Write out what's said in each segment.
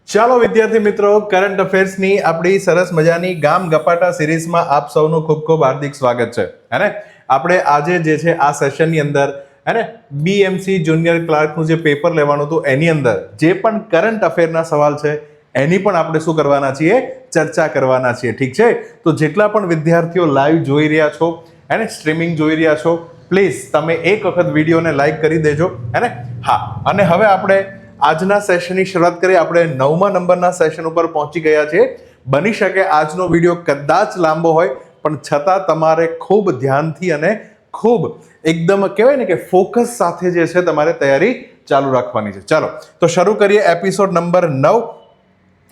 ચાલો વિદ્યાર્થી મિત્રો, કરંટ અફેર્સની આપણી સરસ મજાની ગામ ગપાટા સિરીઝમાં આપ સૌનું ખૂબ ખૂબ હાર્દિક સ્વાગત છે. હેને આપણે આજે જે છે આ સેશનની અંદર હેને બીએમસી જુનિયર ક્લાર્કનું જે પેપર લેવાનું હતું એની અંદર જે પણ કરંટ અફેરના સવાલ છે એની પણ આપણે શું કરવાના છીએ, ચર્ચા કરવાના છીએ. ઠીક છે, તો જેટલા પણ વિદ્યાર્થીઓ લાઈવ જોઈ રહ્યા છો હેને સ્ટ્રીમિંગ જોઈ રહ્યા છો, પ્લીઝ તમે એક વખત વિડીયોને લાઈક કરી દેજો હેને. હા, અને હવે આપણે આજના સેશનની શરૂઆત કરીએ. આપણે 9મા નંબરના સેશન ઉપર પહોંચી ગયા છીએ. બની શકે આજનો વિડીયો કદાચ લાંબો હોય, પણ છતાં તમારે ખૂબ ધ્યાનથી અને ખૂબ એકદમ કહેવાય ને કે ફોકસ સાથે જે છે તમારે તૈયારી ચાલુ રાખવાની છે. ચાલો તો શરૂ કરીએ એપિસોડ નંબર 9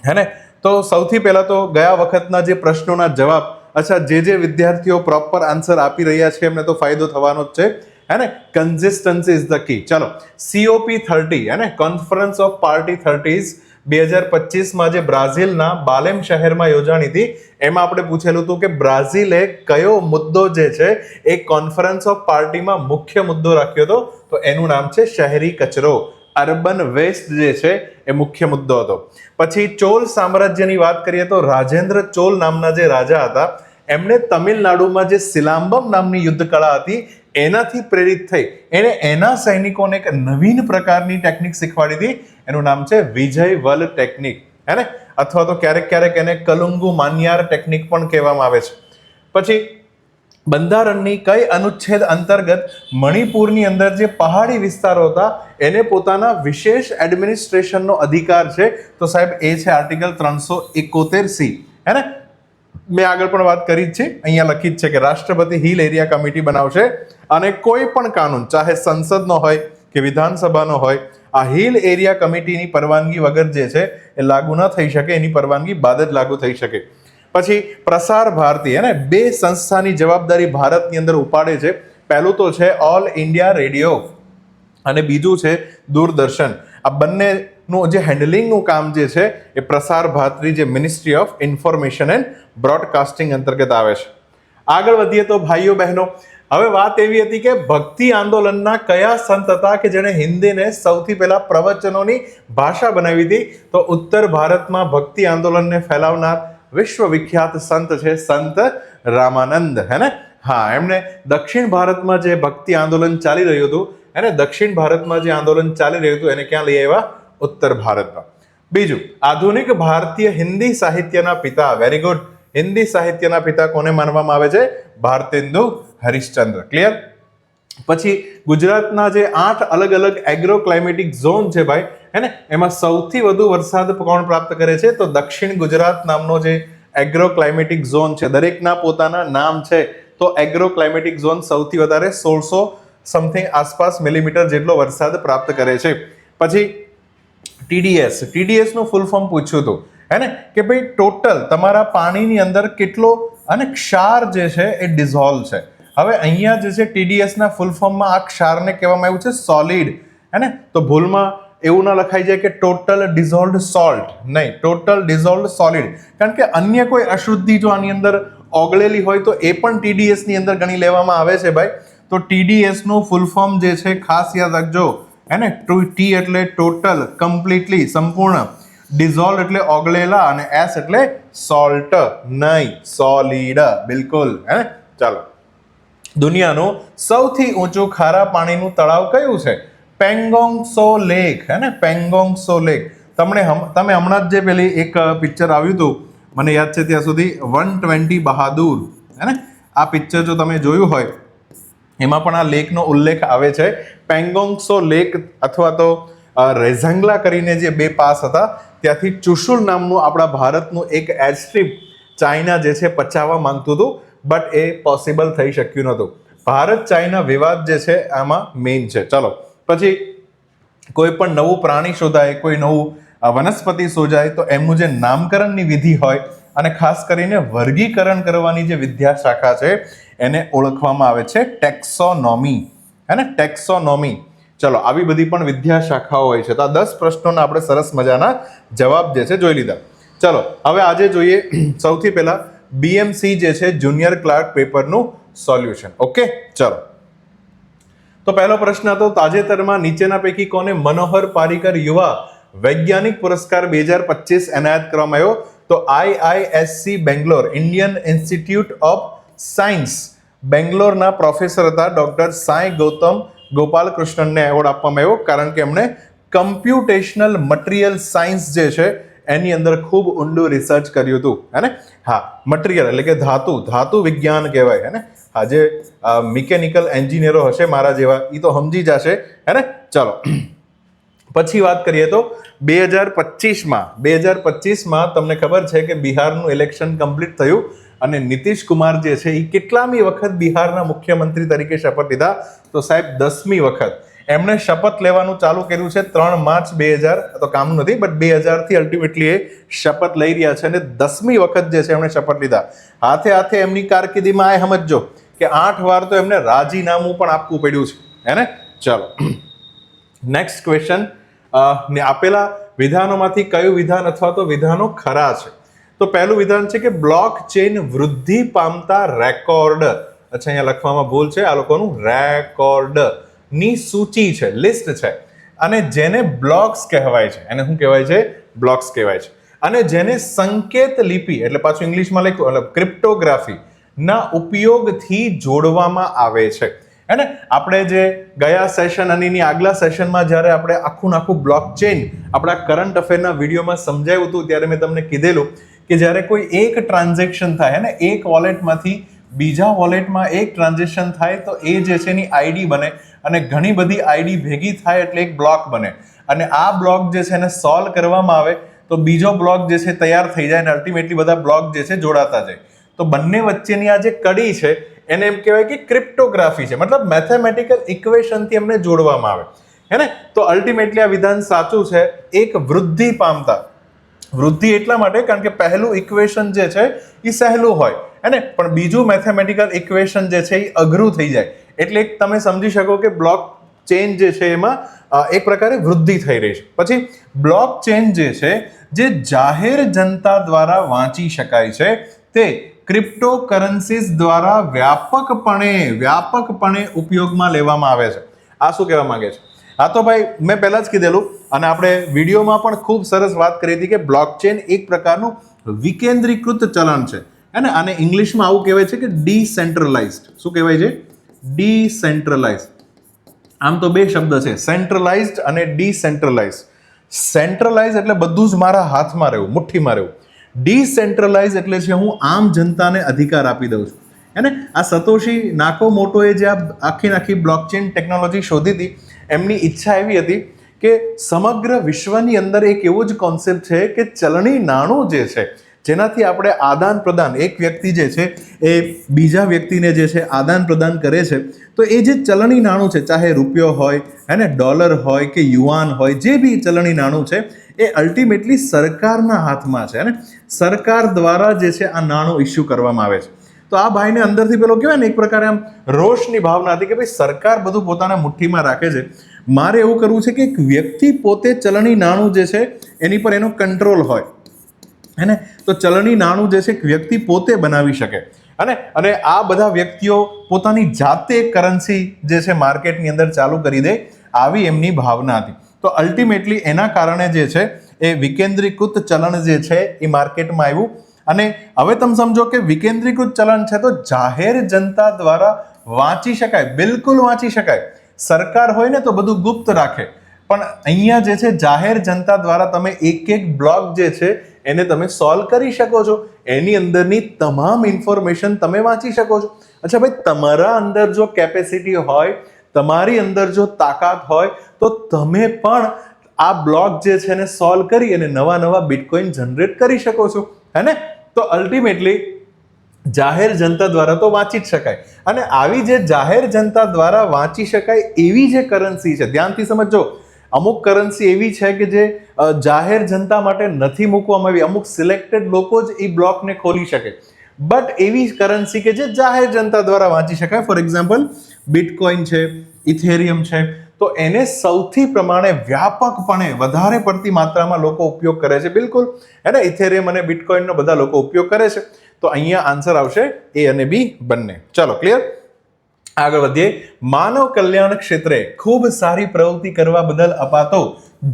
હે ને. તો સૌથી પહેલા તો ગયા વખતના જે પ્રશ્નોના જવાબ, અચ્છા જે વિદ્યાર્થીઓ પ્રોપર આન્સર આપી રહ્યા છે એમને તો ફાયદો થવાનો જ છે है ना. Consistency is the key. चलो COP30 है ना, કોન્ફરન્સ ઓફ પાર્ટી 30 2025 માં જે બ્રાઝિલના બાલેમ શહેરમાં યોજાણી હતી, એમાં આપણે પૂછેલું હતું કે બ્રાઝિલે કયો મુદ્દો જે છે એ કોન્ફરન્સ ઓફ પાર્ટીમાં મુખ્ય મુદ્દો રાખ્યો હતો, તો એનું નામ છે શહેરી કચરો, અર્બન વેસ્ટ જે છે એ મુખ્ય મુદ્દો હતો. પછી ચોલ સામ્રાજ્યની વાત કરીએ તો રાજેન્દ્ર ચોલ નામના જે રાજા હતા એમણે તમિલનાડુમાં જે સિલામ્બમ નામની યુદ્ધ કળા હતી એનાથી પ્રેરિત થઈ એને એના સૈનિકોને એક નવીન પ્રકારની ટેકનિક શીખવાડી હતી. એનું નામ છે વિજય વલ ટેકનિક હે ને, અથવા તો ક્યારેક ક્યારેક એને કલુંગુ માન્યાર ટેકનિક પણ કહેવામાં આવે છે. પછી બંધારણની કઈ અનુચ્છેદ અંતર્ગત મણિપુરની અંદર જે પહાડી વિસ્તારો હતા એને પોતાના વિશેષ એડમિનિસ્ટ્રેશનનો અધિકાર છે, તો સાહેબ એ છે આર્ટિકલ 371C હે ને. મેં આગળ પણ વાત કરી જ છે, અહીંયા લખી જ છે કે રાષ્ટ્રપતિ હિલ એરિયા કમિટી બનાવશે અને કોઈ પણ કાનૂન ચાહે સંસદનો હોય કે વિધાનસભાનો હોય, આ હિલ એરિયા કમિટીની પરવાનગી વગર જે છે એ લાગુ ન થઈ શકે, એની પરવાનગી બાદ જ લાગુ થઈ શકે. પછી પ્રસાર ભારતી હે ને, બે સંસ્થાની જવાબદારી ભારતની અંદર ઉપાડે છે. પહેલું તો છે ઓલ ઇન્ડિયા રેડિયો અને બીજું છે દૂરદર્શન. આ બંનેનું જે હેન્ડલિંગનું કામ જે છે એ પ્રસાર ભારતી જે ministry of information and broadcasting અંતર્ગત આવે છે. આગળ વધીએ તો ભાઈઓ બહેનો, હવે વાત એવી હતી કે ભક્તિ આંદોલનના કયા સંત હતા કે જેણે હિન્દીને સૌથી પહેલા પ્રવચનોની ભાષા બનાવી હતી, તો ઉત્તર ભારતમાં ભક્તિ આંદોલનને ફેલાવનાર વિશ્વ વિખ્યાત સંત છે સંત રામાનંદ હે ને. હા, એમણે દક્ષિણ ભારતમાં જે ભક્તિ આંદોલન ચાલી રહ્યું હતું એને દક્ષિણ ભારતમાં જે આંદોલન ચાલી રહ્યું હતું એને ક્યાં લઈ આવ્યા, ઉત્તર ભારતમાં. બીજું, આધુનિક ભારતીય હિન્દી સાહિત્યના પિતા, વેરી ગુડ, હિન્દી સાહિત્યના પિતા કોને માનવામાં આવે છે, ભારતેન્દુ હરિશ્ચંદ્ર. ક્લિયર. પછી ગુજરાતના જે 8 અલગ અલગ એગ્રો ક્લાઇમેટિક ઝોન છે ભાઈ હે ને, એમાં સૌથી વધુ વરસાદ કોણ પ્રાપ્ત કરે છે, તો દક્ષિણ ગુજરાત નામનો જે એગ્રો ક્લાઇમેટિક ઝોન છે, દરેકના પોતાના નામ છે, તો એગ્રો ક્લાઇમેટિક ઝોન સૌથી વધારે 1600 સમથિંગ આસપાસ મિલીમીટર જેટલો વરસાદ પ્રાપ્ત કરે છે. પછી TDS નું ફૂલ ફોર્મ પૂછ્યું હતું હે ને, કે ભાઈ ટોટલ તમારા પાણીની અંદર કેટલો અને ક્ષાર જે છે એ ડિઝોલ્વ છે. હવે અહીંયા જે છે TDS ના ફૂલ ફોર્મમાં આ ક્ષારને કહેવામાં આવ્યું છે સોલિડ હે ને, તો ભૂલમાં એવું ના લખાઈ જાય કે ટોટલ ડિઝોલ્વડ સોલ્ટ, નહીં, ટોટલ ડિઝોલ્વડ સોલિડ, કારણ કે અન્ય કોઈ અશુદ્ધિ જો આની અંદર ઓગળેલી હોય તો એ પણ TDS ની અંદર ગણી લેવામાં આવે છે ભાઈ. તો TDS નું ફૂલ ફોર્મ જે છે ખાસ યાદ રાખજો હે ને. T એટલે ટોટલ, કમ્પ્લીટલી, સંપૂર્ણ, ડિઝોલ્વ એટલે ઓગળેલા અને S એટલે સોલ્ટ, નહીં સોલિડ, બિલકુલ હે ને. ચાલો, દુનિયાનું સૌથી ઊંચું ખારા પાણીનું તળાવ કયું છે, પેંગોંગ સો લેક હે ને, પેંગોંગ સો લેક. તમે હમણાં જ જે પેલી એક પિક્ચર આવ્યું હતું, મને યાદ છે ત્યાં સુધી, 120 બહાદુર હે ને, આ પિક્ચર જો તમે જોયું હોય એમાં પણ આ લેકનો ઉલ્લેખ આવે છે. પેંગોંગ સો લેક અથવા તો રેઝંગલા કરીને જે બે પાસ હતા ત્યાંથી ચુશુલ નામનું આપણા ભારતનું એક એરસ્ટ્રીપ ચાઇના જે છે પચાવવા માંગતું હતું, બટ એ પોસિબલ થઈ શક્યું નહોતું. ભારત ચાઇના વિવાદ જે છે આમાં મેઇન છે. ચલો, પછી કોઈ પણ નવું પ્રાણી શોધાય, કોઈ નવું વનસ્પતિ શોધાય તો એમનું જે નામકરણની વિધિ હોય અને ખાસ કરીને વર્ગીકરણ કરવાની જે વિદ્યા શાખા છે એને ઓળખવામાં આવે છે ટેક્સોનોમી હે ને, ટેક્સોનોમી. ચલો, આવી બધી પણ વિદ્યા શાખાઓ હોય છે. તો આ 10 પ્રશ્નોના આપણે સરસ મજાના જવાબ જે છે જોઈ લીધા. ચલો, હવે આજે જોઈએ સૌથી પહેલા BMC જે છે જુનિયર ક્લાર્ક પેપરનું સોલ્યુશન. ઓકે, ચલો. તો પહેલો પ્રશ્ન હતો, તાજેતરમાં નીચેના પૈકી કોને મનોહર પારીકર યુવા વૈજ્ઞાનિક પુરસ્કાર 2025 એનાયત કરવામાં આવ્યો? તો IISc Bangalore, Indian Institute of Science બેંગ્લોરના પ્રોફેસર હતા ડોક્ટર સાંઈ ગૌતમ ગોપાલકૃષ્ણનને એવોર્ડ આપવામાં આવ્યો, કારણ કે એમણે કમ્પ્યુટેશનલ મટીરિયલ સાયન્સ જે છે એની અંદર ખૂબ ઊંડું રિસર્ચ કર્યું હતું, હે ને? હા, મટીરિયલ એટલે કે ધાતુ વિજ્ઞાન કહેવાય, હે ને? હા, જે મિકેનિકલ એન્જિનિયરો હશે મારા જેવા એ તો સમજી જશે, હે ને? ચલો પછી વાત કરીએ તો 2025માં તમને ખબર છે કે બિહારનું ઇલેક્શન કમ્પ્લીટ થયું અને નીતિશ કુમાર જે છે એ કેટલામી વખત બિહારના મુખ્યમંત્રી તરીકે શપથ લીધા? તો સાહેબ 10મી વખત. એમણે શપથ લેવાનું ચાલુ કર્યું છે 3 માર્ચ 2000, તો કામનું નથી બટ 2000 થી અલ્ટિમેટલી એ શપથ લઈ રહ્યા છે અને 10મી વખત જે છે એમણે શપથ લીધા. હાથે હાથે એમની કારકિર્દીમાં આ સમજો કે 8 વાર તો એમને રાજીનામું પણ આપવું પડ્યું છે, હે ને? ચલો નેક્સ્ટ ક્વેશ્ચન, આપેલા વિધાનોમાંથી કયું વિધાન અથવા તો વિધાનો ખરા છે? તો પહેલું વિધાન છે કે બ્લોક ચેઇન વૃદ્ધિ પામતા રેકોર્ડ, અચ્છા અહીંયા લખવામાં ભૂલ છે, આ લોકોનું રેકોર્ડ ની સૂચિ છે, લિસ્ટ છે, અને જેને બ્લોક્સ કહેવાય છે, એને શું કહેવાય છે? બ્લોક્સ કહેવાય છે. અને જેને સંકેત લિપિ એટલે પાછું ઇંગ્લિશમાં લખ્યું એટલે ક્રિપ્ટોગ્રાફી ના ઉપયોગથી જોડવામાં આવે છે, હે ને? આપણે જે ગયા સેશન અને એની આગલા સેશનમાં જ્યારે આપણે આખું બ્લોક ચેઇન આપણા કરંટ અફેરના વિડીયોમાં સમજાવ્યું હતું ત્યારે મેં તમને કીધેલું કે જ્યારે કોઈ એક ટ્રાન્ઝેક્શન થાય, હે ને, એક વોલેટમાંથી બીજા વોલેટમાં એક ટ્રાન્ઝેક્શન થાય તો એ જે છે એની આઈડી બને અને ઘણી બધી આઈડી ભેગી થાય એટલે એક બ્લોક બને, અને આ બ્લોક જે છે એને સોલ્વ કરવામાં આવે તો બીજો બ્લોક જે છે તૈયાર થઈ જાય અને અલ્ટિમેટલી બધા બ્લોક જે છે જોડાતા જાય. તો બંને વચ્ચેની આ જે કડી છે એને એમ કહેવાય કે ક્રિપ્ટોગ્રાફી છે, મતલબ મેથેમેટિકલ ઇક્વેશનથી એમને જોડવામાં આવે, હે ને? તો અલ્ટિમેટલી આ વિધાન સાચું છે. એક વૃદ્ધિ પામતા, વૃદ્ધિ એટલા માટે કારણ કે પહેલું ઇક્વેશન જે છે એ સહેલું હોય, હે ને? પણ બીજું મેથેમેટિકલ ઇક્વેશન જે છે એ અઘરું થઈ જાય, એટલે તમે સમજી શકો કે બ્લોક ચેઇન જે છે એમાં એક પ્રકારે વૃદ્ધિ થઈ રહી છે. પછી બ્લોક ચેઇન જે છે જે જાહેર જનતા દ્વારા વાંચી શકાય છે તે ક્રિપ્ટોકરન્સીઝ દ્વારા વ્યાપકપણે ઉપયોગમાં લેવામાં આવે છે. આ શું કહેવા માંગે છે? હા, તો ભાઈ મેં પહેલા જ કીધેલું અને આપણે વિડીયોમાં પણ ખૂબ સરસ વાત કરી હતી કે બ્લોકચેન એક પ્રકારનું વિકેન્દ્રીકૃત ચલણ છે, હે ને? આને ઇંગ્લિશમાં આવું કહેવાય છે કે ડિસેન્ટ્રલાઇઝડ. શું કહેવાય છે? ડિસેન્ટ્રલાઇઝડ. આમ તો બે શબ્દ છે, સેન્ટ્રલાઇઝડ અને ડિસેન્ટ્રલાઇઝડ. સેન્ટ્રલાઇઝ એટલે બધું જ મારા હાથમાં રહેવું, મુઠ્ઠીમાં રહેવું. ડિસેન્ટ્રલાઇઝ એટલે છે હું આમ જનતાને અધિકાર આપી દઉં છું, હે ને? આ સતોશી નાકોમોટોએ જે આખી બ્લોકચેન ટેકનોલોજી શોધી હતી એમની ઈચ્છા એવી હતી કે સમગ્ર વિશ્વની અંદર એક એવો જ કોન્સેપ્ટ છે કે ચલણી નાણું જે છે જેનાથી આપણે આદાન પ્રદાન, એક વ્યક્તિ જે છે એ બીજા વ્યક્તિને જે છે આદાન પ્રદાન કરે છે, તો એ જે ચલણી નાણું છે, ચાહે રૂપિયો હોય, હે ને, ડોલર હોય કે યુઆન હોય, જે બી ચલણી નાણું છે એ અલ્ટિમેટલી સરકારના હાથમાં છે, હે ને? સરકાર દ્વારા જે છે આ નાણું ઇસ્યુ કરવામાં આવે છે. તો આ ભાઈને અંદરથી પેલો કહેવાય ને એક પ્રકારે આમ રોષની ભાવના હતી કે ભાઈ સરકાર બધું પોતાના મુઠ્ઠીમાં રાખે છે, મારે એવું કરવું છે કે એક વ્યક્તિ પોતે ચલણી નાણું જે છે એની પર એનો કંટ્રોલ હોય, હે ને? તો ચલણી નાણું જે છે એક વ્યક્તિ પોતે બનાવી શકે, અને આ બધા વ્યક્તિઓ પોતાની જાતે કરન્સી જે છે માર્કેટની અંદર ચાલુ કરી દે, આવી એમની ભાવના હતી. તો અલ્ટિમેટલી એના કારણે જે છે એ વિકેન્દ્રીકૃત ચલણ જે છે એ માર્કેટમાં આવ્યું. અને હવે તમે સમજો કે વિકેન્દ્રીકૃત ચલણ છે તો જાહેર જનતા દ્વારા વાંચી શકાય, બિલકુલ વાંચી શકાય. સરકાર હોય ને તો બધું ગુપ્ત રાખે, પણ અહીંયા જે છે જાહેર જનતા દ્વારા તમે એક બ્લોક જે છે એને તમે સોલ્વ કરી શકો છો, એની અંદરની તમામ ઇન્ફોર્મેશન તમે વાંચી શકો છો. અચ્છા ભાઈ, તમારા અંદર જો કેપેસિટી હોય, તમારી અંદર જો તાકાત હોય તો તમે પણ આ બ્લોક જે છે એને સોલ્વ કરી અને નવા બિટકોઇન જનરેટ કરી શકો છો, હે ને? તો અલ્ટિમેટલી જાહેર જનતા દ્વારા તો વાંચી જ શકાય, અને આવી જે જાહેર જનતા દ્વારા વાંચી શકાય એવી જે કરન્સી છે, ધ્યાનથી સમજો, અમુક કરન્સી એવી છે કે જે જાહેર જનતા માટે નથી મૂકવામાં આવી, અમુક સિલેક્ટેડ લોકો જ એ બ્લોકને ખોલી શકે, બટ એવી કરન્સી કે જે જાહેર જનતા દ્વારા વાંચી શકાય, ફોર એક્ઝામ્પલ બિટકોઇન છે, ઇથેરિયમ છે, તો એને સૌથી પ્રમાણે વ્યાપકપણે વધારે પડતી માત્રામાં લોકો ઉપયોગ કરે છે. બિલકુલ, હે ને? ઇથેરિયમ અને બિટકોઇનનો બધા લોકો ઉપયોગ કરે છે. તો અહીંયા આન્સર આવશે એ અને બી બંને. ચલો, ક્લિયર? આગળ વધીએ. માનવ કલ્યાણ ક્ષેત્રે ખૂબ સારી પ્રવૃત્તિ કરવા બદલ અપાતો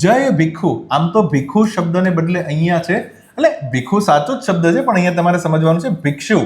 જય ભીખુ. આમ તો ભીખુ શબ્દને બદલે અહીંયા છે, એટલે ભીખુ સાચો જ શબ્દ છે, પણ અહીંયા તમારે સમજવાનું છે ભિક્ષુ.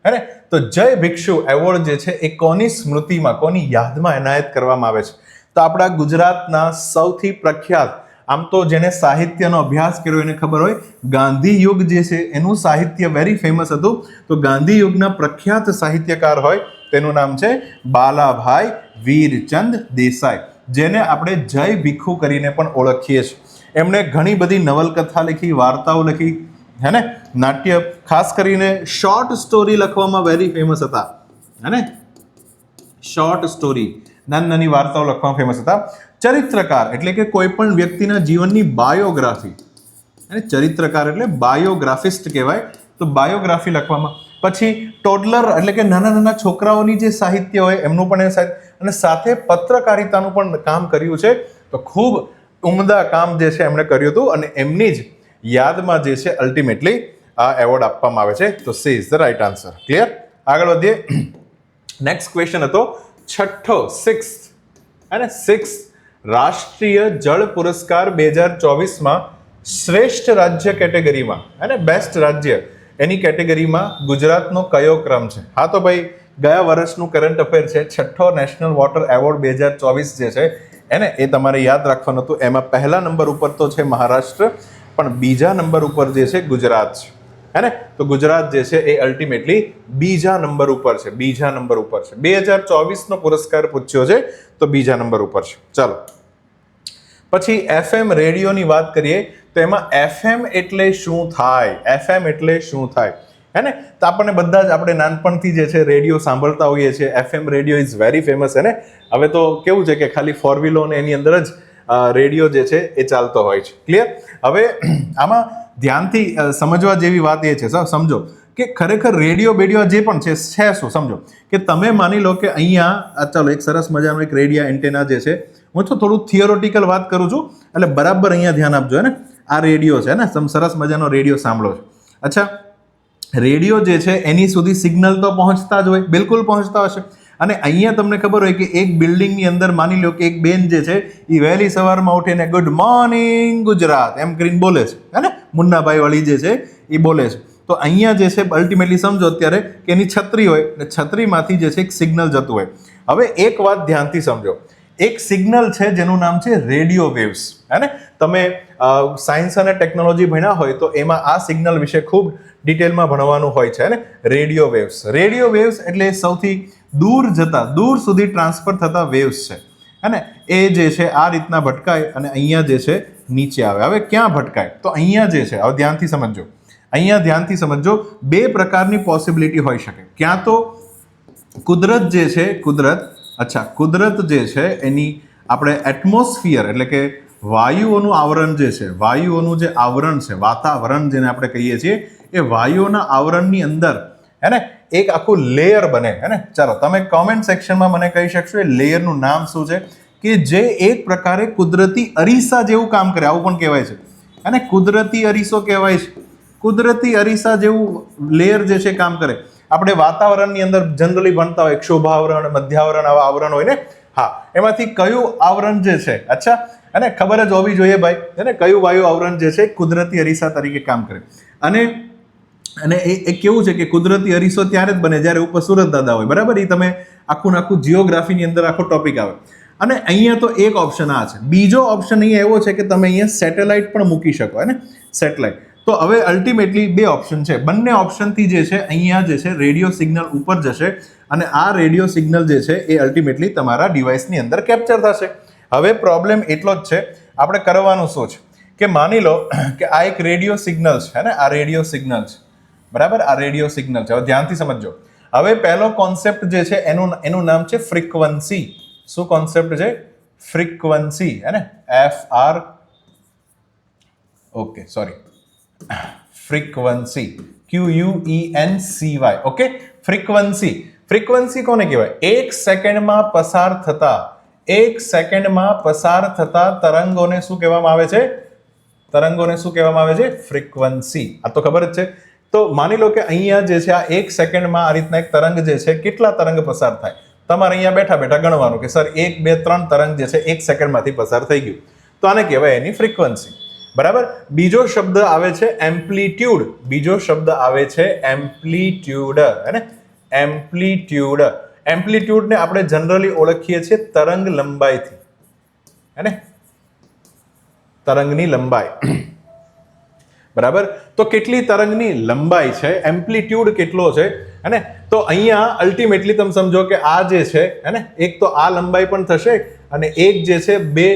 હે તો જય ભિક્ષુ એવોર્ડ જે છે એ કોની સ્મૃતિમાં, કોની યાદમાં એનાયત કરવામાં આવે છે? તો આપણા ગુજરાતના સૌથી પ્રખ્યાત, આમ તો જેને સાહિત્યનો અભ્યાસ કર્યો એને ખબર હોય, ગાંધી યુગ જે છે એનું સાહિત્ય વેરી ફેમસ હતું. તો ગાંધી યુગના પ્રખ્યાત સાહિત્યકાર હોય તેનું નામ છે બાલાભાઈ વીરચંદ દેસાઈ, જેને આપણે જય ભીખુ કરીને પણ ઓળખીએ છીએ. એમણે ઘણી બધી નવલકથા લખી, વાર્તાઓ લખી, હે ને, નાટ્ય, ખાસ કરીને શોર્ટ સ્ટોરી લખવામાં વેરી ફેમસ હતા. હે ને, શોર્ટ સ્ટોરી, નાની નાની વાર્તાઓ લખવામાં ફેમસ હતા. ચરિત્રકાર એટલે કે કોઈ પણ વ્યક્તિના જીવનની બાયોગ્રાફી, અને ચરિત્રકાર એટલે બાયોગ્રાફિસ્ટ કહેવાય, તો બાયોગ્રાફી લખવામાં. પછી ટોડલર એટલે કે નાના નાના છોકરાઓની જે સાહિત્ય હોય એમનું પણ એ સાહિત્ય, અને સાથે પત્રકારિતાનું પણ કામ કર્યું છે. તો ખૂબ ઉમદા કામ જે છે એમણે કર્યું હતું, અને એમની જ યાદમાં જે છે અલ્ટિમેટલી આ એવોર્ડ આપવામાં આવે છે. તો she is the right answer. Clear? આગળ વધીએ. નેક્સ્ટ ક્વેશ્ચન હતો છઠ્ઠો, સિક્સ્થ, અને સિક્સ્થ રાષ્ટ્રીય જળ પુરસ્કાર 2024માં શ્રેષ્ઠ રાજ્ય કેટેગરીમાં, અને બેસ્ટ રાજ્ય એની કેટેગરીમાં ગુજરાતનો કયો ક્રમ છે? હા, તો ભાઈ ગયા વર્ષનું કરંટ અફેર છે, છઠ્ઠો નેશનલ વોટર એવોર્ડ 2024 જે છે એને એ તમારે યાદ રાખવાનું હતું. એમાં પહેલા નંબર ઉપર તો છે મહારાષ્ટ્ર, પણ બીજા નંબર ઉપર જે છે ગુજરાત છે. હે ને, તો ગુજરાત જે છે એ અલ્ટિમેટલી બીજા નંબર ઉપર છે, બીજા નંબર ઉપર છે. 2024નો પુરસ્કાર પૂછ્યો છે તો બીજા નંબર ઉપર છે. ચાલો, પછી એફએમ રેડિયોની વાત કરીએ તો એમાં એફએમ એટલે શું થાય? એફએમ એટલે શું થાય? હે ને, તો આપણને બધા જ, આપણે નાનપણથી જે છે રેડિયો સાંભળતા હોઈએ છીએ. FM radio is very famous. હે ને, હવે તો કેવું છે કે ખાલી ફોર વ્હીલો ને એની અંદર જ રેડિયો જે છે એ ચાલતો હોય છે. ક્લિયર? હવે આમાં ધ્યાનથી સમજવા જેવી વાત એ છે, સમજો કે ખરેખર રેડિયો બેડિયો જે પણ છે શું? સમજો કે તમે માની લો કે અહીંયા, ચાલો એક સરસ મજાનો એક રેડિયો એન્ટેના જે છે, હું તો થોડું થિયોરિટિકલ વાત કરું છું, એટલે બરાબર અહીંયા ધ્યાન આપજો. ને આ રેડિયો છે ને, સરસ મજાનો રેડિયો સાંભળો છો. અચ્છા, રેડિયો જે છે એની સુધી સિગ્નલ તો પહોંચતા જ હોય, બિલકુલ પહોંચતા હશે. અને અહીંયા તમને ખબર હોય કે એક બિલ્ડિંગની અંદર માની લો કે એક બેન જે છે એ વહેલી સવારમાં ઉઠીને ગુડ મોર્નિંગ ગુજરાત એમ કરીને બોલે છે. હે ને, મુન્નાભાઈ વાળી જે છે એ બોલે છે. તો અહીંયા જે છે અલ્ટિમેટલી સમજો અત્યારે કે એની છત્રી હોય, અને છત્રીમાંથી જે છે એક સિગ્નલ જતું હોય. હવે એક વાત ધ્યાનથી સમજો, એક સિગ્નલ છે જેનું નામ છે રેડિયો વેવ્સ. હે ને, તમે સાયન્સ અને ટેકનોલોજી ભણ્યા હોય તો એમાં આ સિગ્નલ વિશે ખૂબ ડિટેલમાં ભણવાનું હોય છે. ને રેડિયો વેવ્સ, રેડિયો વેવ્સ એટલે સૌથી દૂર જતા, દૂર સુધી ટ્રાન્સફર થતા વેવ્સ છે. અને એ જે છે આ રીતના ભટકાય અને અહીંયા જે છે નીચે આવે. હવે ક્યાં ભટકાય? તો અહીંયા જે છે, હવે ધ્યાનથી સમજજો, અહીંયા ધ્યાનથી સમજજો, બે પ્રકારની પોસિબિલિટી હોઈ શકે. ક્યાં તો કુદરત જે છે, કુદરત જે છે એની આપણે એટમોસ્ફિયર એટલે કે વાયુઓનું આવરણ જે છે, વાયુઓનું જે આવરણ છે, વાતાવરણ જેને આપણે કહીએ છીએ, એ વાયુઓના આવરણની અંદર હે ને એક આખું લેયર બને. હે ને, ચાલો તમે કોમેન્ટ સેક્શનમાં મને કહી શકશો એ લેયરનું નામ શું છે, કે જે એક પ્રકારે કુદરતી અરીસા જેવું કામ કરે, આવું પણ કહેવાય છે. અને કુદરતી અરીસો કહેવાય છે, કુદરતી અરીસા જેવું લેયર જે છે કામ કરે. આપણે વાતાવરણની અંદર જનરલી ભણતા હોય ક્ષોભાવરણ, મધ્યાવરણ, આવા આવરણ હોય ને. હા, એમાંથી કયું આવરણ જે છે, અચ્છા, અને ખબર જ હોવી જોઈએ ભાઈ, એને કયું વાયુ આવરણ જે છે કુદરતી અરીસા તરીકે કામ કરે. અને એ કેવું છે કે કુદરતી અરીસો ત્યારે જ બને જ્યારે ઉપર સુરત દાદા હોય, બરાબર? એ તમે આખું જીઓગ્રાફીની અંદર આખો ટોપિક આવે. અને અહીંયા તો એક ઓપ્શન આ છે. બીજો ઓપ્શન અહીંયા એવો છે કે તમે અહીંયા સેટેલાઇટ પણ મૂકી શકો. હે ને, સેટેલાઇટ. તો હવે અલ્ટિમેટલી બે ઓપ્શન છે. બંને ઓપ્શનથી જે છે અહીંયા જે છે રેડિયો સિગ્નલ ઉપર જશે, અને આ રેડિયો સિગ્નલ જે છે એ અલ્ટિમેટલી તમારા ડિવાઇસની અંદર કેપ્ચર થશે. હવે પ્રોબ્લેમ એટલો જ છે, આપણે કરવાનું શું છે કે માની લો કે આ એક રેડિયો સિગ્નલ છે. ને આ રેડિયો સિગ્નલ છે, બરાબર? આ રેડિયો સિગ્નલ છે. હવે ધ્યાનથી સમજો. હવે પહેલો કોન્સેપ્ટ જે છે એનું નામ છે ફ્રીક્વન્સી. શું કોન્સેપ્ટ છે? ફ્રીક્વન્સી. હે ને, ફ્રીક્વન્સી, QUENCY. ઓકે, ફ્રીક્વન્સી કોને કહેવાય? એક સેકન્ડમાં પસાર થતા તરંગોને શું કહેવામાં આવે છે? તરંગોને શું કહેવામાં આવે છે? ફ્રીક્વન્સી. આ તો ખબર જ છે. તો માની લો કે અહીંયા જે છે આ એક સેકન્ડમાં આ રીતના એક તરંગ જે છે, કેટલા તરંગ પસાર થાય? તમારે અહીંયા બેઠા બેઠા ગણવાનું કે સર 1 2 3 તરંગ જે છે 1 સેકન્ડમાંથી પસાર થઈ ગયું, તો આને કહેવાય એની ફ્રીક્વન્સી. બરાબર. બીજો શબ્દ આવે છે એમ્પ્લિટ્યુડ. બીજો શબ્દ આવે છે એમ્પ્લિટ્યુડ, હે ને, એમ્પ્લિટ્યુડ. એમ્પ્લિટ્યુડને આપણે જનરલી ઓળખીએ છીએ તરંગ લંબાઈથી, હે ને, તરંગની લંબાઈ. બરાબર. તો કેટલી તરંગની લંબાઈ છે, એમ્પ્લિટ્યુડ કેટલો છે, હે ને, તો અહીંયા અલ્ટિમેટલી તમે સમજો કે આ જે છે, હે ને, એક તો આ લંબાઈ પણ થશે અને એક જે છે બે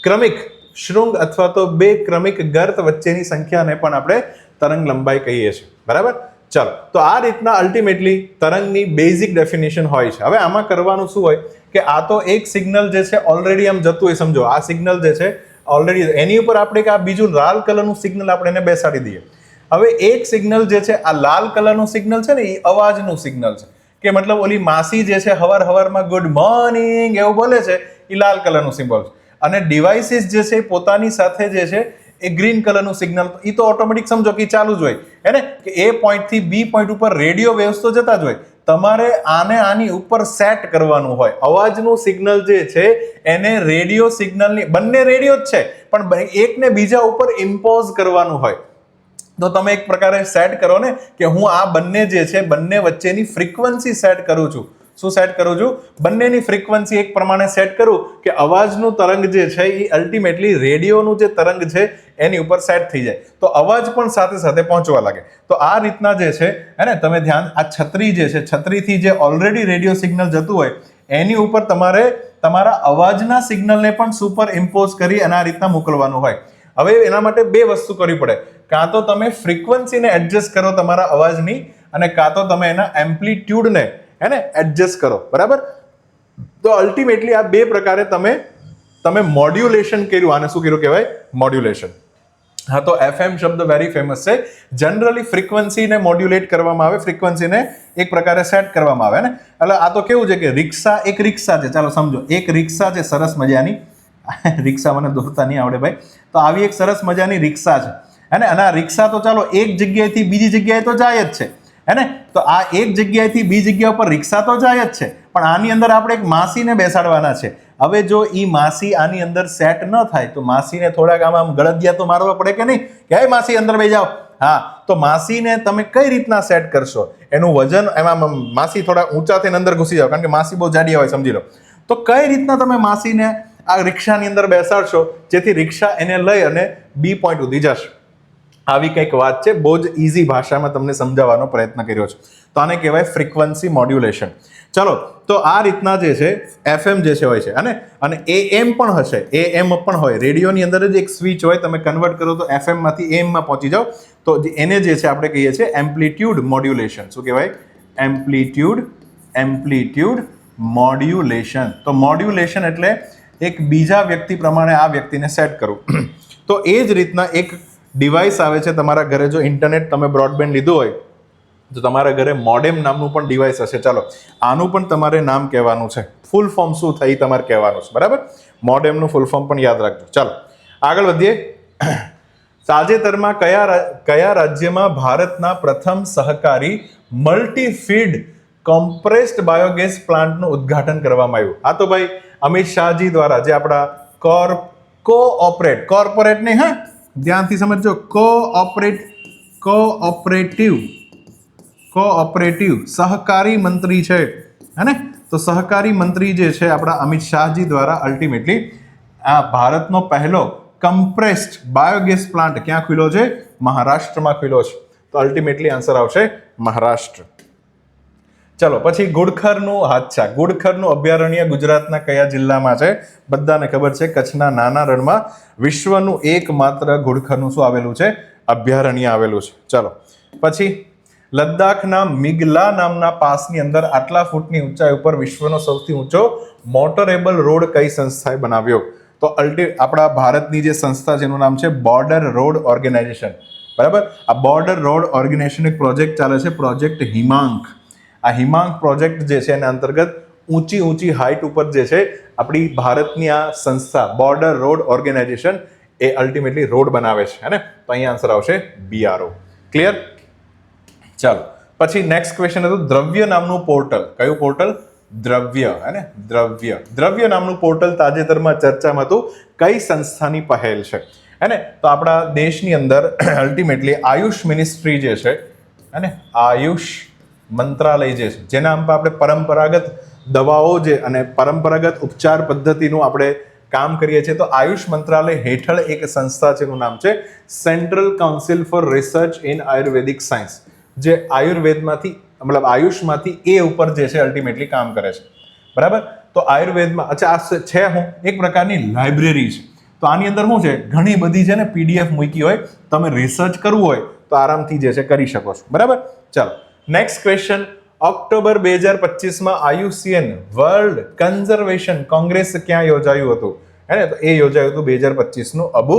ક્રમિક શૃંગ અથવા તો બે ક્રમિક ગર્ત વચ્ચેની સંખ્યાને પણ આપણે તરંગ લંબાઈ કહીએ છીએ. બરાબર. ચાલો, તો આ રીતના અલ્ટિમેટલી તરંગની બેઝિક ડેફિનેશન હોય છે. હવે આમાં કરવાનું શું હોય કે આ તો એક સિગ્નલ જે છે ઓલરેડી આમ જતું હોય, સમજો આ સિગ્નલ જે છે ઓલરેડી, એની ઉપર આપણે કે આ બીજું લાલ કલરનું સિગ્નલ આપણે એને બેસાડી દઈએ. હવે એક સિગ્નલ જે છે આ લાલ કલરનું સિગ્નલ છે ને એ અવાજનું સિગ્નલ છે, કે મતલબ ઓલી માસી જે છે હવારમાં ગુડ મોર્નિંગ એવું બોલે છે, એ લાલ કલરનું સિમ્બોલ છે. અને ડિવાઇસીસ જે છે પોતાની સાથે જે છે એ ગ્રીન કલરનું સિગ્નલ, એ તો ઓટોમેટિક સમજો કે ચાલુ જ હોય, હે ને, કે એ પોઈન્ટથી બી પોઈન્ટ ઉપર રેડિયો વેવ્સ તો જતા જ હોય. તમારે આને આની ઉપર સેટ કરવાનું હોય. અવાજનું સિગ્નલ જે છે એને રેડિયો સિગ્નલની, બંને રેડિયો જ છે પણ એકને બીજા ઉપર ઇમ્પોઝ કરવાનું હોય. તો તમે એક પ્રકારે સેટ કરો ને કે હું આ બંને જે છે બંને વચ્ચેની ફ્રીક્વન્સી સેટ કરું છું. શું સેટ કરું છું? બંનેની ફ્રીક્વન્સી એક પ્રમાણે સેટ કરું કે અવાજનું તરંગ જે છે એ અલ્ટિમેટલી રેડિયોનું જે તરંગ છે એની ઉપર સેટ થઈ જાય, તો અવાજ પણ સાથે સાથે પહોંચવા લાગે. તો આ રીતના જે છે, હે ને, તમે ધ્યાન, આ છત્રી જે છે, છત્રીથી જે ઓલરેડી રેડિયો સિગ્નલ જતું હોય એની ઉપર તમારે તમારા અવાજના સિગ્નલને પણ સુપર ઇમ્પોઝ કરી અને આ રીતના મોકલવાનું હોય. હવે એના માટે બે વસ્તુ કરવી પડે. કાં તો તમે ફ્રીક્વન્સીને એડજસ્ટ કરો તમારા અવાજની, અને કાં તો તમે એના એમ્પ્લિટ્યુડને, હે ને, એડજસ્ટ કરો. બરાબર. તો અલ્ટિમેટલી આ બે પ્રકારે તમે મોડ્યુલેશન કર્યું. આને શું કર્યું કહેવાય? મોડ્યુલેશન. હા, તો FM શબ્દ વેરી ફેમસ છે. જનરલી ફ્રીક્વન્સીને મોડ્યુલેટ કરવામાં આવે, ફ્રીક્વન્સીને એક પ્રકારે સેટ કરવામાં આવે ને. એટલે આ તો કેવું છે કે રિક્ષા, એક રિક્ષા છે, ચાલો સમજો એક રિક્ષા છે સરસ મજાની. રિક્ષા મને દોરતા નહીં આવડે ભાઈ. તો આવી એક સરસ મજાની રિક્ષા છે, હે ને, અને આ રિક્ષા તો ચાલો એક જગ્યાએથી બીજી જગ્યાએ તો જાય જ છે, હે ને. તો આ એક જગ્યાએથી બીજી જગ્યા પર રિક્ષા તો જાય જ છે, પણ આની અંદર આપણે એક માસીને બેસાડવાના છે. હવે જો ઈ માસી આની અંદર સેટ ન થાય તો માસીને થોડાક આમ ગળદિયા તો મારવા પડે કે નહીં, કે માસી અંદર બેસી જાઓ. હા, તો માસીને તમે કઈ રીતના સેટ કરશો? એનું વજન, એમાં માસી થોડા ઊંચા થઈને અંદર ઘૂસી જાવ, કારણ કે માસી બહુ જાડી હોય, સમજી લો. તો કઈ રીતના તમે માસીને આ રિક્ષાની અંદર બેસાડશો જેથી રિક્ષા એને લઈ અને બી પોઈન્ટ સુધી જશે? આવી કંઈક વાત છે. બહુ જ ઇઝી ભાષામાં તમને સમજાવવાનો પ્રયત્ન કર્યો છે. તો આને કહેવાય ફ્રીક્વન્સી મોડ્યુલેશન. ચલો, તો આ રીતના જે છે FM જે છે હોય છે, અને AM પણ હશે. AM પણ હોય. રેડિયોની અંદર જ એક સ્વિચ હોય, તમે કન્વર્ટ કરો તો FM માંથી AM માં પહોંચી જાઓ. તો એને જે છે આપણે કહીએ છીએ એમ્પ્લિટ્યુડ મોડ્યુલેશન. શું કહેવાય? Amplitude modulation. તો મોડ્યુલેશન એટલે એક બીજા વ્યક્તિ પ્રમાણે આ વ્યક્તિને સેટ કરવું. તો એ જ રીતના એક ડિવાઇસ આવે છે તમારા ઘરે. જો ઇન્ટરનેટ તમે બ્રોડબેન્ડ લીધું હોય તો તમારા ઘરે મોડેમ નામનું પણ ડિવાઇસ હશે. ચાલો, આનું પણ તમારે નામ કહેવાનું છે. ફૂલ ફોર્મ શું થઈ તમારે કહેવાનું છે. બરાબર. મોડેમનું ફૂલ ફોર્મ પણ યાદ રાખજો. ચાલો આગળ વધીએ. તાજેતરમાં કયા રાજ્યમાં ભારતના પ્રથમ સહકારી મલ્ટીફીડ કોમ્પ્રેસ્ડ બાયોગેસ પ્લાન્ટનું ઉદ્ઘાટન કરવામાં આવ્યું? આ તો ભાઈ અમિત શાહજી દ્વારા, જે આપણા કોઓપરેટ નહીં, હા, ધ્યાનથી સમજજો, કોઓપરેટિવ સહકારી મંત્રી છે, હે ને. તો સહકારી મંત્રી જે છે આપણા અમિત શાહજી દ્વારા અલ્ટિમેટલી આ ભારતનો પહેલો કમ્પ્રેસ્ડ બાયોગેસ પ્લાન્ટ ક્યાં ખુલ્યો છે? મહારાષ્ટ્રમાં ખુલ્યો છે. તો અલ્ટિમેટલી આન્સર આવશે મહારાષ્ટ્ર. ચલો પછી ઘુડખરનું હાથછા. ઘુડખરનું અભયારણ્ય ગુજરાતના કયા જિલ્લામાં છે? બધાને ખબર છે, કચ્છના નાના રણમાં વિશ્વનું એકમાત્ર ઘુડખરનું શું આવેલું છે? અભયારણ્ય આવેલું છે. ચલો પછી લદ્દાખના મિગલા નામના પાસની અંદર આટલા ફૂટની ઊંચાઈ ઉપર વિશ્વનો સૌથી ઊંચો મોટરેબલ રોડ કઈ સંસ્થાએ બનાવ્યો? તો આપણા ભારતની જે સંસ્થા છે એનું નામ છે બોર્ડર રોડ ઓર્ગેનાઇઝેશન. બરાબર. આ બોર્ડર રોડ ઓર્ગેનાઇઝેશન એક પ્રોજેક્ટ ચાલે છે, પ્રોજેક્ટ હિમાંક. આ હિમાંક પ્રોજેક્ટ જે છે એના અંતર્ગત ઊંચી હાઇટ ઉપર જે છે આપણી ભારતની આ સંસ્થા બોર્ડર રોડ ઓર્ગેનાઇઝેશન એ અલ્ટિમેટલી રોડ બનાવે છે, હે ને. તો અહીંયા આન્સર આવશે BRO. ક્લિયર? ચાલો પછી નેક્સ્ટ ક્વેશ્ચન હતું દ્રવ્ય નામનું પોર્ટલ. કયું પોર્ટલ? દ્રવ્ય, હે ને, દ્રવ્ય નામનું પોર્ટલ તાજેતરમાં ચર્ચામાં હતું. કઈ સંસ્થાની પહેલ છે, હે ને? તો આપણા દેશની અંદર અલ્ટિમેટલી આયુષ મિનિસ્ટ્રી જે છે, હે ને, આયુષ મંત્રાલય જે છે, જેના નામ પર આપણે પરંપરાગત દવાઓ જે અને પરંપરાગત ઉપચાર પદ્ધતિનું આપણે કામ કરીએ છીએ, તો આયુષ મંત્રાલય હેઠળ એક સંસ્થા છે, એનું નામ છે central council four research in Ayurvedic science, જે આયુર્વેદમાંથી મતલબ આયુષમાંથી એ ઉપર જે છે અલ્ટિમેટલી કામ કરે છે. બરાબર? તો આયુર્વેદમાં અચ્છા આ છે હું એક પ્રકારની લાઇબ્રેરી છે. તો આની અંદર શું છે, ઘણી બધી છે ને PDF મૂકી હોય, તમે રિસર્ચ કરવું હોય તો આરામથી જે છે કરી શકો છો. બરાબર? ચાલો નેક્સ્ટ ક્વેશ્ચન. ઓક્ટોબર 2025માં IUCN વર્લ્ડ કન્ઝર્વેશન કોંગ્રેસ ક્યાં યોજાયું હતું? હે ને, તો એ યોજાયું હતું 2025નું અબુ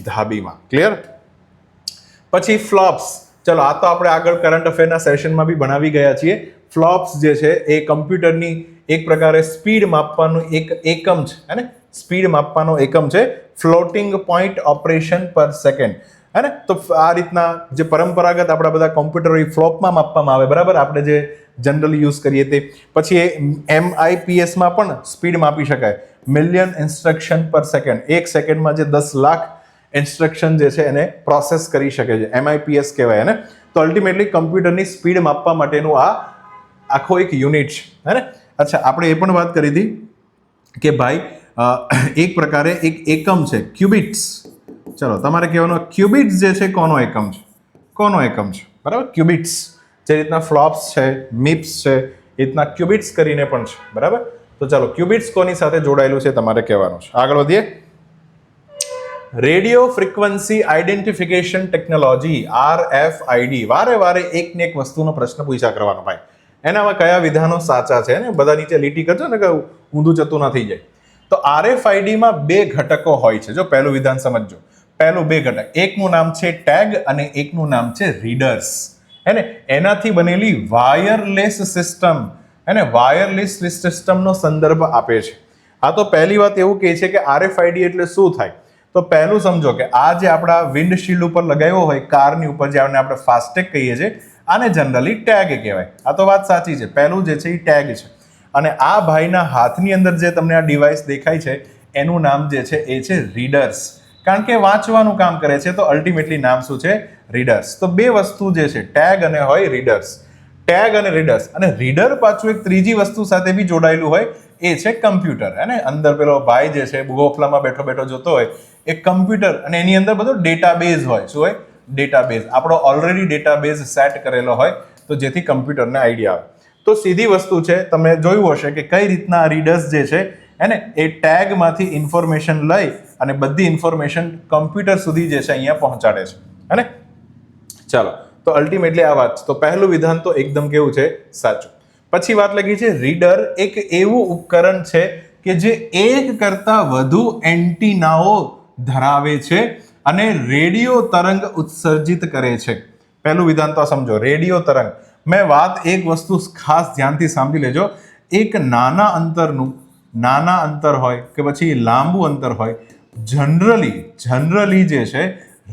ધાબીમાં. ક્લિયર? પછી ફ્લોપ્સ. ચલો આ તો આપણે આગળ કરંટ અફેરના સેશનમાં બી બનાવી ગયા છીએ. ફ્લોપ્સ જે છે એ કમ્પ્યુટરની એક પ્રકારે સ્પીડ માપવાનું એક એકમ છે, હે ને, સ્પીડ માપવાનો એકમ છે, ફ્લોટિંગ પોઈન્ટ ઓપરેશન પર સેકન્ડ, હે ને. તો આ રીતના જે પરંપરાગત આપણા બધા કોમ્પ્યુટર ફ્લોપમાં માપવામાં આવે, બરાબર, આપણે જે જનરલી યુઝ કરીએ તે. પછી MIPS માં પણ સ્પીડ માપી શકાય, મિલિયન ઇન્સ્ટ્રક્શન પર સેકન્ડ, એક સેકન્ડમાં જે 10 લાખ ઇન્સ્ટ્રક્શન જે છે એને પ્રોસેસ કરી શકે છે, MIPS કહેવાય, ને. તો અલ્ટિમેટલી કમ્પ્યુટરની સ્પીડ માપવા માટેનું આ આખો એક યુનિટ છે, હે ને. અચ્છા આપણે એ પણ વાત કરી હતી કે ભાઈ એક પ્રકારે એક એકમ છે ક્યુબિટ્સ. ચલો તમારે કહેવાનું ક્યુબિટ્સ જે છે કોનો એકમ છે? કોનો એકમ છે? બરાબર, ક્યુબિટ્સ. જે રીતના ફ્લોપ્સ છે, મિપ્સ છે, એ રીતના ક્યુબિટ્સ કરીને પણ છે. બરાબર? તો ચાલો ક્યુબિટ્સ કોની સાથે જોડાયેલું છે તમારે કહેવાનું છે. આગળ વધીએ. Radio frequency identification technology RFID. વારે એક ને એક વસ્તુનો પ્રશ્ન પૂછ્યા કરવાનો ભાઈ. એનામાં કયા વિધાનો સાચા છે ને બધા નીચે લીટી કરજો ને કે ઊંધું જતું ના થઈ જાય. તો RFID માં 2 ઘટકો હોય છે. જો પહેલું વિધાન સમજજો. પહેલું 2 ઘટક, એકનું નામ છે ટેગ અને એકનું નામ છે રીડર્સ, હે ને. એનાથી બનેલી વાયરલેસ સિસ્ટમ, હે ને, વાયરલેસ સિસ્ટમનો સંદર્ભ આપે છે. આ તો પહેલી વાત એવું કહે છે કે RFID એટલે શું થાય. તો પહેલું સમજો કે આ જે આપણા વિન્ડશીલ્ડ ઉપર લગાવ્યો હોય કારની ઉપર, જે આપણે ફાસ્ટેગ કહીએ છીએ, આને જનરલી ટેગ કહેવાય. આ તો વાત સાચી છે, પહેલું જે છે એ ટેગ છે. અને આ ભાઈના હાથની અંદર જે તમને આ ડિવાઇસ દેખાય છે એનું નામ જે છે એ છે રીડર્સ, કારણ કે વાંચવાનું કામ કરે છે. તો અલ્ટિમેટલી નામ શું છે? રીડર્સ. તો 2 વસ્તુ જે છે, ટેગ અને હોય રીડર્સ, ટેગ અને રીડર્સ. અને રીડર પાછું એક ત્રીજી વસ્તુ સાથે બી જોડાયેલું હોય, એ છે કમ્પ્યુટર, હે ને. અંદર પેલો ભાઈ જે છે ગોફલામાં બેઠો જોતો હોય એ કમ્પ્યુટર, અને એની અંદર બધો ડેટાબેઝ હોય. શું હોય? ડેટાબેઝ. આપણો ઓલરેડી ડેટાબેઝ સેટ કરેલો હોય, તો જેથી કમ્પ્યુટરને આઈડિયા આવે. તો સીધી વસ્તુ છે, તમે જોયું હશે કે કઈ રીતના રીડર્સ જે છે, હે ને, એ ટેગમાંથી ઇન્ફોર્મેશન લઈ અને બધી ઇન્ફોર્મેશન કમ્પ્યુટર સુધી જે છે અહીંયા પહોંચાડે છે, હે ને. ચાલો તો અલ્ટિમેટલી આ વાત. તો પહેલું વિધાન તો એકદમ કેવું છે? સાચું. પછી વાત લગી છે રીડર એક એવું ઉપકરણ છે કે જે એક કરતા વધુ એન્ટીનાઓ ધરાવે છે અને રેડિયો તરંગ ઉત્સર્જિત કરે છે. પહેલું વિધાન તો સમજો, રેડિયો તરંગ. મેં વાત એક વસ્તુ ખાસ ધ્યાનથી સાંભળી લેજો. એક નાના અંતર હોય કે પછી લાંબુ અંતર હોય, જનરલી જે છે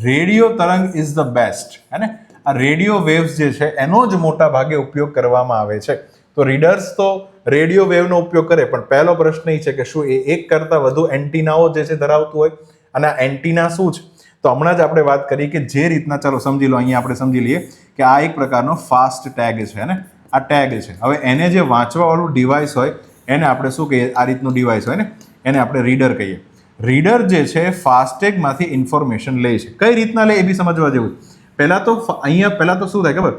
રેડિયો તરંગ ઇઝ ધ બેસ્ટ, હે ને. આ રેડિયો વેવ્સ જે છે એનો જ મોટા ભાગે ઉપયોગ કરવામાં આવે છે. તો રીડર્સ તો રેડિયો વેવનો ઉપયોગ કરે, પણ પહેલો પ્રશ્ન એ છે કે શું એ એક કરતા વધુ એન્ટીનાઓ જે છે ધરાવતું હોય? અને આ એન્ટીના શું છે? તો હમણાં જ આપણે વાત કરી કે જે રીતના, ચાલો સમજી લો, અહીંયા આપણે સમજી લઈએ કે આ એક પ્રકારનો ફાસ્ટ ટેગ છે, ને. આ ટેગ છે. હવે એને જે વાંચવાવાળું ડિવાઇસ હોય એને આપણે શું કહીએ? આ રીતનું ડિવાઇસ હોય ને, એને આપણે રીડર કહીએ. રીડર જે છે ફાસ્ટેગમાંથી ઇન્ફોર્મેશન લે છે. કઈ રીતના લે એ બી સમજવા જેવું. પહેલા તો શું થાય ખબર?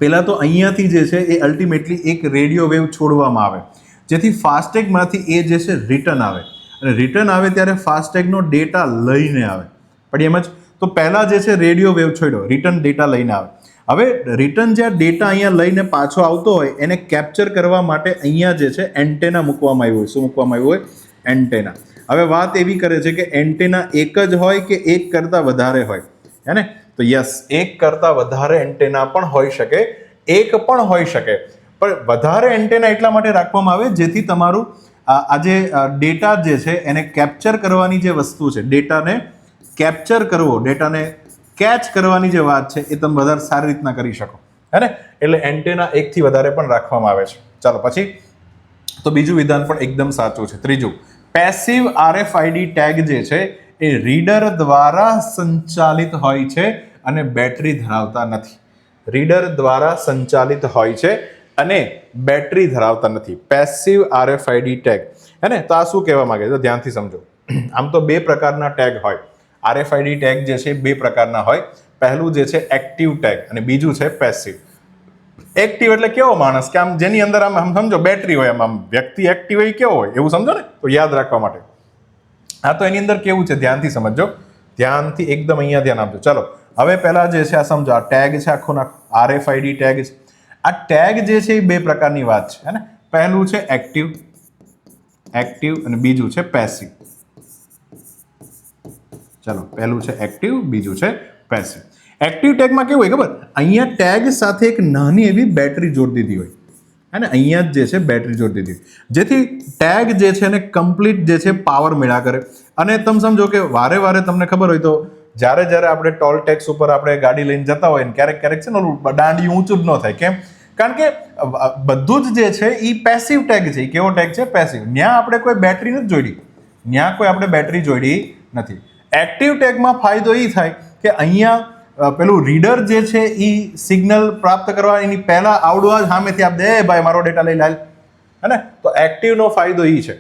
પહેલા તો અહીંયાથી જે છે એ અલ્ટિમેટલી એક રેડિયો વેવ છોડવામાં આવે, જેથી ફાસ્ટેગમાંથી એ જે છે રિટર્ન આવે, અને રિટર્ન આવે ત્યારે ફાસ્ટેગનો ડેટા લઈને આવે. પણ એમ જ તો પહેલા જે છે રેડિયો વેવ છોડ્યો, રિટર્ન ડેટા લઈને આવે. હવે રિટર્ન જ્યાં ડેટા અહીંયા લઈને પાછો આવતો હોય એને કેપ્ચર કરવા માટે અહીંયા જે છે એન્ટેના મૂકવામાં આવ્યું હોય. શું મૂકવામાં આવ્યું હોય? એન્ટેના. હવે વાત એવી કરે છે કે એન્ટેના એક જ હોય કે એક કરતાં વધારે હોય, હે ને. તો યસ, એક કરતાં વધારે એન્ટેના પણ હોઈ શકે, એક પણ હોઈ શકે. પણ વધારે એન્ટેના એટલા માટે રાખવામાં આવે જેથી તમારું આ જે ડેટા જે છે એને કેપ્ચર કરવાની જે વસ્તુ છે, ડેટાને કેપ્ચર કરવો, ડેટાને કેચ કરવાની જે વાત છે એ તમે વધારે સારી રીતના કરી શકો, હે ને. એટલે એન્ટેના એકથી વધારે પણ રાખવામાં આવે છે. ચાલો પછી તો બીજું વિધાન પણ એકદમ સાચું છે. ત્રીજું, પેસિવ RFID ટેગ જે છે એ રીડર દ્વારા સંચાલિત હોય છે અને બેટરી ધરાવતા નથી. રીડર દ્વારા સંચાલિત હોય છે અને બેટરી ધરાવતા નથી. પેસિવ RFID ટેગ, હે ને? તો આ શું કહેવા માંગે છે? તો ધ્યાનથી સમજો. આમ તો બે પ્રકારના ટેગ હોય. RFID ટેગ જે છે બે પ્રકારના હોય. પહેલું જે છે એક્ટિવ ટેગ અને બીજું છે પેસિવ. એક્ટિવ એટલે કેવો માણસ કે આમ જેની અંદર આમ સમજો બેટરી હોય, આમ વ્યક્તિ એક્ટિવ હોય કેવો હોય એવું સમજો ને, તો યાદ રાખવા માટે. હા, તો એની અંદર કેવું છે ધ્યાનથી સમજો, ધ્યાનથી એકદમ અહીંયા ધ્યાન આપજો. ચલો હવે પહેલા જે છે આ સમજો, આ ટેગ છે આખો RFID ટેગ છે. આ ટેગ જે છે એ બે પ્રકારની વાત છે, હે ને? પહેલું છે એક્ટિવ અને બીજું છે પેસિવ. ચલો, પહેલું છે એક્ટિવ, બીજું છે પેસિવ. એક્ટિવ ટેગમાં કેવું હોય ખબર? અહીંયા ટેગ સાથે એક નાની એવી બેટરી જોડી દીધી હોય, હે ને? અહીંયા જ જે છે બેટરી જોડી દીધી, જેથી ટેગ જે છે એને કમ્પ્લીટ જે છે પાવર મેળા કરે. અને તમે સમજો કે વારે વારે તમને ખબર હોય તો જ્યારે આપણે ટોલ ટેક્સ ઉપર આપણે ગાડી લઈને જતા હોય ને ક્યારેક છે ને ઓલું દાંડી ઊંચું જ ન થાય. કેમ? કારણ કે બધું જ જે છે એ પેસિવ ટેગ છે. એ કેવો ટેગ છે? પેસિવ. ત્યાં આપણે કોઈ બેટરી નથી જોડી, ત્યાં કોઈ આપણે બેટરી જોડી નથી. એક્ટિવ ટેગમાં ફાયદો એ થાય કે અહીંયા પેલું રીડર જે છે એ સિગ્નલ પ્રાપ્ત કરવા એની પહેલા આવડવા જ સામેથી આપ દે, ભાઈ મારો ડેટા લઈ લે, હે ને? તો એક્ટિવનો ફાયદો એ છે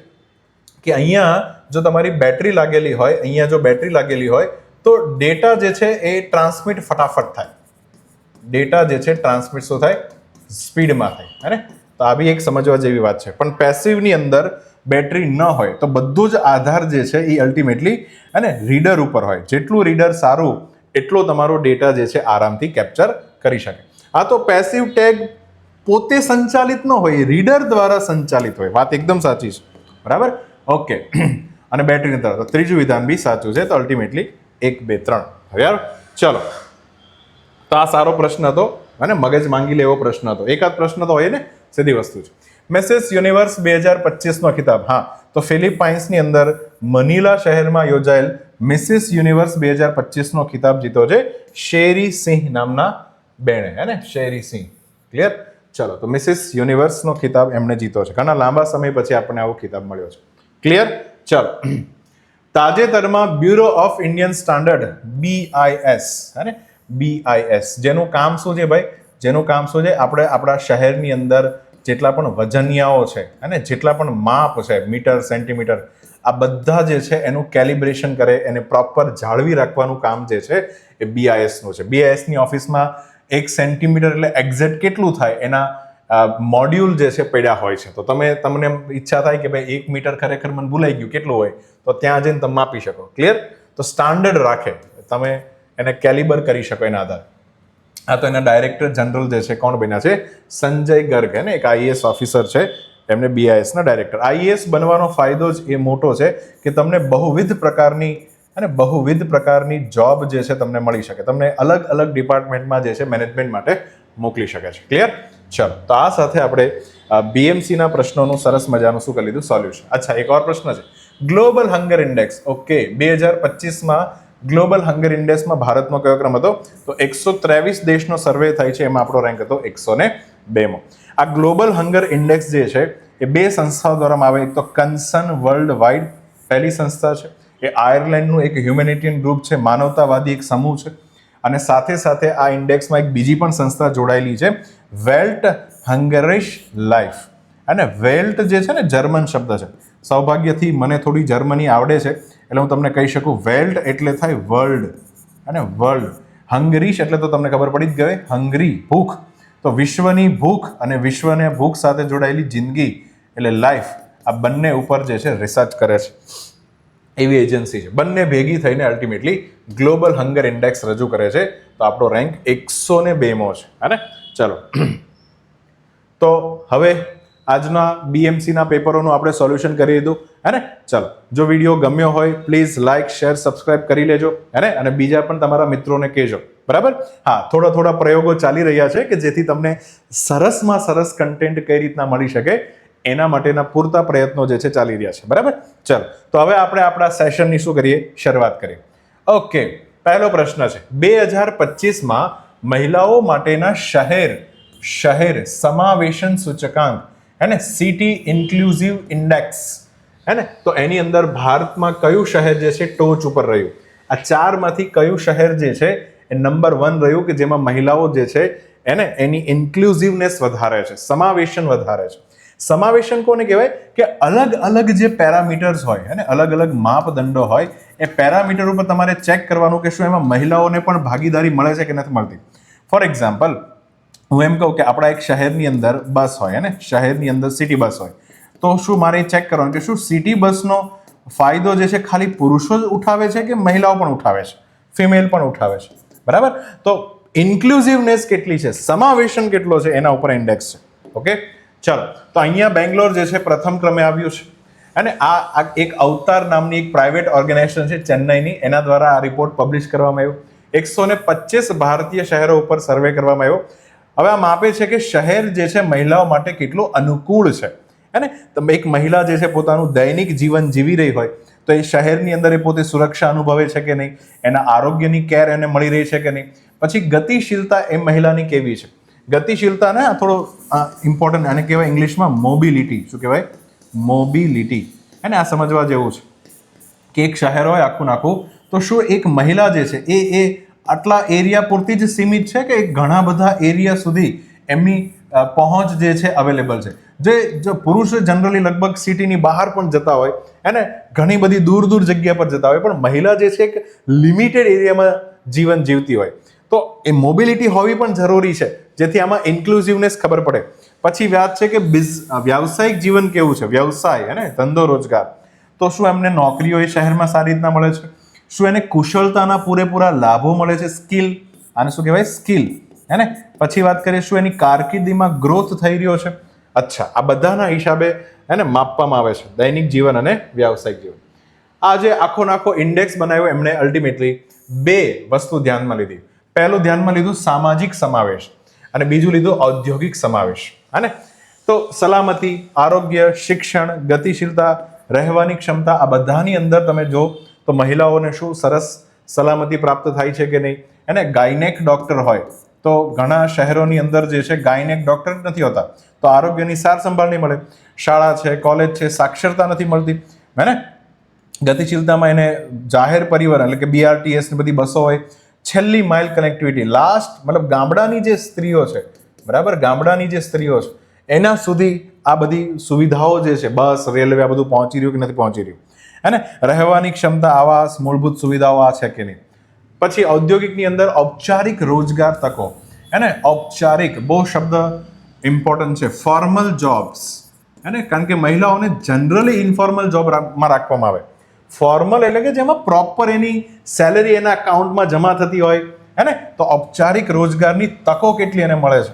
કે અહીંયા જો તમારી બેટરી લાગેલી હોય, અહીંયા જો બેટરી લાગેલી હોય તો ડેટા જે છે એ ટ્રાન્સમિટ ફટાફટ થાય. ડેટા જે છે ટ્રાન્સમિટ શું થાય? સ્પીડમાં થાય, હે ને? તો આ બી એક સમજવા જેવી વાત છે. પણ પેસિવની અંદર બેટરી ન હોય તો બધું જ આધાર જે છે એ અલ્ટિમેટલી અને રીડર ઉપર હોય. જેટલું રીડર સારું એટલો તમારો ડેટા જે છે આરામથી કેપ્ચર કરી શકે. આ તો પેસિવ ટેગ પોતે સંચાલિત ન હોય, રીડર દ્વારા સંચાલિત હોય. વાત એકદમ સાચી છે, બરાબર? ઓકે. અને બેટરીની તરફ ત્રીજું વિધાન બી સાચું છે. તો અલ્ટિમેટલી 1, 2, 3. હવે યાર ચલો, તો આ સારો પ્રશ્ન હતો અને મગજ માંગી લે એવો પ્રશ્ન હતો. એકાદ પ્રશ્ન તો હોય ને, સીધી વસ્તુ છે. મિસિસ યુનિવર્સ 2025નો ખિતાબ, હા, તો ફિલિપાઇન્સની અંદર મનીલા શહેરમાં યોજાયેલ મિસિસ યુનિવર્સ 2025નો ખિતાબ જીતો છે શેરી સિંહ નામના બેણે, હે ને? શેરી સિંહ. ક્લિયર? ચલો, તો મિસિસ યુનિવર્સનો ખિતાબ એમણે જીતો છે. ઘણા લાંબા સમય પછી આપણને આવો ખિતાબ મળ્યો છે. ક્લિયર? ચલો, તાજેતરમાં bureau of Indian standard BIS, હે ને? BIS જેનું કામ શું છે ભાઈ? જેનું કામ શું છે? આપણે આપણા શહેરની અંદર જેટલા પણ વજનિયાઓ છે અને જેટલા પણ માપ છે, મીટર, સેન્ટીમીટર, આ બધા જે છે એનું કેલિબ્રેશન કરે, એને પ્રોપર જાળવી રાખવાનું કામ જે છે એ BISનું છે. BISની ઓફિસમાં 1 સેન્ટીમીટર એટલે એક્ઝેક્ટ કેટલું થાય એના મોડ્યુલ જે છે પડ્યા હોય છે. તો તમને ઈચ્છા થાય કે ભાઈ 1 મીટર ખરેખર મને ભૂલાઈ ગયું કેટલું હોય, તો ત્યાં જઈને તમે માપી શકો. ક્લિયર? તો સ્ટાન્ડર્ડ રાખે, તમે એને કેલિબર કરી શકો એના આધારે. આ તો એના ડાયરેક્ટર જનરલ જે છે કોણ બન્યા છે? સંજય ગર્ગ, હે ને? એક IAS ઓફિસર છે, એમને BISના ડાયરેક્ટર. IAS બનવાનો ફાયદો જ એ મોટો છે કે તમને બહુવિધ પ્રકારની જોબ જે છે તમને મળી શકે. તમને અલગ અલગ ડિપાર્ટમેન્ટમાં જે છે મેનેજમેન્ટ માટે મોકલી શકે છે. ક્લિયર? ચલો, તો આ સાથે આપણે BMCના પ્રશ્નોનું સરસ મજાનું શું કરી લીધું? સોલ્યુશન. અચ્છા, એક ઓર પ્રશ્ન છે. ગ્લોબલ હંગર ઇન્ડેક્સ, ઓકે, 2025માં ગ્લોબલ હંગર ઇન્ડેક્સમાં ભારતનો કયો ક્રમ હતો? તો 123 દેશનો સર્વે થાય છે, એમાં આપણો રેન્ક હતો 102મો. આ ગ્લોબલ હંગર ઇન્ડેક્સ જે છે એ બે સંસ્થાઓ દ્વારા આવે. એક તો કન્સર્ન વર્લ્ડ વાઇડ પહેલી સંસ્થા છે, એ આયર્લેન્ડનું એક હ્યુમેનિટેરિયન ગ્રુપ છે, માનવતાવાદી એક સમૂહ છે. અને સાથે સાથે આ ઇન્ડેક્સમાં એક બીજી પણ સંસ્થા જોડાયેલી છે, વેલ્ટ હંગરીશ લાઈફ. અને વેલ્ટ જે છે ને જર્મન શબ્દ છે. સૌભાગ્યથી મને થોડી જર્મની આવડે છે એટલે હું તમને કહી શકું. વેલ્ટ એટલે થાય વર્લ્ડ, અને વર્લ્ડ. હંગરીશ એટલે તો તમને ખબર પડી જ ગઈ, હંગરી ભૂખ. તો વિશ્વની ભૂખ અને વિશ્વને ભૂખ સાથે જોડાયેલી જિંદગી એટલે લાઈફ, આ બંને ઉપર જે છે રિસર્ચ કરે છે એવી એજન્સી છે. બંને ભેગી થઈને અલ્ટિમેટલી ગ્લોબલ હંગર ઇન્ડેક્સ રજૂ કરે છે. તો આપણો રેન્ક 102મો છે, હે ને? ચલો, તો હવે આજના BMCના પેપરોનું આપણે સોલ્યુશન કરી દીધું, હે ને? ચલો, જો વિડીયો ગમ્યો હોય પ્લીઝ લાઇક, શેર, સબસ્ક્રાઇબ કરી લેજો, હે ને? અને બીજા પણ તમારા મિત્રોને કહેજો, બરાબર? હા, થોડા પ્રયોગો ચાલી રહ્યા છે કે જેથી તમને સરસમાં સરસ કન્ટેન્ટ કઈ રીતના મળી શકે એના માટેના પૂરતા પ્રયત્નો જે છે ચાલી રહ્યા છે, બરાબર? ચલો, તો હવે આપણે આપણા સેશનની શું કરીએ? શરૂઆત કરીએ. ઓકે, પહેલો પ્રશ્ન છે 2025માં મહિલાઓ માટેના શહેર સમાવેશન સૂચકાંક હે ને સિટી ઇન્ક્લુઝિવ ઇન્ડેક્સ, હે ને તો એની અંદર ભારતમાં કયું શહેર જે છે ટોચ ઉપર રહ્યું? આ ચારમાંથી કયું શહેર જે છે એ નંબર 1 રહ્યું કે જેમાં મહિલાઓ જે છે એને એની ઇન્ક્લુઝિવનેસ વધારે છે, સમાવેશન વધારે છે. સમાવેશન કોને કહેવાય કે અલગ અલગ જે પેરામીટર્સ હોય અને અલગ અલગ માપદંડો હોય એ પેરામીટર ઉપર તમારે ચેક કરવાનું કે શું એમાં મહિલાઓને પણ ભાગીદારી મળે છે કે નથી મળતી. ફોર એક્ઝામ્પલ, હું એમ કહું કે આપણા એક શહેરની અંદર બસ હોય ને, શહેરની અંદર સિટી બસ હોય, તો શું મારે ચેક કરવાનું કે શું સિટી બસનો ફાયદો જે છે ખાલી પુરુષો જ ઉઠાવે છે કે મહિલાઓ પણ ઉઠાવે છે, ફિમેલ પણ ઉઠાવે છે, બરાબર? તો ઇન્ક્લુઝિવનેસ કેટલી છે, સમાવેશન કેટલો છે, એના ઉપર ઇન્ડેક્સ છે. ઓકે, ચલો, તો અહીંયા બેંગ્લોર જે છે પ્રથમ ક્રમે આવ્યું છે અને આ એક અવતાર નામની એક પ્રાઇવેટ ઓર્ગેનાઇઝેશન છે ચેન્નઈની, એના દ્વારા આ રિપોર્ટ પબ્લિશ કરવામાં આવ્યો. 125 ભારતીય શહેરો ઉપર સર્વે કરવામાં આવ્યો. હવે આ માપે છે કે શહેર જે છે મહિલાઓ માટે કેટલું અનુકૂળ છે, હે ને? તમે એક મહિલા જે છે પોતાનું દૈનિક જીવન જીવી રહી હોય તો એ શહેરની અંદર એ પોતે સુરક્ષા અનુભવે છે કે નહીં, એના આરોગ્યની કેર એને મળી રહી છે કે નહીં. પછી ગતિશીલતા એ મહિલાની કેવી છે? ગતિશીલતા ને થોડો ઇમ્પોર્ટન્ટ, આને કહેવાય ઇંગ્લિશમાં મોબિલિટી. શું કહેવાય? મોબિલિટી. અને આ સમજવા જેવું છે કે એક શહેર હોય આખું નાખું, તો શું એક મહિલા જે છે એ આટલા એરિયા પૂરતી જ સીમિત છે કે ઘણા બધા એરિયા સુધી એમની પહોંચ જે છે અવેલેબલ છે? જે પુરુષ જનરલી લગભગ સિટીની બહાર પણ જતા હોય અને ઘણી બધી દૂર દૂર જગ્યા પર જતા હોય, પણ મહિલા જે છે એક લિમિટેડ એરિયામાં જીવન જીવતી હોય, તો એ મોબિલિટી હોવી પણ જરૂરી છે જેથી આમાં ઇન્ક્લુઝિવનેસ ખબર પડે. પછી વાત છે કે વ્યાવસાયિક જીવન કેવું છે, વ્યવસાય અને ધંધો રોજગાર, તો શું એમને નોકરીઓ એ શહેરમાં સારી રીતના મળે છે? શું એને કુશળતાના પૂરેપૂરા લાભો મળે છે? સ્કિલ, આને શું કહેવાય? સ્કિલ, હે ને? પછી વાત કરીએ શું એની કારકિર્દીમાં ગ્રોથ થઈ રહ્યો છે? અચ્છા, આ બધાના હિસાબે એને માપવામાં આવે છે દૈનિક જીવન અને વ્યાવસાયિક જીવન. આ જે આખો ઇન્ડેક્સ બનાવ્યો એમણે અલ્ટિમેટલી 2 વસ્તુ ધ્યાનમાં લીધી. પહેલું ધ્યાનમાં લીધું સામાજિક સમાવેશ અને બીજું લીધું ઔદ્યોગિક સમાવેશ, હે ને? તો સલામતી, આરોગ્ય, શિક્ષણ, ગતિશીલતા, રહેવાની ક્ષમતા, આ બધાની અંદર તમે જો તો મહિલાઓને શું સરસ સલામતી પ્રાપ્ત થાય છે કે નહીં. અને ગાયનેક ડોક્ટર હોય તો ઘણા શહેરોની અંદર જે છે ગાયનેક ડોક્ટર નથી હોતા, તો આરોગ્યની સાર સંભાળ નહીં મળે. શાળા છે, કોલેજ છે, સાક્ષરતા નથી મળતી, હે ને? ગતિશીલતામાં એને જાહેર પરિવહન એટલે કે BRTS ની બધી બસો હોય. છેલ્લી માઇલ કનેક્ટિવિટી, લાસ્ટ મતલબ ગામડાની જે સ્ત્રીઓ છે, બરાબર, ગામડાની જે સ્ત્રીઓ છે એના સુધી આ બધી સુવિધાઓ જે છે, બસ, રેલવે, આ બધું પહોંચી રહ્યું કે નથી પહોંચી રહ્યું, હે ને? રહેવાની ક્ષમતા, આવાસ, મૂળભૂત સુવિધાઓ આ છે કે નહીં. પછી ઔદ્યોગિકની અંદર ઔપચારિક રોજગાર તકો, હે ને? ઔપચારિક બહુ શબ્દ ઇમ્પોર્ટન્ટ છે. ફોર્મલ જોબ્સ, હે ને? કારણ કે મહિલાઓને જનરલી ઇન્ફોર્મલ જોબમાં રાખવામાં આવે. ફોર્મલ એટલે કે જેમાં પ્રોપર એની સેલરી એના અકાઉન્ટમાં જમા થતી હોય, હે ને? તો ઔપચારિક રોજગારની તકો કેટલી એને મળે છે?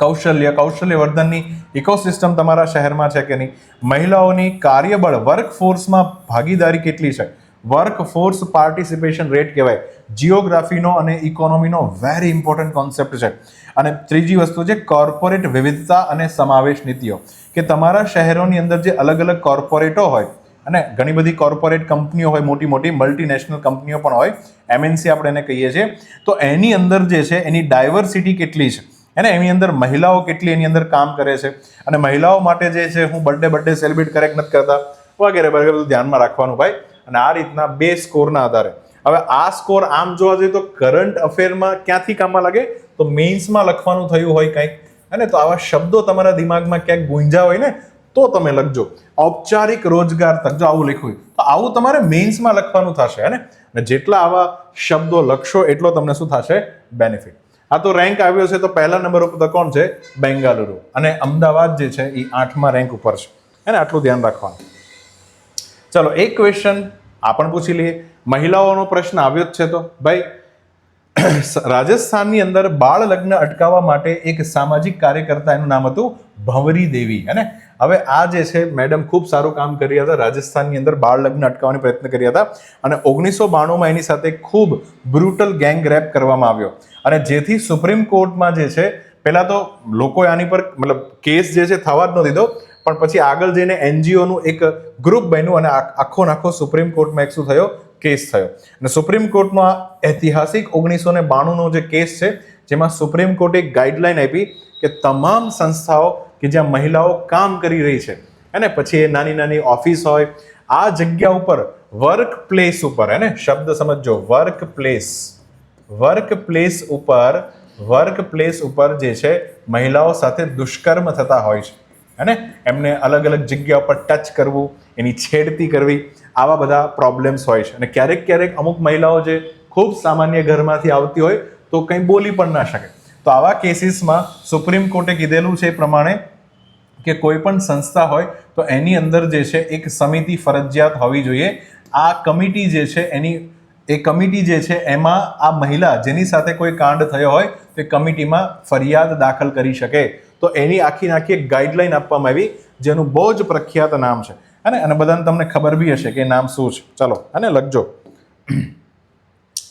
કૌશલ્ય વર્ધનની ઇકોસિસ્ટમ તમારા શહેરમાં છે કે નહીં? મહિલાઓની કાર્યબળ વર્કફોર્સમાં ભાગીદારી કેટલી છે? વર્કફોર્સ પાર્ટિસિપેશન રેટ કહેવાય. જિયોગ્રાફીનો અને ઇકોનોમીનો વેરી ઇમ્પોર્ટન્ટ કોન્સેપ્ટ છે. અને ત્રીજી વસ્તુ છે કોર્પોરેટ વિવિધતા અને સમાવેશ નીતિઓ, કે તમારા શહેરોની અંદર જે અલગ અલગ કોર્પોરેટો હોય અને ઘણી બધી કોર્પોરેટ કંપનીઓ હોય, મોટી મોટી મલ્ટીનેશનલ કંપનીઓ પણ હોય, MNC આપણે એને કહીએ છીએ, તો એની અંદર જે છે એની ડાયવર્સિટી કેટલી છે અને એની અંદર મહિલાઓ કેટલી એની અંદર કામ કરે છે, અને મહિલાઓ માટે જે છે હું બર્થડે સેલિબ્રેટ કરે નથી કરતા વગેરે વગેરે બધું ધ્યાનમાં રાખવાનું ભાઈ. અને આ રીતના 2 સ્કોરના આધારે, હવે આ સ્કોર આમ જોવા જઈએ તો કરંટ અફેરમાં ક્યાંથી કામમાં લાગે? તો મેઇન્સમાં લખવાનું થયું હોય કંઈક, અને તો આવા શબ્દો તમારા દિમાગમાં ક્યાંક ગુંજા હોય ને તો તમે લખજો ઔપચારિક રોજગાર તક. જો આવું લખ્યું હોય તો આવું તમારે મેઇન્સમાં લખવાનું થશે, હે ને? અને જેટલા આવા શબ્દો લખશો એટલો તમને શું થશે? બેનિફિટ. આ તો રેન્ક આવ્યો છે તો પહેલા નંબર ઉપર તો કોણ છે? બેંગાલુરુ. અને અમદાવાદ જે છે એ 8મા રેન્ક ઉપર છે, હે ને? આટલું ધ્યાન રાખવાનું. ચલો, એક ક્વેશ્ચન આ પણ પૂછી લઈએ. મહિલાઓનો પ્રશ્ન આવ્યો જ છે તો ભાઈ, રાજસ્થાનની અંદર બાળ લગ્ન અટકાવવા માટે એક સામાજિક કાર્યકર્તા, એનું નામ હતું ભંવરી દેવી, હે ને? હવે આ જે છે મેડમ ખૂબ સારું કામ કરી હતા. રાજસ્થાનની અંદર બાળ લગ્ન અટકાવવાનો પ્રયત્ન કર્યા હતા અને 1992માં એની સાથે ખૂબ બ્રુટલ ગેંગ રેપ કરવામાં આવ્યો, અને જેથી સુપ્રીમ કોર્ટમાં જે છે પહેલા તો લોકોએ આની પર મતલબ કેસ જે છે થવા જ ન દીધો, પણ પછી આગળ જઈને NGOનું એક ગ્રુપ બન્યું અને આખો સુપ્રીમ કોર્ટમાં એક શું થયો? કેસ થયો. અને સુપ્રીમ કોર્ટનો આ ઐતિહાસિક 1992નો જે કેસ છે, જેમાં સુપ્રીમ કોર્ટે એક ગાઈડલાઈન આપી કે તમામ સંસ્થાઓ કે જ્યાં મહિલાઓ કામ કરી રહી છે, અને પછી એ નાની નાની ઓફિસ હોય, આ જગ્યા ઉપર વર્ક પ્લેસ ઉપર, હે ને, શબ્દ સમજો, વર્ક પ્લેસ ઉપર જે છે મહિલાઓ સાથે દુષ્કર્મ થતા હોય છે, હે ને, એમને અલગ અલગ જગ્યા ઉપર ટચ કરવું, એની છેડતી કરવી, આવા બધા પ્રોબ્લેમ્સ હોય છે. અને ક્યારેક ક્યારેક અમુક મહિલાઓ જે ખૂબ સામાન્ય ઘરમાંથી આવતી હોય તો કંઈ બોલી પણ ના શકે, તો આવા કેસીસમાં સુપ્રીમ કોર્ટે કીધેલું છે એ પ્રમાણે કે કોઈ પણ સંસ્થા હોય તો એની અંદર જે છે એક સમિતિ ફરજિયાત હોવી જોઈએ. આ કમિટી જે છે એ કમિટી જે છે એમાં આ મહિલા જેની સાથે કોઈ કાંડ થયો હોય તો એ કમિટીમાં ફરિયાદ દાખલ કરી શકે. તો એની આખી એક ગાઈડલાઈન આપવામાં આવી, જેનું બહુ જ પ્રખ્યાત નામ છે, અને બધાને તમને ખબર બી હશે કે નામ શું છે. ચલો અને લખજો,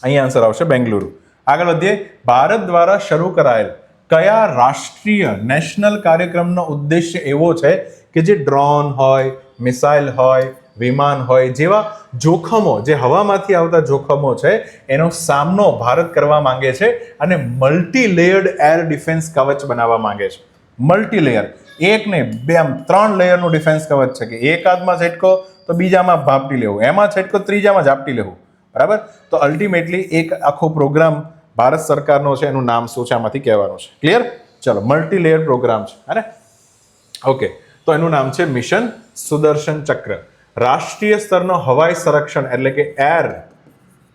અહીંયા આન્સર આવશે બેંગલુરુ. આગળ વધીએ. ભારત દ્વારા શરૂ કરાયેલ કયા રાષ્ટ્રીય નેશનલ કાર્યક્રમનો ઉદ્દેશ્ય એવો છે કે જે ડ્રોન હોય, મિસાઇલ હોય, વિમાન હોય જેવા જોખમો, જે હવામાંથી આવતા જોખમો છે એનો સામનો ભારત કરવા માંગે છે અને મલ્ટી લેયર્ડ એર ડિફેન્સ કવચ બનાવવા માંગે છે. મલ્ટી લેયર, એક ને બે, આમ 3 લેયરનું ડિફેન્સ કવચ છે કે એક હાથમાં ઝટકો તો બીજામાં ઝાપટી લેવું, એમાં ઝટકો ત્રીજામાં ઝાપટી લેવું, બરાબર. તો અલ્ટિમેટલી એક આખો પ્રોગ્રામ ભારત સરકારનો છે, એનું નામ શું છે આમાંથી કહેવાનું છે. ક્લિયર? ચલો, મલ્ટી લેયર પ્રોગ્રામ છે, હે ને? ઓકે, તો એનું નામ છે મિશન સુદર્શન ચક્ર. રાષ્ટ્રીય સ્તરનો હવાઈ સંરક્ષણ એટલે કે એર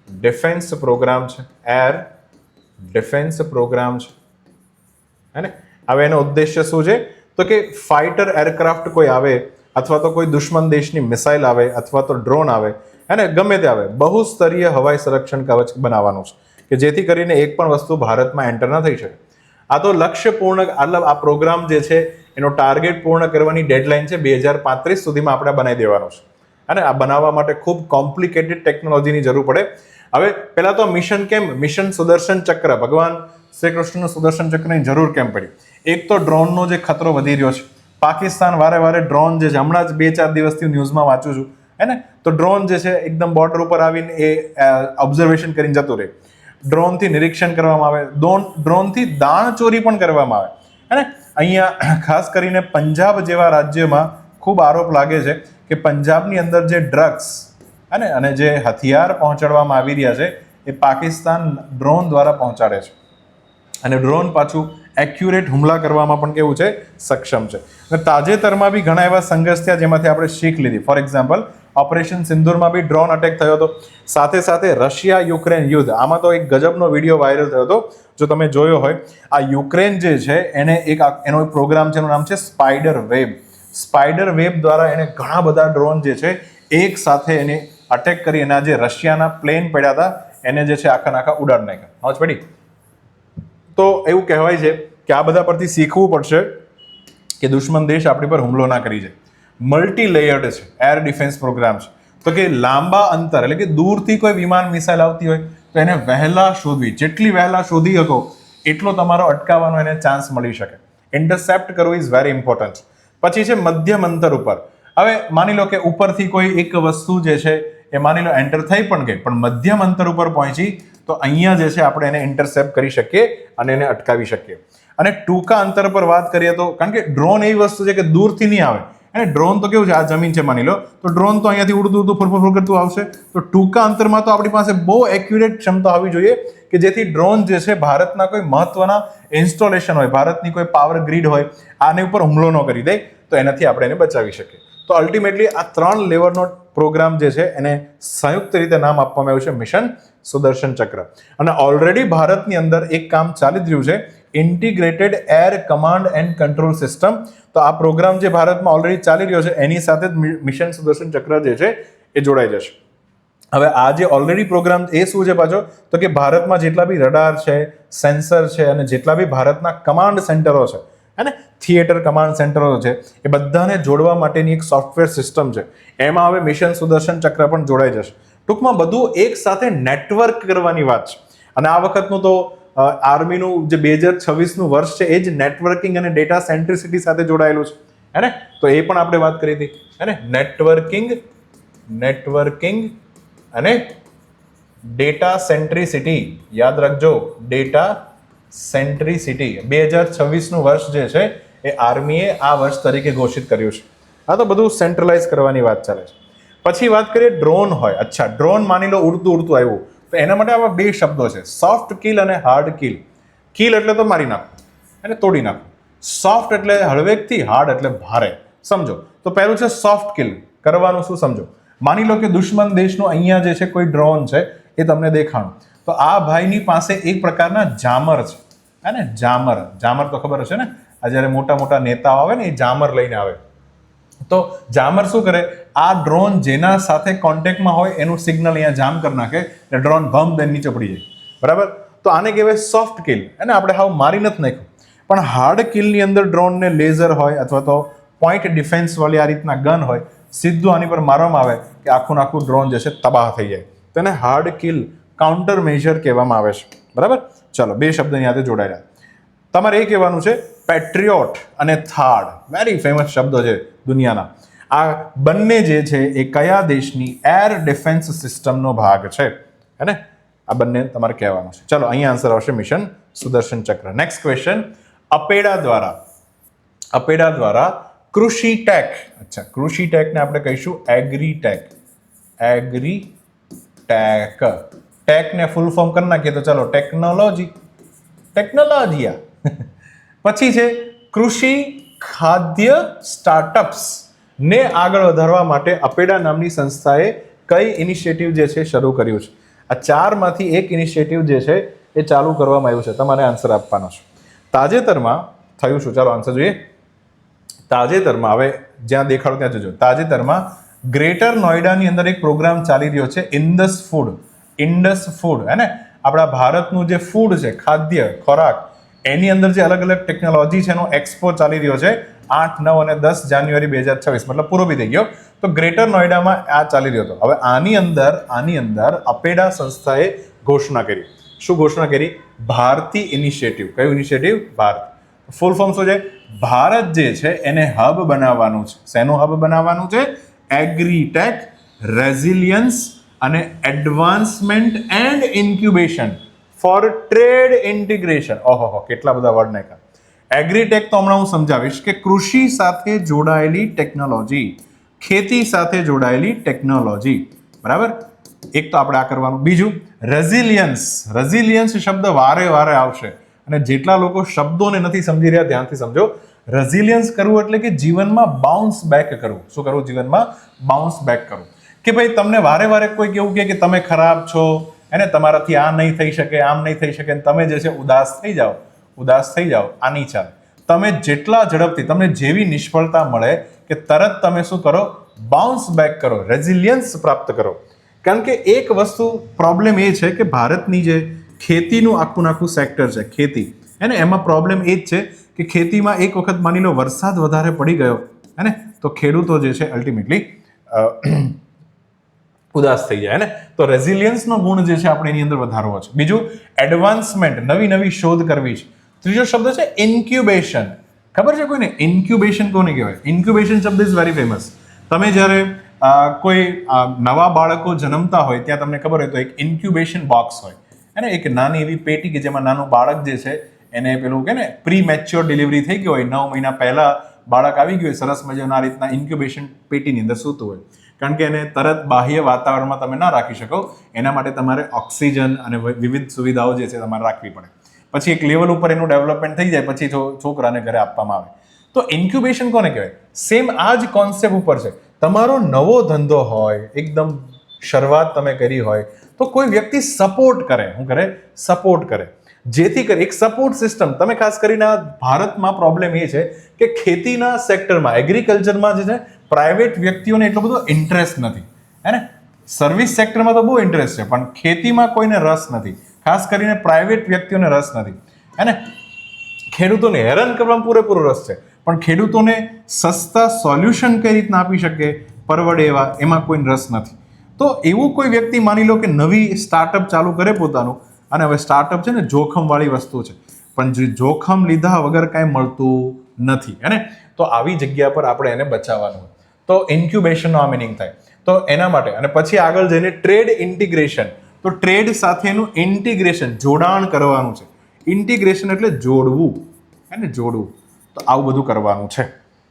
ડિફેન્સ પ્રોગ્રામ છે, એર ડિફેન્સ પ્રોગ્રામ છે, હે ને? હવે એનો ઉદ્દેશ્ય શું છે? તો કે ફાઇટર એરક્રાફ્ટ કોઈ આવે, અથવા તો કોઈ દુશ્મન દેશની મિસાઇલ આવે, અથવા તો ડ્રોન આવે, હે ને, ગમે તે આવે, બહુસ્તરીય હવાઈ સંરક્ષણ કવચ બનાવવાનું છે કે જેથી કરીને એક પણ વસ્તુ ભારતમાં એન્ટર ન થઈ શકે. આ તો લક્ષ્ય પૂર્ણ, મતલબ આ પ્રોગ્રામ જે છે એનો ટાર્ગેટ પૂર્ણ કરવાની ડેડલાઇન છે 2035 સુધીમાં આપણે બનાવી દેવાનું છે, અને આ બનાવવા માટે ખૂબ કોમ્પ્લિકેટેડ ટેકનોલોજીની જરૂર પડે. હવે પહેલા તો મિશન મિશન સુદર્શન ચક્ર, ભગવાન શ્રી કૃષ્ણનું સુદર્શન ચક્રની જરૂર કેમ પડી? એક તો ડ્રોનનો જે ખતરો વધી રહ્યો છે, પાકિસ્તાન વારે ડ્રોન જે છે, હમણાં જ 2-4 દિવસથી ન્યૂઝમાં વાંચું છું, હે ને, તો ડ્રોન જે છે એકદમ બોર્ડર ઉપર આવીને એ ઓબ્ઝર્વેશન કરીને જતું રહે, ડ્રોનથી નિરીક્ષણ કરવામાં આવે, ડ્રોનથી દાણ ચોરી પણ કરવામાં આવે, હે ને. અહીંયા ખાસ કરીને પંજાબ જેવા રાજ્યમાં ખૂબ આરોપ લાગે છે કે પંજાબની અંદર જે ડ્રગ્સ અને જે હથિયાર પહોંચાડવામાં આવી રહ્યા છે એ પાકિસ્તાન ડ્રોન દ્વારા પહોંચાડે છે, અને ડ્રોન પાછું એક્યુરેટ હુમલા કરવામાં પણ કેવું છે, સક્ષમ છે. અને તાજેતરમાં બી ઘણા એવા સંઘર્ષ થયા જેમાંથી આપણે શીખ લીધી. ફોર એક્ઝામ્પલ, ઓપરેશન સિંદૂરમાં બી ડ્રોન અટેક થયો હતો. સાથે રશિયા યુક્રેન યુદ્ધ, આમાં તો એક ગજબનો વિડીયો વાયરલ થયો હતો, જો તમે જોયો હોય. આ યુક્રેન જે છે એનો એક પ્રોગ્રામ છે, એનું નામ છે સ્પાઈડર વેબ દ્વારા એને ઘણા બધા ડ્રોન જે છે એક સાથે એને અટેક કરી, અને જે રશિયાના પ્લેન પડ્યા હતા એને જે છે આખા ઉડાડ નાખ્યા. સમજ પડી? તો એવું કહેવાય છે કે આ બધા પરથી શીખવું પડશે કે દુશ્મન દેશ આપણી પર હુમલો ના કરી જાય. મલ્ટી લેયર્ડ છે, એર ડિફેન્સ પ્રોગ્રામ છે, તો કે લાંબા અંતર એટલે કે દૂરથી કોઈ વિમાન મિસાઇલ આવતી હોય તો એને વહેલા શોધવી, જેટલી વહેલા શોધી શકો એટલો તમારો અટકાવવાનો એને ચાન્સ મળી શકે. ઇન્ટરસેપ્ટ કરવું ઇઝ વેરી ઇમ્પોર્ટન્ટ. પછી છે મધ્યમ અંતર ઉપર. હવે માની લો કે ઉપરથી કોઈ એક વસ્તુ જે છે એ માની લો એન્ટર થઈ પણ ગઈ, પણ મધ્યમ અંતર ઉપર પહોંચી તો અહીંયા જે છે આપણે એને ઇન્ટરસેપ્ટ કરી શકીએ અને એને અટકાવી શકીએ. અને ટૂંકા અંતર પર વાત કરીએ તો, કારણ કે ડ્રોન એવી વસ્તુ છે કે દૂરથી નહીં આવે, અને ડ્રોન તો કેવું છે, આ જમીન છે માની લો, તો ડ્રોન તો અહીંયાથી ઉડતું ફરફર કરતું આવશે. તો ટૂંકા અંતરમાં તો આપણી પાસે બહુ એક્યુરેટ ક્ષમતા હોવી જોઈએ કે જેથી ડ્રોન જે છે ભારતના કોઈ મહત્વના ઇન્સ્ટોલેશન હોય, ભારતની કોઈ પાવર ગ્રીડ હોય, આને ઉપર હુમલો ન કરી દે, તો એનાથી આપણે એને બચાવી શકીએ. તો અલ્ટિમેટલી આ 3 લેવલનો પ્રોગ્રામ જે છે એને સંયુક્ત રીતે નામ આપવામાં આવ્યું છે મિશન સુદર્શન ચક્ર. અને ઓલરેડી ભારતની અંદર એક કામ ચાલી રહ્યું છે, integrated air command and control system. તો આ પ્રોગ્રામ જે ભારતમાં ઓલરેડી ચાલી રહ્યો છે એની સાથે જ મિશન સુદર્શન ચક્ર જે છે એ જોડાઈ જશે. હવે આ જે ઓલરેડી પ્રોગ્રામ એ શું છે પાછો, તો કે ભારતમાં જેટલા બી રડાર છે, સેન્સર છે, અને જેટલા બી ભારતના કમાન્ડ સેન્ટરો છે, હે ને, થિયેટર કમાન્ડ સેન્ટરો છે, એ બધાને જોડવા માટેની એક સોફ્ટવેર સિસ્ટમ છે. એમાં હવે મિશન સુદર્શન ચક્ર પણ જોડાઈ જશે. ટૂંકમાં બધું એક સાથે નેટવર્ક કરવાની વાત છે. અને આ વખતનું તો આર્મીનું જે 2026નું વર્ષ છે એ જ નેટવર્કિંગ અને ડેટા સેન્ટ્રિસિટી સાથે જોડાયેલું છે, હે ને. તો એ પણ આપણે વાત કરી હતી, હે ને, નેટવર્કિંગ અને ડેટા સેન્ટ્રિસિટી. યાદ રાખજો, ડેટા સેન્ટ્રિસિટી. 2026નું વર્ષ જે છે એ આર્મીએ આ વર્ષ તરીકે ઘોષિત કર્યું છે. આ તો બધું સેન્ટ્રલાઇઝ કરવાની વાત ચાલે છે. પછી વાત કરીએ ડ્રોન હોય. અચ્છા, ડ્રોન માની લો ઉડતું આવ્યું, તો એના માટે આવા બે શબ્દો છે, સોફ્ટ કિલ અને હાર્ડ કિલ. કિલ એટલે તો મારી નાખો અને તોડી નાખો, સોફ્ટ એટલે હળવેકથી, હાર્ડ એટલે ભારે. સમજો તો પહેલું છે સોફ્ટ કિલ. કરવાનું શું સમજો. માની લો કે દુશ્મન દેશનો અહીંયા જે છે કોઈ ડ્રોન છે, એ તમને દેખાણું, તો આ ભાઈની પાસે એક પ્રકારના જામર છે, હે ને? જામર તો ખબર હશે ને, આ જ્યારે મોટા મોટા નેતાઓ આવે ને એ જામર લઈને આવે. તો જામર શું કરે, આ ડ્રોન જેના સાથે કોન્ટેક્ટમાં હોય એનું સિગ્નલ અહીંયા જામ કરી નાખે એટલે ડ્રોન ભમ દઈને નીચે પડી જાય. બરાબર? તો આને કહેવાય સોફ્ટ કિલ. એને આપણે હાવ મારી નથી નાખ્યું. પણ હાર્ડ કિલની અંદર ડ્રોનને લેઝર હોય અથવા તો પોઈન્ટ ડિફેન્સ વાળી આ રીતના ગન હોય, સીધું આની પર મારવામાં આવે કે આખું આખું ડ્રોન જે છે તબાહ થઈ જાય. તો એને હાર્ડ કિલ, કાઉન્ટર મેજર કહેવામાં આવે છે. બરાબર? ચલો, બે શબ્દની સાથે જોડાયેલા. તમારે એ કહેવાનું છે પેટ્રિયોટ અને થાડ, વેરી ફેમસ શબ્દો છે દુનિયાના. આ બંને જે છે એ કયા દેશની એર ડિફેન્સ સિસ્ટમનો ભાગ છે, હે ને? આ બંને તમારે કહેવાનું છે. ચલો, અહીંયા આન્સર આવશે મિશન સુદર્શન ચક્ર. નેક્સ્ટ ક્વેશ્ચન, અપેડા દ્વારા કૃષિ ટેક. અચ્છા, કૃષિ ટેકને આપણે કહીશું એગ્રીટેક. ટેકને ફૂલ ફોર્મ કરી નાખીએ તો ચાલો ટેકનોલોજીયા. પછી છે કૃષિ ખાદ્ય સ્ટાર્ટઅપ્સ ને આગળ વધારવા માટે અપેડા નામની સંસ્થાએ કઈ ઇનિશિયેટિવ જે છે શરૂ કર્યું છે. આ ચારમાંથી એક ઇનિશિયેટિવ જે છે એ ચાલુ કરવામાં આવ્યું છે. તમારે આન્સર આપવાનો છે. તાજેતરમાં થયું શું? ચાલો આન્સર જોઈએ. તાજેતરમાં, હવે જ્યાં દેખાડો ત્યાં જોજો, તાજેતરમાં ગ્રેટર નોઈડાની અંદર એક પ્રોગ્રામ ચાલી રહ્યો છે, ઇન્ડસ ફૂડ, હે ને? આપણા ભારતનું જે ફૂડ છે, ખાદ્ય ખોરાક, એની અંદર જે અલગ અલગ ટેકનોલોજી છે એનો એક્સપો ચાલી રહ્યો છે 8, 9 અને 10 જાન્યુઆરી 2026, મતલબ પૂરો બી થઈ ગયો. તો ગ્રેટર નોઈડામાં આ ચાલી રહ્યો હતો. હવે આની અંદર અપેડા સંસ્થાએ ઘોષણા કરી. શું ઘોષણા કરી? ભારતી ઇનિશિયેટિવ. કયું ઇનિશિયેટિવ? ભારત. ફૂલ ફોર્મ શું છે? ભારત જે છે એને હબ બનાવવાનું છે. શેનું હબ બનાવવાનું છે? એગ્રીટેક, રેઝિલિયન્સ અને advancement and incubation for trade integration. ઓહો, કેટલા બધા વર્ડ નાખ્યા. એગ્રીટેક તો હમણાં હું સમજાવીશ કે કૃષિ સાથે જોડાયેલી ટેકનોલોજી, ખેતી સાથે જોડાયેલી ટેકનોલોજી. બરાબર? એક તો આપણે આ કરવાનું. બીજું રેઝિલિયન્સ શબ્દ વારે આવશે અને જેટલા લોકો શબ્દોને નથી સમજી રહ્યા ધ્યાનથી સમજો. રેઝિલિયન્સ કરવું એટલે કે જીવનમાં બાઉન્સ બેક કરવું. શું કરવું? જીવનમાં બાઉન્સ બેક કરવું. કે ભાઈ તમને વારે કોઈ કેવું કે તમે ખરાબ છો, એને તમારાથી આ નહીં થઈ શકે, આમ નહીં થઈ શકે, તમે જે છે ઉદાસ થઈ જાઓ, આ નહીં ચાલે. તમે જેટલા ઝડપથી, તમને જેવી નિષ્ફળતા મળે કે તરત તમે શું કરો? બાઉન્સ બેક કરો, રેઝિલિયન્સ પ્રાપ્ત કરો. કારણ કે એક વસ્તુ પ્રોબ્લેમ એ છે કે ભારતની જે ખેતીનું આખું સેક્ટર છે, ખેતી, હે ને? એમાં પ્રોબ્લેમ એ જ છે કે ખેતીમાં એક વખત માની લો વરસાદ વધારે પડી ગયો, હે ને? તો ખેડૂતો જે છે અલ્ટિમેટલી ઉદાસ થઈ જાય, હે ને? તો રેઝિલિયન્સનો ગુણ જે છે આપણે એની અંદર વધારવો છે. બીજું એડવાન્સમેન્ટ, નવી શોધ કરવી છે. ત્રીજો શબ્દ છે ઇન્ક્યુબેશન. ખબર છે કોઈને ઇન્ક્યુબેશન કોને કહેવાય? ઇન્ક્યુબેશન શબ્દ ઇઝ વેરી ફેમસ. તમે જ્યારે કોઈ નવા બાળકો જન્મતા હોય ત્યાં તમને ખબર હોય તો એક ઇન્ક્યુબેશન બોક્સ હોય, હે ને? એક નાની એવી પેટી કે જેમાં નાનું બાળક જે છે એને પેલું કે ને પ્રી મેચ્યોર ડિલિવરી થઈ ગઈ હોય, 9 મહિના પહેલા બાળક આવી ગયું હોય, સરસ મજાના આ રીતના ઇન્ક્યુબેશન પેટીની અંદર સૂતું હોય. કારણ કે એને તરત બાહ્ય વાતાવરણમાં તમે ના રાખી શકો, એના માટે તમારે ઓક્સિજન અને વિવિધ સુવિધાઓ જે છે તમારે રાખવી પડે. પછી એક લેવલ ઉપર એનું ડેવલપમેન્ટ થઈ જાય પછી છોકરાને ઘરે આપવામાં આવે. તો ઇન્ક્યુબેશન કોને કહેવાય? સેમ આ જ કોન્સેપ્ટ ઉપર છે. તમારો નવો ધંધો હોય, એકદમ શરૂઆત તમે કરી હોય, તો કોઈ વ્યક્તિ સપોર્ટ કરે. શું કરે? સપોર્ટ કરે. જેથી કરી એક સપોર્ટ સિસ્ટમ. તમે ખાસ કરીને ભારતમાં પ્રોબ્લેમ એ છે કે ખેતીના સેક્ટરમાં, એગ્રીકલ્ચરમાં જે છે પ્રાઇવેટ વ્યક્તિઓને એટલો બધો ઇન્ટરેસ્ટ નથી, હે ને? સર્વિસ સેક્ટરમાં તો બહુ ઇન્ટરેસ્ટ છે, પણ ખેતીમાં કોઈને રસ નથી. ખાસ કરીને પ્રાઇવેટ વ્યક્તિઓને રસ નથી, હે ને? ખેડૂતોને હેરાન કરવામાં પૂરેપૂરો રસ છે, પણ ખેડૂતોને સસ્તા સોલ્યુશન કઈ રીતના આપી શકે, પરવડે એવા, એમાં કોઈ રસ નથી. તો એવું કોઈ વ્યક્તિ માની લો કે નવી સ્ટાર્ટઅપ ચાલુ કરે પોતાનું, અને હવે સ્ટાર્ટઅપ છે ને જોખમવાળી વસ્તુ છે, પણ જે જોખમ લીધા વગર કાંઈ મળતું નથી, હે ને? તો આવી જગ્યા પર આપણે એને બચાવવાનું હોય. તો ઇન્ક્યુબેશનનો આ મિનિંગ થાય. તો એના માટે અને પછી આગળ જઈને ટ્રેડ ઇન્ટિગ્રેશન. તો ટ્રેડ સાથેનું ઇન્ટિગ્રેશન, જોડાણ કરવાનું છે. ઇન્ટિગ્રેશન એટલે જોડવું, હે ને? જોડવું. તો આવું બધું કરવાનું છે.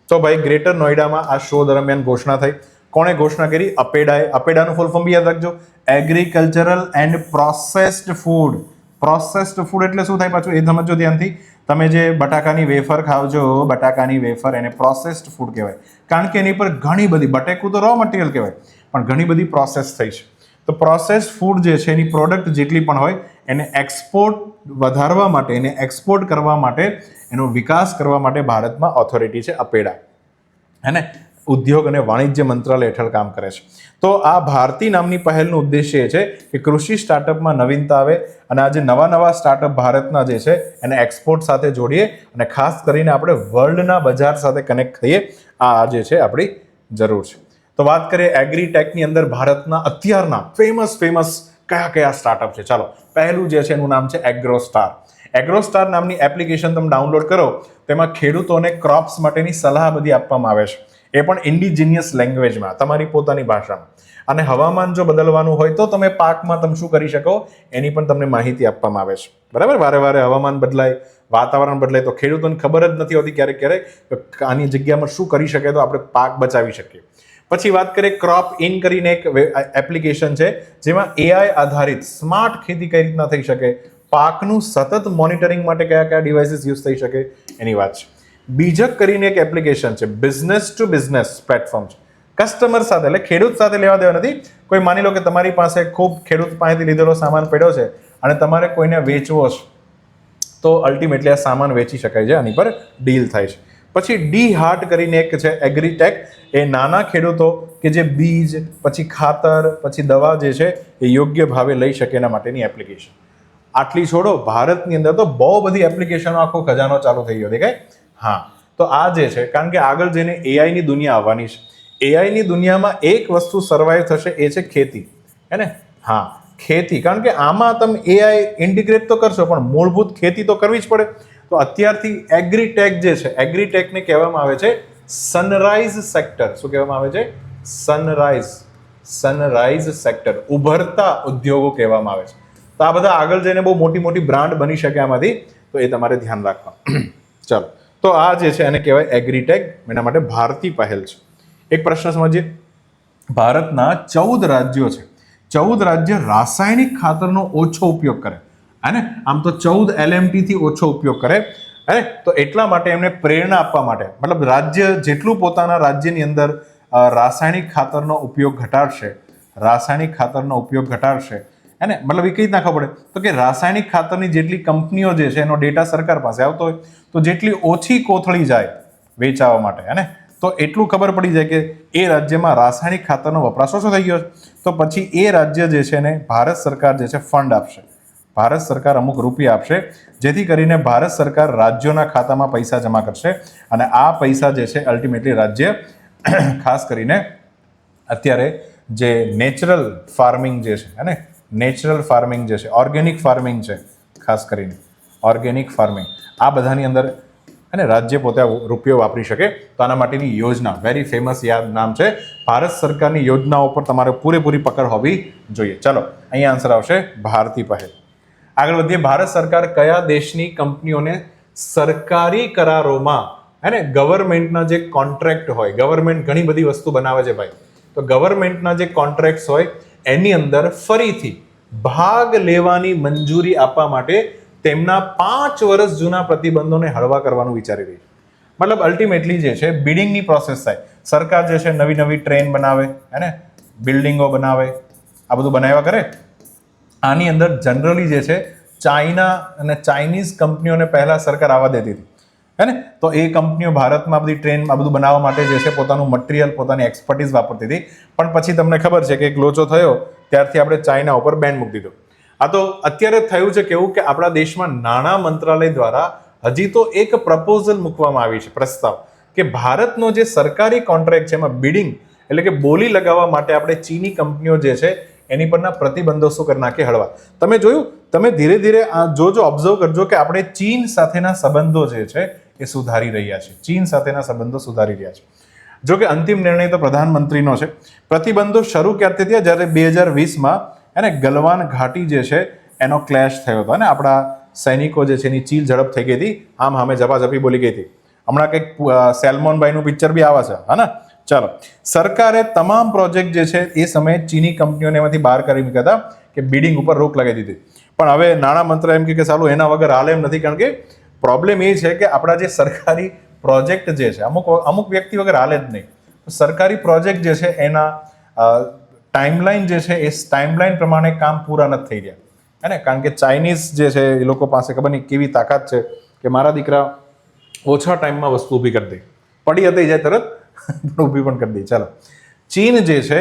તો ભાઈ ગ્રેટર નોઈડામાં આ શો દરમિયાન ઘોષણા થઈ. કોણે ઘોષણા કરી? અપેડાએ. અપેડાનું ફૂલ ફોર્મ બી યાદ રાખજો, agricultural and processed food. Processed food એટલે શું થાય પાછું એ સમજો ધ્યાનથી. તમે જે બટાકાની વેફર ખાવ છો, બટાકાની વેફર, એને પ્રોસેસ્ડ ફૂડ કહેવાય, કારણ કે એની પર ઘણી બધી, બટેકું તો રો મટીરિયલ કહેવાય, પણ ઘણી બધી પ્રોસેસ થઈ છે. તો પ્રોસેસ્ડ ફૂડ જે છે એની પ્રોડક્ટ જેટલી પણ હોય એને એક્સપોર્ટ વધારવા માટે, એને એક્સપોર્ટ કરવા માટે, એનો વિકાસ કરવા માટે ભારતમાં ઓથોરિટી છે અપેડા, હે ને, ઉદ્યોગ અને વાણિજ્ય મંત્રાલય હેઠળ કામ કરે છે. તો આ ભારતી નામની પહેલનું ઉદ્દેશ્ય એ છે કે કૃષિ સ્ટાર્ટઅપમાં નવીનતા આવે અને આ જે નવા સ્ટાર્ટઅપ ભારતના જે છે એને એક્સપોર્ટ સાથે જોડીએ અને ખાસ કરીને આપણે વર્લ્ડના બજાર સાથે કનેક્ટ થઈએ, આ જે છે આપણી જરૂર છે. તો વાત કરીએ એગ્રીટેકની અંદર ભારતના અત્યારના ફેમસ કયા સ્ટાર્ટઅપ છે. ચાલો, પહેલું જે છે એનું નામ છે એગ્રોસ્ટાર. એગ્રોસ્ટાર નામની એપ્લિકેશન તમે ડાઉનલોડ કરો, તેમાં ખેડૂતોને ક્રોપ્સ માટેની સલાહ બધી આપવામાં આવે છે, એ પણ ઇન્ડિજિનિયસ લેંગ્વેજમાં, તમારી પોતાની ભાષામાં. અને હવામાન જો બદલવાનું હોય તો તમે પાકમાં તમે શું કરી શકો એની પણ તમને માહિતી આપવામાં આવે છે. બરાબર, વારે હવામાન બદલાય, વાતાવરણ બદલાય તો ખેડૂતોને ખબર જ નથી હોતી ક્યારેક આની જગ્યામાં શું કરી શકે તો આપણે પાક બચાવી શકીએ. પછી વાત કરીએ ક્રોપ ઇન કરીને એક એપ્લિકેશન છે જેમાં એઆઈ આધારિત સ્માર્ટ ખેતી કઈ રીતના થઈ શકે, પાકનું સતત મોનિટરિંગ માટે કયા ડિવાઇસીસ યુઝ થઈ શકે એની વાત છે. બીજક કરીને એક એપ્લિકેશન છે, બિઝનેસ ટુ બિઝનેસ પ્લેટફોર્મ છે, કસ્ટમર સાથે, એટલે ખેડૂત સાથે લેવા દેવા નથી. કોઈ માની લો કે તમારી પાસે ખૂબ ખેડૂત પાસેથી લીધેલો સામાન પડ્યો છે અને તમારે કોઈને વેચવો છે, તો અલ્ટિમેટલી આ સામાન વેચી શકાય છે, આની પર ડીલ થાય છે. પછી ડી હાર્ટ કરીને એક છે એગ્રીટેક, એ નાના ખેડૂતો કે જે બીજ, પછી ખાતર, પછી દવા જે છે એ યોગ્ય ભાવે લઈ શકે એના માટેની એપ્લિકેશન. આટલી છોડો, ભારતની અંદર તો બહુ બધી એપ્લિકેશનો, આખો ખજાનો ચાલુ થઈ ગયો દેખાય. હા, તો આ જે છે, કારણ કે આગળ જઈને એઆઈની દુનિયા આવવાની છે. એઆઈની દુનિયામાં એક વસ્તુ સર્વાઈવ થશે, એ છે ખેતી, હે ને. હા, ખેતી, કારણ કે આમાં તમે એઆઈ ઇન્ટિગ્રેટ તો કરશો પણ મૂળભૂત ખેતી તો કરવી જ પડે. તો અત્યારથી એગ્રીટેક જે છે, એગ્રીટેકને કહેવામાં આવે છે સનરાઈઝ સેક્ટર. શું કહેવામાં આવે છે? સનરાઈઝ સેક્ટર, ઉભરતા ઉદ્યોગો કહેવામાં આવે છે. તો આ બધા આગળ જઈને બહુ મોટી બ્રાન્ડ બની શકે આમાંથી, તો એ તમારે ધ્યાન રાખવાનું. ચાલો, તો આ જે છે એને કહેવાય એગ્રીટેક, એના માટે ભારતી પહેલ છે. એક પ્રશ્ન સમજીએ. ભારતના 14 રાજ્યો છે, 14 રાજ્ય રાસાયણિક ખાતરનો ઓછો ઉપયોગ કરે, હે ને. આમ તો 14 LMT થી ઓછો ઉપયોગ કરે, હે. તો એટલા માટે એમને પ્રેરણા આપવા માટે, મતલબ રાજ્ય જેટલું પોતાના રાજ્યની અંદર રાસાયણિક ખાતરનો ઉપયોગ ઘટાડશે, હે ને, મતલબ એ કઈ રીતના ખબર પડે તો કે રાસાયણિક ખાતરની જેટલી કંપનીઓ જે છે એનો ડેટા સરકાર પાસે આવતો હોય, તો જેટલી ઓછી કોથળી જાય વેચાવા માટે, હે ને, તો એટલું ખબર પડી જાય કે એ રાજ્યમાં રાસાયણિક ખાતરનો વપરાશ ઓછો થઈ ગયો છે. તો પછી એ રાજ્ય જે છે ને ભારત સરકાર જે છે ફંડ આપશે, ભારત સરકાર અમુક રૂપિયા આપશે, જેથી કરીને ભારત સરકાર રાજ્યોના ખાતામાં પૈસા જમા કરશે અને આ પૈસા જે છે અલ્ટિમેટલી રાજ્ય ખાસ કરીને અત્યારે જે નેચરલ ફાર્મિંગ જે છે, હે ને, નેચરલ ફાર્મિંગ જે છે, ઓર્ગેનિક ફાર્મિંગ છે, ખાસ કરીને ઓર્ગેનિક ફાર્મિંગ, આ બધાની અંદર અને રાજ્ય પોતે રૂપિયો વાપરી શકે. તો આના માટેની યોજના, વેરી ફેમસ નામ છે, ભારત સરકારની યોજનાઓ પર તમારે પૂરેપૂરી પકડ હોવી જોઈએ. ચાલો, અહીંયા આન્સર આવશે ભારતી પહેલ. આગળ વધીએ. ભારત સરકાર કયા દેશની કંપનીઓને સરકારી કરારોમાં, હે ને, ગવર્મેન્ટના જે કોન્ટ્રાક્ટ હોય, ગવર્મેન્ટ ઘણી બધી વસ્તુ બનાવે છે ભાઈ, તો ગવર્મેન્ટના જે કોન્ટ્રાક્ટ હોય એની અંદર ફરીથી ભાગ લેવાની મંજૂરી આપવા માટે તેમના 5 વર્ષ જૂના પ્રતિબંધોને હળવા કરવાનું વિચારી રહી છે. મતલબ અલ્ટિમેટલી જે છે બિડિંગની પ્રોસેસ થાય, સરકાર જે છે નવી ટ્રેન બનાવે, હે ને, બિલ્ડિંગો બનાવે, આ બધું બનાવ્યા કરે. આની અંદર જનરલી જે છે ચાઇના અને ચાઇનીઝ કંપનીઓને પહેલા સરકાર આવવા દેતી હતી, હે ને. તો એ કંપનીઓ ભારતમાં બધી ટ્રેન આ બધું બનાવવા માટે જે છે પોતાનું મટીરિયલ, પોતાની એક્સપર્ટીઝ વાપરતી હતી. પણ પછી તમને ખબર છે કે એક લોચો થયો ત્યારથી આપણે ચાઇના ઉપર બેન મૂકી દીધો. આ તો અત્યારે થયું છે કેવું કે આપણા દેશમાં નાણાં મંત્રાલય દ્વારા હજી તો એક પ્રપોઝલ મૂકવામાં આવી છે, પ્રસ્તાવ, કે ભારતનો જે સરકારી કોન્ટ્રાક્ટ છે એમાં બિડિંગ એટલે કે બોલી લગાવવા માટે આપણે ચીની કંપનીઓ જે છે એની પરના પ્રતિબંધો શું કરી નાખે હળવા. તમે જોયું, તમે ધીરે આ જો ઓબ્ઝર્વ કરજો કે આપણે ચીન સાથેના સંબંધો જે છે એ સુધારી રહ્યા છે, ચીન સાથેના સંબંધો સુધારી રહ્યા છે. જો કે અંતિમ નિર્ણય તો પ્રધાનમંત્રીનો છે. પ્રતિબંધો શરૂ ક્યારથી થયા? જ્યારે 2020માં અને ગલવાન ઘાટી જે છે એનો ક્લેશ થયો હતો અને આપણા સૈનિકો જે છે એની ચીલ ઝડપ થઈ ગઈ હતી, આમ સામે ઝપાઝપી બોલી ગઈ હતી. હમણાં કંઈક સેલ્મોનભાઈનું પિક્ચર બી આવે છે, હા ને? ચાલો, સરકારે તમામ પ્રોજેક્ટ જે છે એ સમયે ચીની કંપનીઓને એમાંથી બહાર કરી મૂક્યા હતા કે બિડિંગ ઉપર રોક લગાવી દીધી. પણ હવે નાણાં મંત્રાલય એમ કે સાલું એના વગર હાલે એમ નથી, કારણ કે પ્રોબ્લેમ એ છે કે આપણા જે સરકારી પ્રોજેક્ટ જે છે અમુક વ્યક્તિ વગર હાલે જ નહીં. સરકારી પ્રોજેક્ટ જે છે એના ટાઈમલાઈન જે છે એ ટાઈમલાઈન પ્રમાણે કામ પૂરા નથી થઈ રહ્યા, હે ને? કારણ કે ચાઇનીઝ જે છે એ લોકો પાસે ખબર નહીં કેવી તાકાત છે કે મારા દીકરા ઓછા ટાઈમમાં વસ્તુ ઊભી કરી દે, પડી હતી જાય તરત ઊભી પણ કરી દે. ચાલો, ચીન જે છે,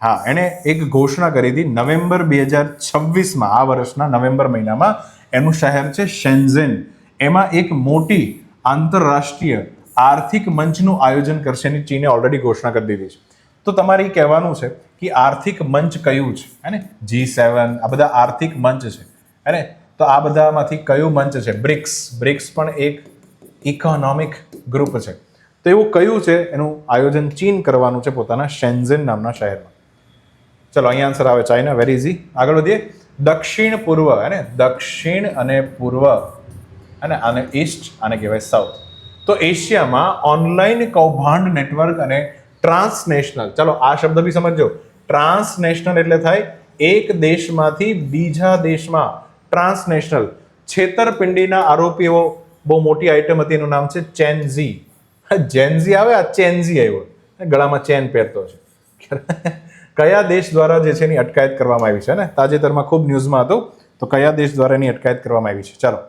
હા, એણે એક ઘોષણા કરી હતી નવેમ્બર 2026માં, આ વર્ષના નવેમ્બર મહિનામાં. એનું શહેર છે શેન્ઝેન. એમાં એક મોટી આંતરરાષ્ટ્રીય આર્થિક મંચનું આયોજન કરશે એની ચીને ઓલરેડી ઘોષણા કરી દીધી છે. તો તમારે એ કહેવાનું છે કે આર્થિક મંચ કયું છે, હે ને? G7, આ બધા આર્થિક મંચ છે, હે ને? તો આ બધામાંથી કયું મંચ છે? બ્રિક્સ પણ એક ઇકોનોમિક ગ્રુપ છે. તો એવું કયું છે એનું આયોજન ચીન કરવાનું છે પોતાના શેન્ઝેન નામના શહેરમાં? ચલો, અહીંયા આન્સર આવે ચાઇના. Very easy. આગળ વધીએ. દક્ષિણ પૂર્વ, હે ને? દક્ષિણ અને પૂર્વ, અને આને ઈસ્ટ, આને કહેવાય સાઉથ. તો એશિયામાં ઓનલાઈન કૌભાંડ નેટવર્ક અને ટ્રાન્સનેશનલ, ચલો આ શબ્દ બી સમજો. ટ્રાન્સનેશનલ એટલે થાય એક દેશમાંથી બીજા દેશમાં. ટ્રાન્સનેશનલ છેતરપિંડીના આરોપીઓ, બહુ મોટી આઈટમ હતી, એનું નામ છે ચેનઝી. જેનઝી આવે, આ ચેનઝી આવ્યો, ગળામાં ચેન પહેરતો છે. કયા દેશ દ્વારા જે છે એની અટકાયત કરવામાં આવી છે, ને? તાજેતરમાં ખૂબ ન્યૂઝમાં હતું. તો કયા દેશ દ્વારા એની અટકાયત કરવામાં આવી છે? ચાલો,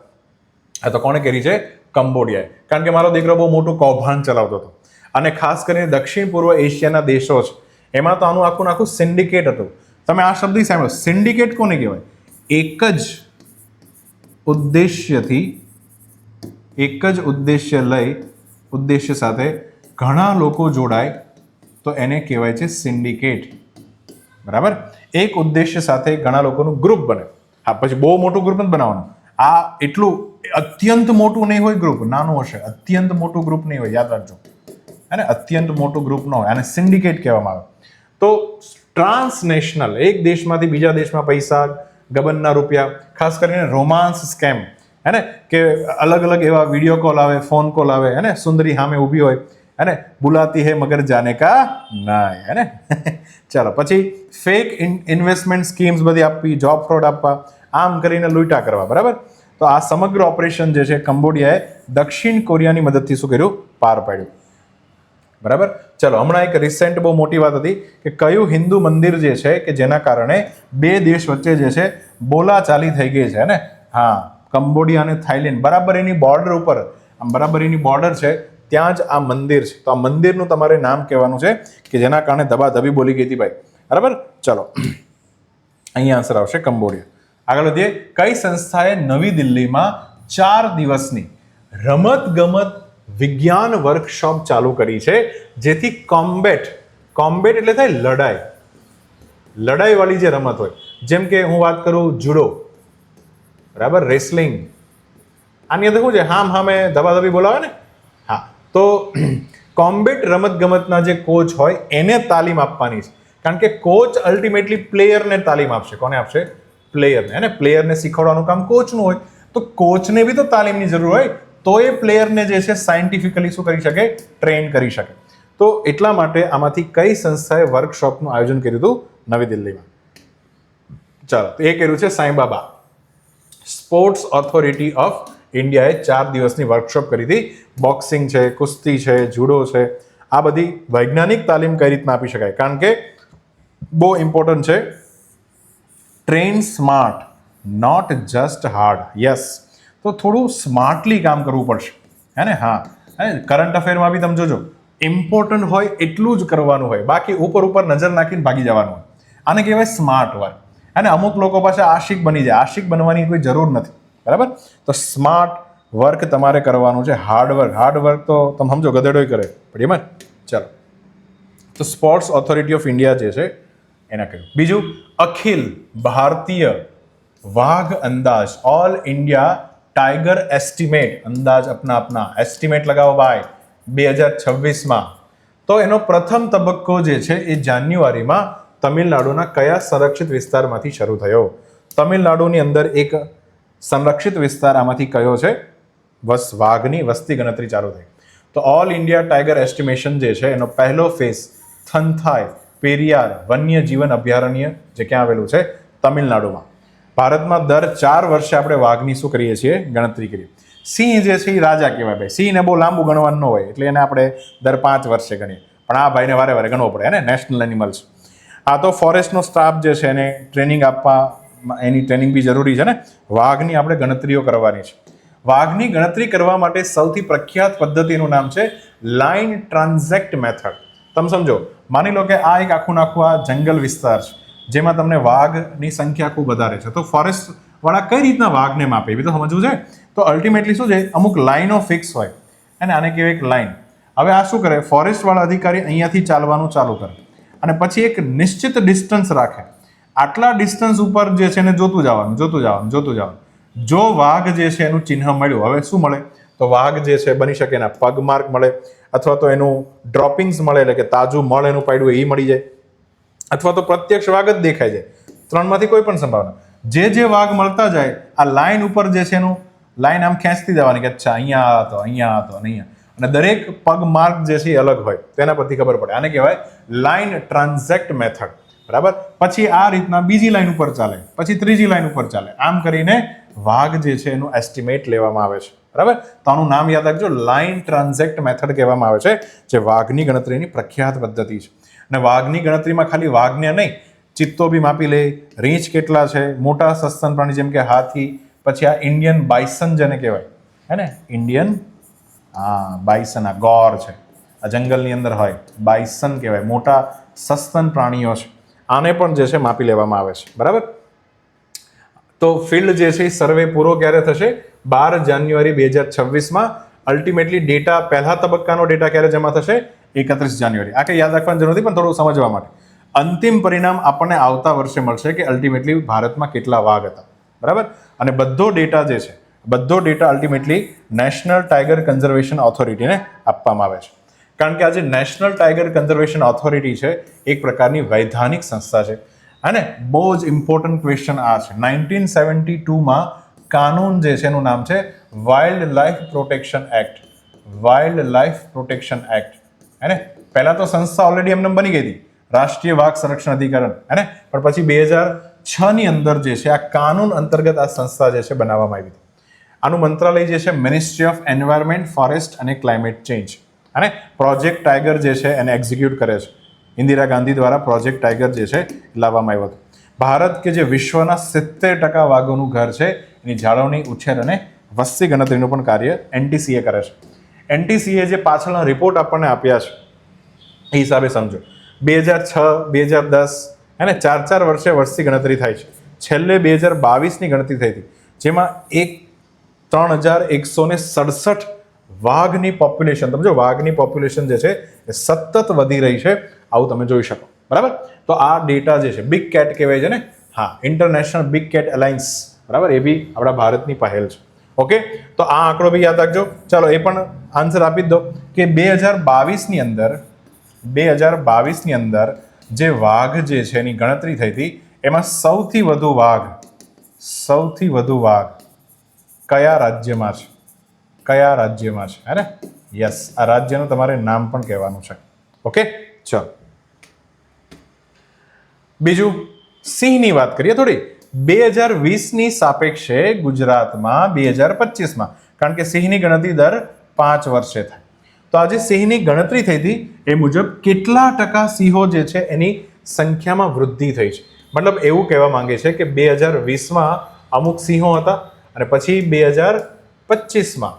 આ તો કોણે કરી છે? કંબોડિયાએ. કારણ કે મારો દીકરો બહુ મોટું કૌભાંડ ચલાવતો હતો, અને ખાસ કરીને દક્ષિણ પૂર્વ એશિયાના દેશો છે એમાં તો આખું સિન્ડિકેટ હતું. તમે આ શબ્દ સાંભળો, સિન્ડિકેટ કોને કહેવાય? એક જ ઉદ્દેશ્ય સાથે ઘણા લોકો જોડાય તો એને કહેવાય છે સિન્ડિકેટ. બરાબર? એક ઉદ્દેશ્ય સાથે ઘણા લોકોનું ગ્રુપ બને. હા, પછી બહુ મોટું ગ્રુપ નથી બનાવવાનું. આ એટલું અત્યંત મોટું નહીં હોય ગ્રુપ, નાનું હશે. અત્યંત મોટું ગ્રુપ નહીં હોય, યાદ રાખજો, અને અત્યંત મોટું ગ્રુપ ન હોય, આને સિન્ડિકેટ કહેવામાં આવે. તો ટ્રાન્સનેશનલ, એક દેશમાંથી બીજા દેશમાં પૈસા, ગબનના રૂપિયા, ખાસ કરીને રોમાન્સ સ્કેમ, હે ને? કે અલગ અલગ એવા વિડીયો કોલ આવે, ફોન કોલ આવે, હે ને? સુંદરી સામે ઊભી હોય, હે ને? બુલાતી હે મગર જાને કા ના, હે ને? ચાલો, પછી ફેક ઇન્વેસ્ટમેન્ટ સ્કીમ્સ બધી આપવી, જોબ ફ્રોડ આપવા, આમ કરીને લૂંટા કરવા. બરાબર? તો આ સમગ્ર ઓપરેશન જે છે કંબોડિયાએ દક્ષિણ કોરિયાની મદદથી શું કર્યું? પાર પાડ્યું. બરાબર? ચલો, હમણાં એક રિસેન્ટ બહુ મોટી વાત હતી કે કયું હિન્દુ મંદિર જે છે કે જેના કારણે બે દેશ વચ્ચે જે છે બોલાચાલી થઈ ગઈ છે, ને? હા, કંબોડિયા અને થાઈલેન્ડ, બરાબર એની બોર્ડર ઉપર, આમ બરાબર એની બોર્ડર છે, ત્યાં જ આ મંદિર છે. તો આ મંદિરનું તમારે નામ કહેવાનું છે કે જેના કારણે ધબાધબી બોલી ગઈ હતી ભાઈ. બરાબર? ચલો, અહીંયા આન્સર આવશે કંબોડિયા. આગળ વધીએ. કઈ સંસ્થાએ નવી દિલ્હીમાં 4 દિવસની રમત-ગમત વિજ્ઞાન વર્કશોપ ચાલુ કરી છે, જેથી કોમ્બેટ એટલે થાય લડાઈ વાળી જે રમત હોય, જેમ કે હું વાત કરું જુડો, બરાબર, રેસલિંગ, આની અંદર શું છે? હામે ધબાધબી બોલાવે ને? હા, તો કોમ્બેટ રમત-ગમતના જે કોચ હોય એને તાલીમ આપવાની છે. કારણ કે કોચ અલ્ટિમેટલી પ્લેયરને તાલીમ આપશે. કોને આપશે? પ્લેયરને. અને પ્લેયરને શીખવાડવાનું કામ કોચનું હોય, તો કોચને બી તો તાલીમની જરૂર હોય, તો એ પ્લેયરને જે છે સાયન્ટિફિકલી શું કરી શકે? ટ્રેન કરી શકે. તો એટલા માટે આમાંથી કઈ સંસ્થાએ વર્કશોપનું આયોજન કર્યું હતું નવી દિલ્હીમાં? ચાલો, તો એ કર્યું છે સાંઈબાબા. સ્પોર્ટ્સ ઓથોરિટી ઓફ ઇન્ડિયાએ 4 દિવસની વર્કશોપ કરી હતી. બોક્સિંગ છે, કુસ્તી છે, જુડો છે, આ બધી વૈજ્ઞાનિક તાલીમ કઈ રીતના આપી શકાય? કારણ કે બહુ ઇમ્પોર્ટન્ટ છે. Train smart, not just hard. Yes, તો થોડું સ્માર્ટલી કામ કરવું પડશે, હે ને? હા, કરંટ અફેરમાં બી તમે જોજો, ઇમ્પોર્ટન્ટ હોય એટલું જ કરવાનું હોય, બાકી ઉપર નજર નાખીને ભાગી જવાનું હોય. આને કહેવાય સ્માર્ટ વર્ક. અને અમુક લોકો પાસે આશિક બની જાય. આશિક બનવાની કોઈ જરૂર નથી. બરાબર? તો સ્માર્ટ વર્ક તમારે કરવાનું છે. હાર્ડ વર્ક તો તમે સમજો ગધેડોય કરે, પણ એમાં ચાલો. તો સ્પોર્ટ્સ ઓથોરિટી ઓફ ઇન્ડિયા જે છે એના કહ્યું. બીજું, અખિલ ભારતીય વાઘ અંદાજ, ઓલ ઇન્ડિયા ટાઈગર એસ્ટિમેટ, અંદાજ અપના એસ્ટિમેટ લગાવો ભાઈ 2026માં. તો એનો પ્રથમ તબક્કો જે છે એ જાન્યુઆરીમાં તમિલનાડુના કયા સંરક્ષિત વિસ્તારમાંથી શરૂ થયો? તમિલનાડુની અંદર એક સંરક્ષિત વિસ્તાર આમાંથી કયો છે? વાઘની વસ્તી ગણતરી ચાલુ થઈ. તો ઓલ ઇન્ડિયા ટાઈગર એસ્ટિમેશન જે છે એનો પહેલો ફેઝ થનથાઈ પેરિયાર વન્ય જીવન અભયારણ્ય જે ક્યાં આવેલું છે તમિલનાડુમાં. ભારતમાં દર 4 વર્ષે આપણે વાઘની શું કરીએ છીએ ગણતરી કરીએ. સિંહ જે છે એ રાજા કહેવાય ભાઈ. સિંહને બહુ લાંબુ ગણવાનું ન હોય એટલે એને આપણે દર 5 વર્ષે ગણીએ, પણ આ ભાઈને વારે વારે ગણવો પડે ને, નેશનલ એનિમલ્સ. આ તો ફોરેસ્ટનો સ્ટાફ જે છે એને ટ્રેનિંગ આપવા, એની ટ્રેનિંગ બી જરૂરી છે ને. વાઘની આપણે ગણતરીઓ કરવાની છે. વાઘની ગણતરી કરવા માટે સૌથી પ્રખ્યાત પદ્ધતિનું નામ છે લાઇન ટ્રાન્ઝેક્ટ મેથડ. તમે સમજો, માની લો કે આ એક આખું આ જંગલ વિસ્તાર છે જેમાં તમને વાઘની સંખ્યા ખૂબ વધારે છે, તો ફોરેસ્ટ વાળા કઈ રીતના વાઘને માપે એ બી તો સમજવું છે. તો અલ્ટિમેટલી શું છે, અમુક લાઈનો ફિક્સ હોય અને આને કહેવાય એક લાઈન. હવે આ શું કરે, ફોરેસ્ટ વાળા અધિકારી અહીંયાથી ચાલવાનું ચાલુ કરે અને પછી એક નિશ્ચિત ડિસ્ટન્સ રાખે. આટલા ડિસ્ટન્સ ઉપર જે છે એને જોતું જવાનું. જો વાઘ જે છે એનું ચિહ્ન મળ્યું, હવે શું મળે, તો વાઘ જે છે બની શકે એના પગમાર્ક મળે, અથવા તો એનું ડ્રોપિંગ્સ મળે, એટલે કે તાજું મળ એનું પાડ્યું એ મળી જાય, અથવા તો પ્રત્યક્ષ વાઘ જ દેખાઈ જાય. 3માંથી કોઈ પણ સંભાવના. જે વાઘ મળતા જાય આ લાઈન ઉપર જે છે એનું લાઈન આમ ખેંચતી જવાની કે અચ્છા અહીંયા હતો, અને દરેક પગ માર્ક જે છે એ અલગ હોય, તેના પરથી ખબર પડે. આને કહેવાય લાઈન ટ્રાન્ઝેક્ટ મેથડ. બરાબર. પછી આ રીતના બીજી લાઈન ઉપર ચાલે, પછી ત્રીજી લાઈન ઉપર ચાલે, આમ કરીને વાઘ જે છે એનું એસ્ટિમેટ લેવામાં આવે છે. બરાબર. તો આનું નામ યાદ રાખજો, લાઈન ટ્રાન્ઝેક્ટ મેથડ કહેવામાં આવે છે, જે વાઘની ગણતરીની પ્રખ્યાત પદ્ધતિ છે. અને વાઘની ગણતરીમાં ખાલી વાઘને નહીં, ચિત્તો બી માપી લે, રીંછ કેટલા છે, મોટા સસ્તન પ્રાણી જેમ કે હાથી, પછી આ ઇન્ડિયન બાઇસન જેને કહેવાય, હે ને, ઇન્ડિયન બાઇસન, આ ગોર છે, આ જંગલની અંદર હોય, બાઇસન કહેવાય, મોટા સસ્તન પ્રાણીઓ છે, આને પણ જે છે માપી લેવામાં આવે છે. બરાબર. તો ફિલ્ડ જે છે સર્વે પૂરો ક્યારે થશે? 12 જાન્યુઆરી 2026માં. અલ્ટિમેટલી ડેટા, પહેલા તબક્કાનો ડેટા ક્યારે જમા થશે? 31 જાન્યુઆરી. આ કંઈ યાદ રાખવાની જરૂર નથી, પણ થોડું સમજવા માટે. અંતિમ પરિણામ આપણને આવતા વર્ષે મળશે કે અલ્ટિમેટલી ભારતમાં કેટલા વાઘ હતા. બરાબર. અને બધો data ultimately national tiger conservation ઓથોરિટીને આપવામાં આવે છે. કારણ કે આ જે નેશનલ ટાઈગર કન્ઝર્વેશન ઓથોરિટી છે એક પ્રકારની વૈધાનિક સંસ્થા છે. અને બહુ જ ઇમ્પોર્ટન્ટ ક્વેશ્ચન આ છે. 1972માં કાનૂન જે છે એનું નામ છે વાઇલ્ડ લાઈફ પ્રોટેક્શન એક્ટ. હે, પહેલા તો સંસ્થા ઓલરેડી એમને બની ગઈ હતી, રાષ્ટ્રીય વાઘ સંરક્ષણ અધિકરણ, હે ને, પણ પછી 2006 ની અંદર જે છે આ કાનૂન અંતર્ગત આ સંસ્થા જે છે બનાવવામાં આવી હતી. આનું મંત્રાલય જે છે મિનિસ્ટ્રી ઓફ એન્વાયરમેન્ટ, ફોરેસ્ટ અને ક્લાઇમેટ ચેન્જ, અને પ્રોજેક્ટ ટાઈગર જે છે એને એક્ઝિક્યુટ કરે છે. ઇન્દિરા ગાંધી દ્વારા પ્રોજેક્ટ ટાઈગર જે છે લાવવામાં આવ્યો હતો. ભારત કે જે વિશ્વના 70% વાઘોનું ઘર છે, એની જાળવણી, ઉછેર અને વસ્તી ગણતરીનું પણ કાર્ય એનટીસીએ કરે છે. એનટીસીએ જે પાછળના રિપોર્ટ આપણને આપ્યા છે એ હિસાબે સમજો, 2006, 2010, અને 4 વર્ષે વસ્તી ગણતરી થાય છે. છેલ્લે 2022ની ગણતરી થઈ હતી, જેમાં 3167 વાઘની પોપ્યુલેશન, સમજો વાઘની પોપ્યુલેશન જે છે એ સતત વધી રહી છે, આવું તમે જોઈ શકો. બરાબર. તો આ ડેટા જે છે બિગ કેટ કહેવાય છે ને, હા, ઇન્ટરનેશનલ બિગ કેટ અલાયન્સ, બરાબર, એ બી આપણા ભારતની પહેલ છે. ઓકે. તો આ આંકડો બી યાદ રાખજો. ચાલો એ પણ આન્સર આપી દો કે 2022ની અંદર જે વાઘ જે છે એની ગણતરી થઈ હતી એમાં સૌથી વધુ વાઘ કયા રાજ્યમાં છે? હે ને? યસ, આ રાજ્યનું તમારે નામ પણ કહેવાનું છે. ઓકે. ચલો બીજું સિંહની વાત કરીએ થોડી. 2020ની સાપેક્ષે ગુજરાતમાં 2025માં, કારણ કે સિંહની ગણતરી દર 5 વર્ષે થાય, તો આજે સિંહની ગણતરી થઈ હતી એ મુજબ કેટલા ટકા સિંહો જે છે એની સંખ્યામાં વૃદ્ધિ થઈ છે. મતલબ એવું કહેવા માંગે છે કે 2020માં અમુક સિંહો હતા અને પછી 2025માં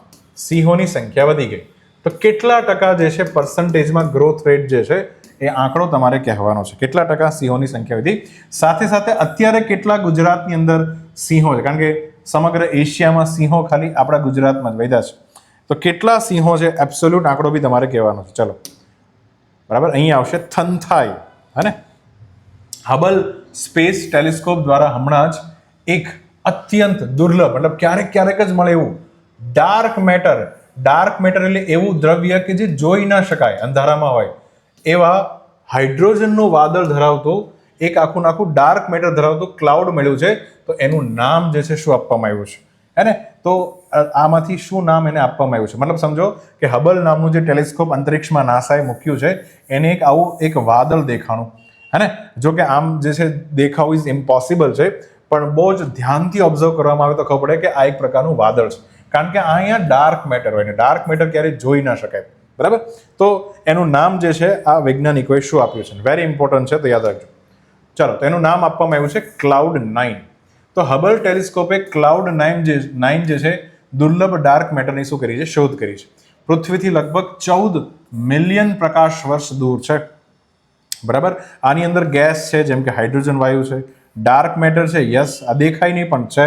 સિંહોની સંખ્યા વધી ગઈ. તો કેટલા ટકા જે છે પર્સન્ટેજમાં ગ્રોથ રેટ જે છે એ આંકડો તમારે કહેવાનો છે. કેટલા ટકા સિંહોની સંખ્યા વધી, સાથે સાથે અત્યારે કેટલા ગુજરાતની અંદર સિંહો છે, કારણ કે સમગ્ર એશિયામાં સિંહો ખાલી આપણા ગુજરાતમાં જ વધ્યા છે. તો કેટલા સિંહો છે એબ્સોલ્યુટ આંકડો બી તમારે કહેવાનો છે. ચલો, બરાબર. અહીંયા આવશે થનથાઈ, હે ને. હબલ સ્પેસ ટેલિસ્કોપ દ્વારા હમણાં જ એક અત્યંત દુર્લભ, મતલબ ક્યારેક જ મળે એવું ડાર્ક મેટર એટલે એવું દ્રવ્ય કે જે જોઈ ના શકાય, અંધારામાં હોય એવા હાઇડ્રોજનનું વાદળ ધરાવતું એક આખું ડાર્ક મેટર ધરાવતું ક્લાઉડ મળ્યું છે. તો એનું નામ જે છે શું આપવામાં આવ્યું છે? હે ને? તો આમાંથી શું નામ એને આપવામાં આવ્યું છે? મતલબ સમજો કે હબલ નામનું જે ટેલિસ્કોપ અંતરિક્ષમાં નાસાએ મૂક્યું છે એને એક આવું એક વાદળ દેખાણું, હે ને? જો કે આમ જે છે દેખાવું ઇઝ ઇમ્પોસિબલ છે, પણ બહુ જ ધ્યાનથી ઓબ્ઝર્વ કરવામાં આવે તો ખબર પડે કે આ એક પ્રકારનું વાદળ છે, કારણ કે અહીંયા ડાર્ક મેટર હોય ને ડાર્ક મેટર ક્યારેય જોઈ ના શકાય, બરાબર? તો એનું નામ જે છે આ વૈજ્ઞાનિકોએ શું આપ્યું છે? વેરી ઇમ્પોર્ટન્ટ છે, તો યાદ રાખજો. ચાલો, તો એનું નામ આપવામાં આવ્યું છે Cloud9. તો હબલ ટેલિસ્કોપે Cloud9 જે છે દુર્લભ ડાર્ક મેટરની શું કરી છે? શોધ કરી છે. પૃથ્વીથી લગભગ 14 મિલિયન પ્રકાશ વર્ષ દૂર છે, બરાબર? આની અંદર ગેસ છે, જેમ કે હાઇડ્રોજન વાયુ છે, ડાર્ક મેટર છે, યસ, આ દેખાય નહીં પણ છે,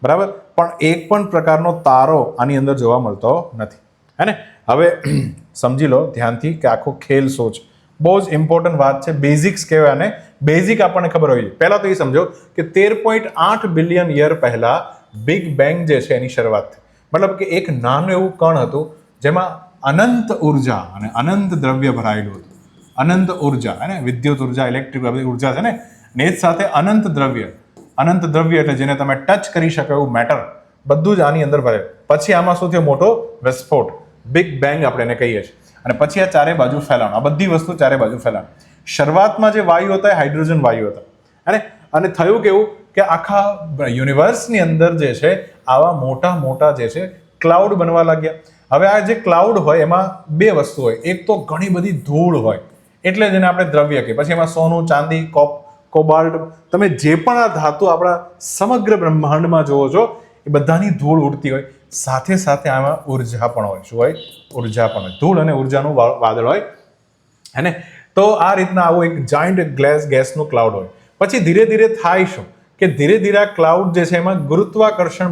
બરાબર? પણ એક પણ પ્રકારનો તારો આની અંદર જોવા મળતો નથી, હે ને? હવે સમજી લો ધ્યાનથી કે આખો ખેલ શું છે. બહુ જ ઇમ્પોર્ટન્ટ વાત છે, બેઝિક્સ કહેવાય આને. બેઝિક આપણને ખબર હોવી જોઈએ. પહેલા તો એ સમજો કે 13.8 બિલિયન યર પહેલા બિગ બેંગ જે છે એની શરૂઆત થઈ. મતલબ કે એક નાનું એવું કણ હતું જેમાં અનંત ઉર્જા અને અનંત દ્રવ્ય ભરાયેલું હતું. અનંત ઉર્જા, હે ને? વિદ્યુત ઉર્જા, ઇલેક્ટ્રિક ઉર્જા છે ને, ને જ સાથે અનંત દ્રવ્ય એટલે જેને તમે ટચ કરી શકો એવું મેટર, બધું જ આની અંદર ભરે. પછી આમાં શું થયો? મોટો વિસ્ફોટ, બિગ બેંગ આપણે એને કહીએ છીએ. અને પછી આ ચારે બાજુ ફેલાણ, આ બધી વસ્તુ ચારે બાજુ ફેલાણ. શરૂઆતમાં જે વાયુ હતા એ હાઇડ્રોજન વાયુ હતા, અને થયું કેવું કે આખા યુનિવર્સની અંદર જે છે આવા મોટા મોટા જે છે ક્લાઉડ બનવા લાગ્યા. હવે આ જે ક્લાઉડ હોય એમાં બે વસ્તુ હોય. એક તો ઘણી બધી ધૂળ હોય, એટલે જેને આપણે દ્રવ્ય કહીએ. પછી એમાં સોનું, ચાંદી, કોબાલ્ટ, તમે જે પણ આ ધાતુ આપણા સમગ્ર બ્રહ્માંડમાં જોવો છો એ બધાની ધૂળ ઉડતી હોય. સાથે સાથે આમાં ઉર્જા પણ હોય. શું હોય? ઉર્જા પણ હોય. ધૂળ અને ઉર્જાનું વાદળ હોય, હે ને? તો આ રીતના આવું એક જાયન્ટ ગેસનું ક્લાઉડ હોય. પછી ધીરે ધીરે થાય શું કે ધીરે ધીરે આ ક્લાઉડ જે છે એમાં ગુરુત્વાકર્ષણ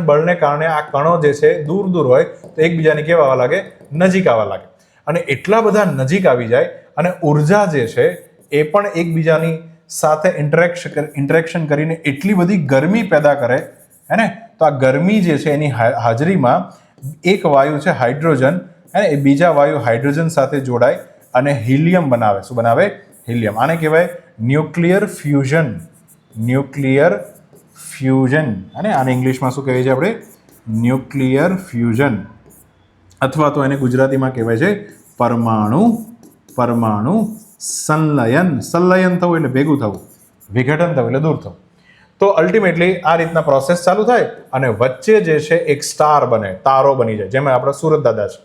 બળને કારણે આ કણો જે છે દૂર દૂર હોય તો એકબીજાને કેવા આવવા લાગે? નજીક આવવા લાગે. અને એટલા બધા નજીક આવી જાય અને ઉર્જા જે છે એ પણ એકબીજાની સાથે ઇન્ટરેક્શન કરીને એટલી બધી ગરમી પેદા કરે, હે ને? તો આ ગરમી જે છે એની હાજરીમાં એક વાયુ છે હાઇડ્રોજન, હે ને? એ બીજા વાયુ હાઇડ્રોજન સાથે જોડાય અને હિલિયમ બનાવે. શું બનાવે? હિલિયમ. આને કહેવાય ન્યુક્લિયર ફ્યુઝન, અને આને ઇંગ્લિશમાં શું કહેવાય છે આપણે? ન્યુક્લિયર ફ્યુઝન, અથવા તો એને ગુજરાતીમાં કહેવાય છે પરમાણુ સંલયન. સંલયન થવું એટલે ભેગું થવું, વિઘટન થવું એટલે દૂર થવું. તો અલ્ટિમેટલી આ રીતના પ્રોસેસ ચાલુ થાય અને વચ્ચે જે છે એક સ્ટાર બને, તારો બની જાય, જેમાં આપણા સુરત દાદા છે,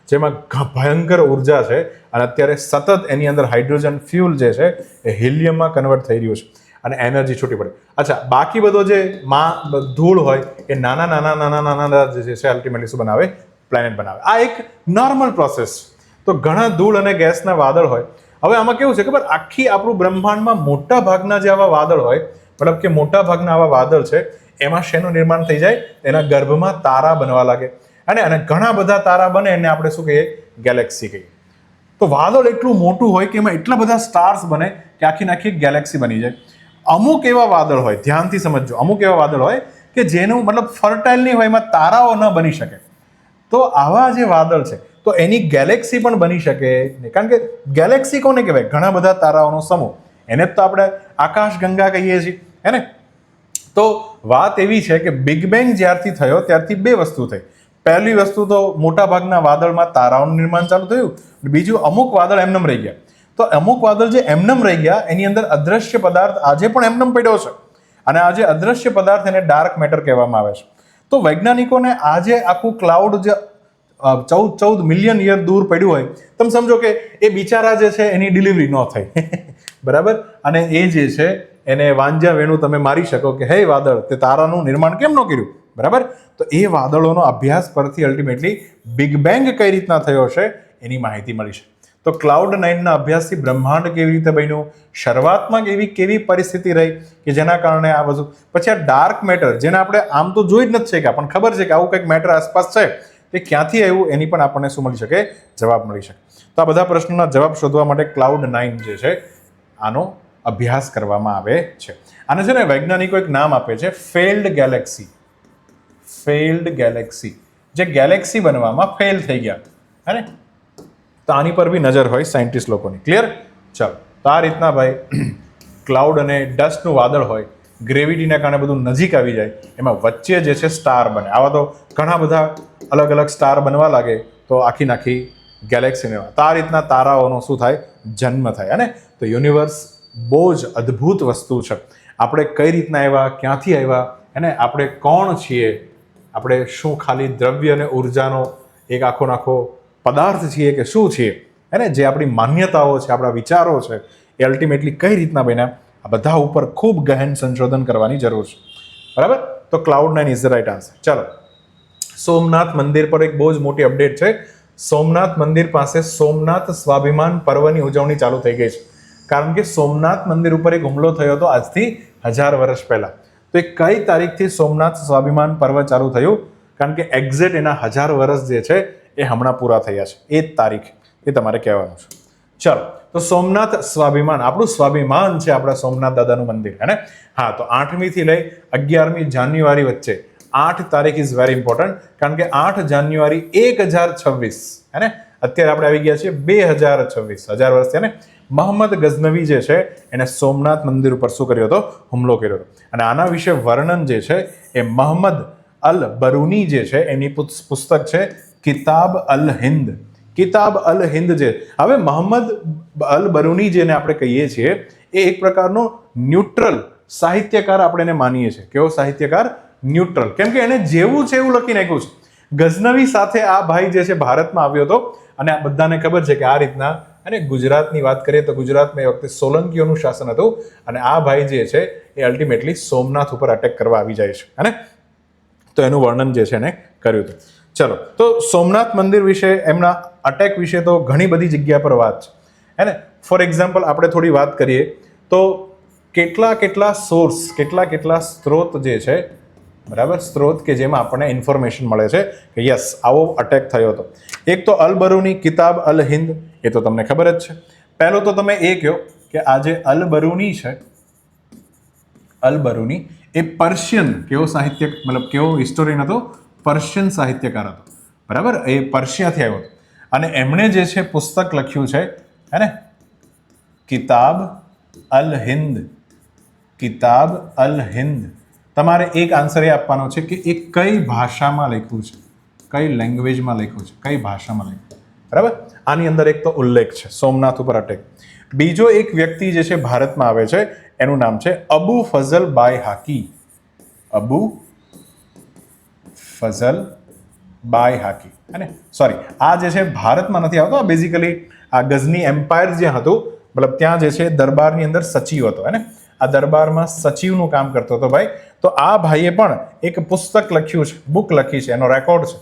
જેમાં ભયંકર ઉર્જા છે અને અત્યારે સતત એની અંદર હાઇડ્રોજન ફ્યુલ જે છે એ હિલિયમમાં કન્વર્ટ થઈ રહ્યું છે અને એનર્જી છૂટી પડે. અચ્છા, બાકી બધો જે ધૂળ હોય એ નાના જે છે અલ્ટિમેટલી શું બનાવે? પ્લેનેટ બનાવે. આ એક નોર્મલ પ્રોસેસ. તો ઘણા ધૂળ અને ગેસના વાદળ હોય. હવે આમાં કેવું છે ખબર? આખી આપણું બ્રહ્માંડમાં મોટા ભાગના જે આવા વાદળ હોય, મતલબ કે મોટા ભાગના આવા વાદળ છે એમાં શેનું નિર્માણ થઈ જાય? એના ગર્ભમાં તારા બનવા લાગે, અને ઘણા બધા તારા બને એને આપણે શું કહીએ? ગેલેક્સી કહીએ. તો વાદળ એટલું મોટું હોય કે એમાં એટલા બધા સ્ટાર્સ બને કે આખી ગેલેક્સી બની જાય. અમુક એવા વાદળ હોય, ધ્યાનથી સમજજો, અમુક એવા વાદળ હોય કે જેનું મતલબ ફર્ટાઇલ નહીં હોય, એમાં તારાઓ ન બની શકે. તો આવા જે વાદળ છે તો એની ગેલેક્સી પણ બની શકે નહીં, કારણ કે ગેલેક્સી કોને કહેવાય? ઘણા બધા તારાઓનો સમૂહ. એને જ તો આપણે આકાશગંગા કહીએ છીએ, હે ને? તો વાત એવી છે કે બિગ બેંગ જ્યારથી થયો ત્યારથી બે વસ્તુ થઈ. પહેલી વસ્તુ તો મોટા ભાગના વાદળમાં તારાઓનું નિર્માણ ચાલુ થયું. બીજું, અમુક વાદળ એમનેમ રહી ગયા. તો અમુક વાદળ જે એમનેમ રહી ગયા એની અંદર અદ્રશ્ય પદાર્થ આજે પણ એમનેમ પડ્યો છે, અને આ જે અદ્રશ્ય પદાર્થ એને ડાર્ક મેટર કહેવામાં આવે છે. તો વૈજ્ઞાનિકોને આજે આખું ક્લાઉડ જે 14 મિલિયન યર દૂર પડ્યું હોય, તમે સમજો કે એ બિચારા જે છે એની ડિલિવરી ન થઈ, બરાબર? અને એ જે છે એને વાંજા વેણું તમે મારી શકો કે હે વાદળ, તે તારાનું નિર્માણ કેમ ન કર્યું? બરાબર? તો એ વાદળોનો અભ્યાસ પરથી અલ્ટિમેટલી બિગ બેંગ કઈ રીતના થયો છે એની માહિતી મળી છે. તો Cloud9ના અભ્યાસથી બ્રહ્માંડ કેવી રીતે બન્યું, શરૂઆતમાં કેવી પરિસ્થિતિ રહી કે જેના કારણે આ બધું, પછી આ ડાર્ક મેટર જેને આપણે આમ તો જોઈ જ નથી શક્યા, પણ ખબર છે કે આવું કંઈક મેટર આસપાસ છે, તે ક્યાંથી આવ્યું એની પણ આપણને શું મળી શકે? જવાબ મળી શકે. તો આ બધા પ્રશ્નોના જવાબ શોધવા માટે Cloud9 જે છે આનો અભ્યાસ કરવામાં આવે છે. આને છે ને વૈજ્ઞાનિકો એક નામ આપે છે ફેલ્ડ ગેલેક્સી, જે ગેલેક્સી બનવામાં ફેલ થઈ ગયા, હે ને? તો આની પર બી નજર હોય સાયન્ટિસ્ટ લોકોની. ક્લિયર? ચાલો, તો આ રીતના ભાઈ ક્લાઉડ અને ડસ્ટનું વાદળ હોય ગ્રેવિટીના કારણે બધું નજીક આવી જાય, એમાં વચ્ચે જે છે સ્ટાર બને. આવા તો ઘણા બધા અલગ અલગ સ્ટાર બનવા લાગે તો આખી ગેલેક્સીને. તો આ રીતના તારાઓનો શું થાય? જન્મ થાય. અને તો યુનિવર્સ બહુ જ અદ્ભુત વસ્તુ છે. આપણે કઈ રીતના આવ્યા, ક્યાંથી આવ્યા, અને આપણે કોણ છીએ, આપણે શું ખાલી દ્રવ્ય અને ઉર્જાનો એક આખો પદાર્થ છીએ કે શું છીએ, અને જે આપણી માન્યતાઓ છે, આપણા વિચારો છે, એ અલ્ટિમેટલી કઈ રીતના બન્યા, આ બધા ઉપર ખૂબ ગહન સંશોધન કરવાની જરૂર છે. બરાબર? તો Cloud9 is the right answer. ચાલો, સોમનાથ મંદિર પર એક બહુ જ મોટી અપડેટ છે. સોમનાથ મંદિર પાસે સોમનાથ સ્વાભિમાન પર્વની ઉજવણી ચાલુ થઈ ગઈ છે. કારણ કે સોમનાથ મંદિર ઉપર એક હુમલો થયો હતો આજથી 1000 વર્ષ પહેલા. તો એ કઈ તારીખથી સોમનાથ સ્વાભિમાન પર્વ ચાલુ થયું? કારણ કે એક્ઝેક્ટ એના 1000 વર્ષ જે છે એ હમણાં પૂરા થયા છે. એ જ તારીખ એ તમારે કહેવાનું છે. ચલો, તો સોમનાથ સ્વાભિમાન, આપણું સ્વાભિમાન છે આપણા સોમનાથ દાદાનું મંદિર, હે ને? હા, તો 8મી થી લઈ 11મી જાન્યુઆરી વચ્ચે 8 તારીખ ઇઝ વેરી ઇમ્પોર્ટન્ટ. કારણ કે 8 જાન્યુઆરી 1026, હે ને? અત્યારે આપણે આવી ગયા છીએ 2026, 1000 વર્ષ થયા ને. મોહમ્મદ ગઝનવી જે છે એને સોમનાથ મંદિર ઉપર શું કર્યો હતો? હુમલો કર્યો હતો. અને આના વિશે વર્ણન જે છે એ મોહમ્મદ અલ બરૂની જે છે એની પુસ્તક છે કિતાબ અલ હિન્દ. કિતાબ અલ હિન્દ જે, હવે મોહમ્મદ અલ બરૂની જેને આપણે કહીએ છીએ એ એક પ્રકારનો ન્યુટ્રલ સાહિત્યકાર આપણે એને માનીએ છીએ. કેવો સાહિત્યકાર? ન્યુટ્રલ. કેમ કે એને જેવું છે એવું લખી નાખ્યું છે. ગઝનવી સાથે આ ભાઈ જે છે ભારતમાં આવ્યો હતો, અને આ બધાને ખબર છે કે આ રીતના, અને ગુજરાતની વાત કરીએ તો ગુજરાતમાં એ વખતે સોલંકીઓનું શાસન હતું, અને આ ભાઈ જે છે એ અલ્ટિમેટલી સોમનાથ ઉપર અટેક કરવા આવી જાય છે, અને તો એનું વર્ણન જે છે એને કર્યું હતું. ચલો, તો સોમનાથ મંદિર વિશે, એમના અટેક વિશે તો ઘણી બધી જગ્યા પર વાત છે, હે ને? ફોર એક્ઝામ્પલ આપણે થોડી વાત કરીએ તો કેટલા સોર્સ, કેટલા સ્ત્રોત જે છે, બરાબર, સ્ત્રોત કે જેમાં આપણને ઇન્ફોર્મેશન મળે છે કે યસ આવો અટેક થયો હતો. એક તો અલ બરૂની કિતાબ અલ હિન્દ, એ તો તમને ખબર જ છે. પહેલો તો તમે એ કહો કે આ જે અલ બરૂની છે, અલ બરૂની એ પર્શિયન કેવો સાહિત્ય, મતલબ કેવો હિસ્ટોરિયન હતો? પર્શિયન સાહિત્યકાર હતો. બરાબર? એ પર્શિયાથી આવ્યો હતો, અને એમણે જે છે પુસ્તક લખ્યું છે, હે ને? કિતાબ અલ હિન્દ. કિતાબ અલ હિન્દ. તમારે એક આન્સર એ આપવાનો છે કે એ કઈ ભાષામાં લખ્યું છે, કઈ લેંગ્વેજમાં લખ્યું છે, કઈ ભાષામાં લખ્યું. બરાબર? આની અંદર એક તો ઉલ્લેખ છે સોમનાથ ઉપર અટેક. બીજો એક વ્યક્તિ જે છે ભારતમાં આવે છે, એનું નામ છે અબુ ફઝલ બાય હાકી. અબુ ફઝલ બાય હાકી, હે ને? સોરી, આ જે છે ભારતમાં નથી આવતો. બેઝિકલી આ ગઝની એમ્પાયર જ્યાં હતું, મતલબ ત્યાં જે છે દરબારની અંદર સચિવ હતો, હે ને? આ દરબારમાં સચિવનું કામ કરતો હતો ભાઈ. તો આ ભાઈએ પણ એક પુસ્તક લખ્યું છે, બુક લખી છે, એનો રેકોર્ડ છે,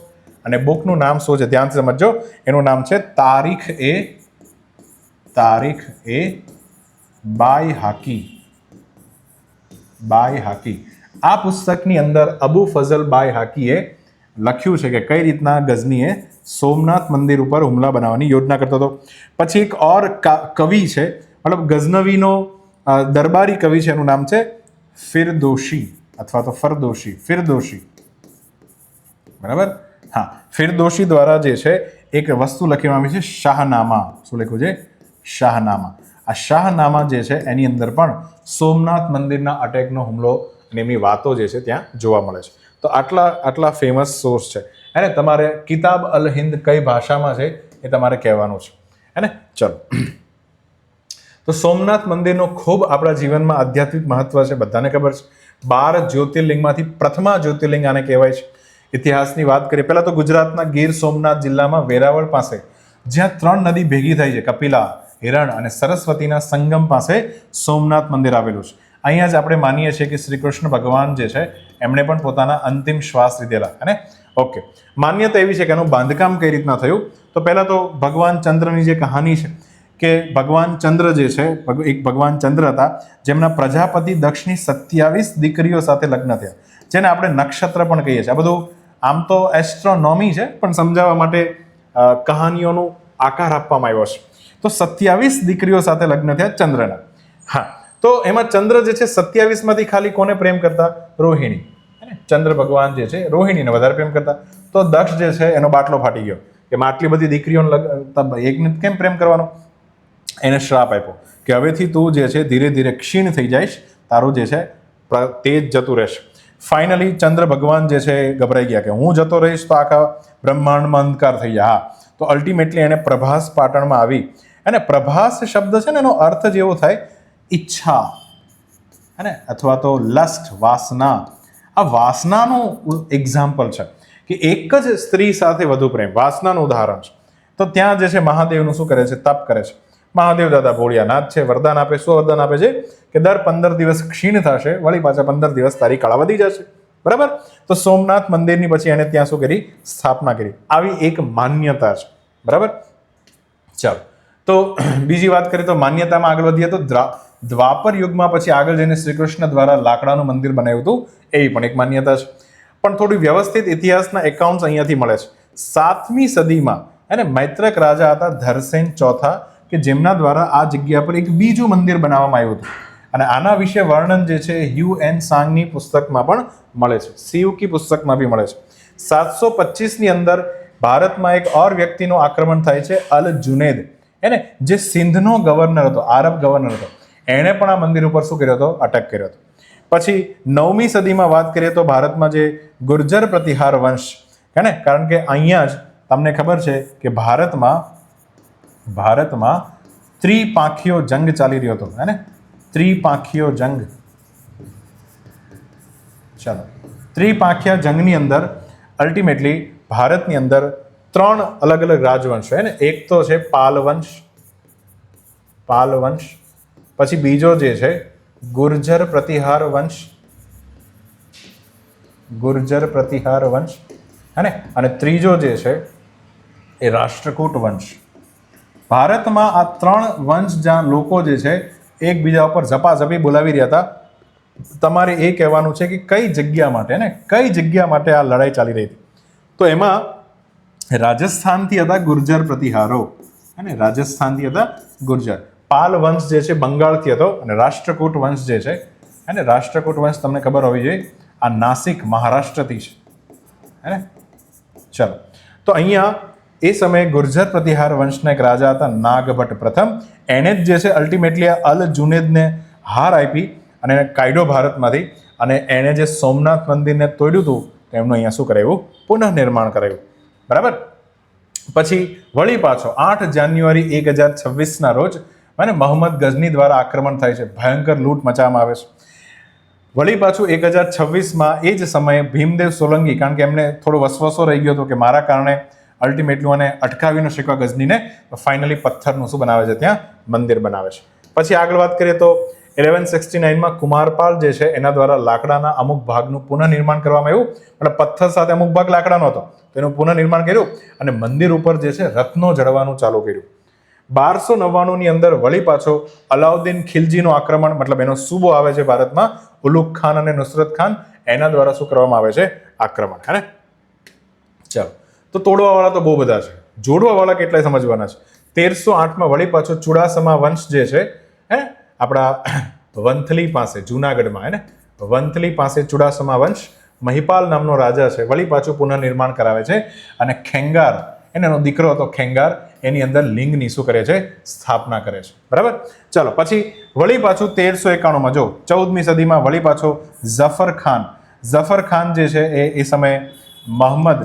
અને બુકનું નામ શું છે ધ્યાનથી સમજજો. એનું નામ છે તારીખ એ બાય હાકી. બાય હાકી. આ પુસ્તકની અંદર અબુ ફઝલ બાય હાકીએ લખ્યું છે કે કઈ રીતના ગઝનીએ સોમનાથ મંદિર ઉપર હુમલા બનાવવાની યોજના કરતો હતો. પછી એક ઓર કવિ છે, મતલબ ગઝનવીનો દરબારી કવિ છે, એનું નામ છે ફિરદોશી અથવા તો ફિરદોશી. બરાબર? હા, ફિરદોશી દ્વારા જે છે એક વસ્તુ લખવામાં આવી છે શાહનામા. શું લખ્યું છે? શાહનામા. આ શાહનામા જે છે એની અંદર પણ સોમનાથ મંદિરના અટેકનો હુમલો અને એમની વાતો જે છે ત્યાં જોવા મળે છે. તો આટલા ફેમસ સોર્સ છે, હે ને? તમારે કિતાબ અલ હિન્દ કઈ ભાષામાં છે એ તમારે કહેવાનું છે, હે ને? ચલો, તો સોમનાથ મંદિરનો ખૂબ આપણા જીવનમાં આધ્યાત્મિક મહત્વ છે, બધાને ખબર છે. 12 જ્યોતિર્લિંગમાંથી પ્રથમા જ્યોતિર્લિંગ આને કહેવાય છે. ઇતિહાસની વાત કરીએ પહેલા તો ગુજરાતના ગીર સોમનાથ જિલ્લામાં વેરાવળ પાસે, જ્યાં 3 નદી ભેગી થાય છે, કપિલા, હિરણ અને સરસ્વતીના સંગમ પાસે સોમનાથ મંદિર આવેલું છે. અહીંયા જ આપણે માનીએ છીએ કે શ્રી કૃષ્ણ ભગવાન જે છે એમણે પણ પોતાના અંતિમ શ્વાસ લીધેલા, અને ઓકે, માન્યતા એવી છે કે એનું બાંધકામ કઈ રીતના થયું. તો પહેલા તો ભગવાન ચંદ્રની જે કહાની છે કે ભગવાન ચંદ્ર જે છે, એક ભગવાન ચંદ્ર હતા જેમના પ્રજાપતિ દક્ષની 27 દીકરીઓ સાથે લગ્ન થયા, જેને આપણે નક્ષત્ર પણ કહીએ છીએ. આ બધું આમ તો એસ્ટ્રોનોમી છે, પણ સમજાવવા માટે કહાનીઓનું આકાર આપવામાં આવ્યો છે. તો 27 દીકરીઓ સાથે લગ્ન થયા ચંદ્રના. હા, તો એમાં ચંદ્ર જે છે 27માંથી ખાલી કોને પ્રેમ કરતા? રોહિણી. ચંદ્ર ભગવાન જે છે રોહિણીને વધારે પ્રેમ કરતા. તો દક્ષ જે છે એનો બાટલો ફાટી ગયો કે આટલી બધી દીકરીઓને એકને કેમ પ્રેમ કરવાનો? એને શ્રાપ આપ્યો કે હવેથી તું જે છે ધીરે ધીરે ક્ષીણ થઈ જઈશ, તારું જે છે તેજ જતું રહેશે. ફાઇનલી ચંદ્ર ભગવાન જે છે એ ગભરાઈ ગયા કે હું જતો રહીશ તો આખા બ્રહ્માંડમાં અંધકાર થઈ જાય. હા, તો અલ્ટિમેટલી એને પ્રભાસ પાટણમાં આવી. અને પ્રભાસ શબ્દ છે ને એનો અર્થ જ એવો થાય ઈચ્છા, હે અથવા તો લસ્ટ, વાસના. આ વાસનાનું એક્ઝામ્પલ છે કે એક જ સ્ત્રી સાથે વધુ પ્રેમ, વાસનાનું ઉદાહરણ છે. તો ત્યાં જે છે મહાદેવનું શું કરે છે? તપ કરે છે. મહાદેવ દાદા ભોળિયાનાથ છે, વરદાન આપે. શું વરદાન આપે છે? કે દર 15 દિવસ ક્ષીણ થશે, વળી પાછા 15 દિવસ તારી કળા વધી જશે. બરાબર? તો સોમનાથ મંદિરની પછી એને ત્યાં શું કરી? સ્થાપના કરી. આવી એક માન્યતા છે. બરાબર? ચાલો, તો બીજી વાત કરીએ તો માન્યતામાં આગળ વધીએ તો દ્વાપર યુગમાં પછી આગળ જઈને શ્રી કૃષ્ણ દ્વારા લાકડાનું મંદિર બનાવ્યું હતું, એવી પણ એક માન્યતા છે. પણ થોડી વ્યવસ્થિત ઇતિહાસના એકાઉન્ટ્સ અહીંયાથી મળે છે. 7મી સદીમાં અને મૈત્રક રાજા હતા ધરસેન ચોથા, કે જેમના દ્વારા આ જગ્યા પર એક બીજું મંદિર બનાવવામાં આવ્યું હતું. અને આના વિશે વર્ણન જે છે હ્યુ એન સાંગની પુસ્તકમાં પણ મળે છે, સીયુકી પુસ્તકમાં બી મળે છે. 725ની અંદર ભારતમાં એક ઓર વ્યક્તિનું આક્રમણ થાય છે, અલ જુનેદ, એને જે સિંધનો ગવર્નર હતો, આરબ ગવર્નર હતો. એણે પણ આ મંદિર ઉપર શું કર્યો હતો? અટક કર્યો હતો. પછી 9મી સદીમાં વાત કરીએ તો ભારતમાં જે ગુર્જર પ્રતિહાર વંશ, હે ને, કારણ કે અહીંયા જ તમને ખબર છે કે ભારતમાં ત્રિપાંખીયો જંગ ચાલી રહ્યો હતો, હે ને, ત્રિપાંખીયો જંગ. ચાલો, ત્રિપાંખિયા જંગની અંદર અલ્ટિમેટલી ભારતની અંદર 3 અલગ અલગ રાજવંશો, હે ને. એક તો છે પાલ વંશ, પછી બીજો જે છે ગુર્જર પ્રતિહાર વંશ, હે ને, અને ત્રીજો જે છે એ રાષ્ટ્રકૂટ વંશ. ભારતમાં આ 3 વંશ જ્યાં લોકો જે છે એકબીજા ઉપર ઝપાઝપી બોલાવી રહ્યા હતા. તમારે એ કહેવાનું છે કે કઈ જગ્યા માટે, ને કઈ જગ્યા માટે આ લડાઈ ચાલી રહી હતી. તો એમાં રાજસ્થાનથી હતા ગુર્જર પ્રતિહારો, અને રાજસ્થાનથી હતા ગુર્જર. પાલ વંશ જે છે બંગાળથી હતો, અને રાષ્ટ્રકૂટ વંશ જે છે, અને રાષ્ટ્રકૂટ વંશ તમને ખબર હોવી જોઈએ આ નાસિક મહારાષ્ટ્રથી છે, હે ને. ચલો, તો અહીંયા એ સમયે ગુર્જર પ્રતિહાર વંશના એક રાજા હતા નાગભટ્ટ પ્રથમ. એણે જ જે છે અલ્ટિમેટલી અલ જુનેદને હાર આપી અને એને કાઢ્યો ભારતમાંથી, અને એણે જે સોમનાથ મંદિરને તોડ્યું હતું એમનું અહીંયા શું કરાવ્યું? પુનઃનિર્માણ કરાવ્યું. બરાબર? પછી વળી પાછો 8 જાન્યુઆરી 1026ના રોજ અને મોહમ્મદ ગઝની દ્વારા આક્રમણ થાય છે, ભયંકર લૂંટ મચાવવામાં આવે છે. વળી પાછું 1026માં એ જ સમયે ભીમદેવ સોલંકી, કારણ કે એમને થોડો વસવસો રહી ગયો હતો કે મારા કારણે અલ્ટિમેટલી મને અટકાવી ન શક્યા ગઝનીને, ફાઇનલી પથ્થરનું શું બનાવે છે? ત્યાં મંદિર બનાવે છે. પછી આગળ વાત કરીએ તો 1169માં કુમારપાલ જે છે એના દ્વારા લાકડાના અમુક ભાગનું પુનઃનિર્માણ કરવામાં આવ્યું. એટલે પથ્થર સાથે અમુક ભાગ લાકડાનો હતો, તો એનું પુનઃનિર્માણ કર્યું અને મંદિર ઉપર જે છે રત્નો જડવાનું ચાલુ કર્યું. 1299ની અંદર વળી પાછો અલાઉદ્દીન ખિલજીનું આક્રમણ, મતલબ એનો સૂબો આવે છે ભારતમાં, ઉલુગ ખાન અને નુસરત ખાન, એના દ્વારા શું કરવામાં આવે છે? આક્રમણ, હે ને. ચાલો, તો તોડવાવાળા તો બહુ બધા છે, જોડવાવાળા કેટલાય સમજવાના છે. 1308માં વળી પાછો ચુડાસમા વંશ જે છે, હે, આપણા વંથલી પાસે જુનાગઢમાં, હે ને, વંથલી પાસે ચુડાસમા વંશ, મહિપાલ નામનો રાજા છે, વળી પાછું પુનઃનિર્માણ કરાવે છે. અને ખેંગાર, એનો દીકરો હતો ખેંગાર, એની અંદર લિંગની શું કરે છે? સ્થાપના કરે છે. બરાબર? ચાલો, પછી વળી પાછું 1391માં જો 14મી સદીમાં વળી પાછો ઝફર ખાન જે છે એ સમયે મોહમ્મદ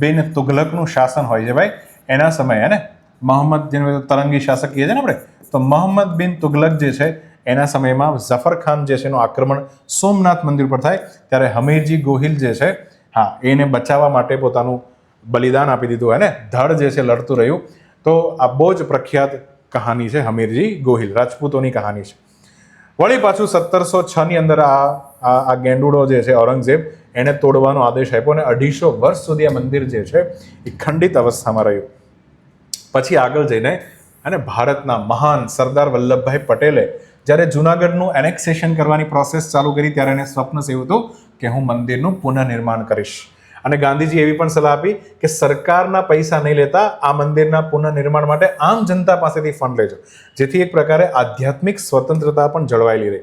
બિન તુગલકનું શાસન હોય છે ભાઈ, એના સમયે, હે ને, મોહમ્મદ જેને તરંગી શાસક કહીએ છીએ ને આપણે, તો મોહમ્મદ બિન તુગલક જે છે એના સમયમાં ઝફર ખાન જે છે એનું આક્રમણ સોમનાથ મંદિર પર થાય, ત્યારે હમીરજી ગોહિલ જે છે, હા, એને બચાવવા માટે પોતાનું બલિદાન આપી દીધું, હે ને, ધડ જે છે લડતું રહ્યું. તો આ બહુ જ પ્રખ્યાત કહાની છે હમીરજી ગોહિલ, રાજપૂતોની કહાની છે. વળી પાછું 1706ની અંદર આ ગેંડુડો જે છે ઔરંગઝેબ, એણે તોડવાનો આદેશ આપ્યો અને 250 વર્ષ સુધી આ મંદિર જે છે એ ખંડિત અવસ્થામાં રહ્યું. પછી આગળ જઈને અને ભારતના મહાન સરદાર વલ્લભભાઈ પટેલે જ્યારે જુનાગઢનું એનેક્સેશન કરવાની પ્રોસેસ ચાલુ કરી, ત્યારે એને સ્વપ્ન સેવ્યું હતું કે હું મંદિરનું પુનઃનિર્માણ કરીશ. અને ગાંધીજી એવી પણ સલાહ આપી કે સરકારના પૈસા નહીં લેતા આ મંદિરના પુનઃનિર્માણ માટે આમ જનતા પાસેથી ફંડ લેજો, જેથી એક પ્રકારે આધ્યાત્મિક સ્વતંત્રતા પણ જળવાયેલી રહે.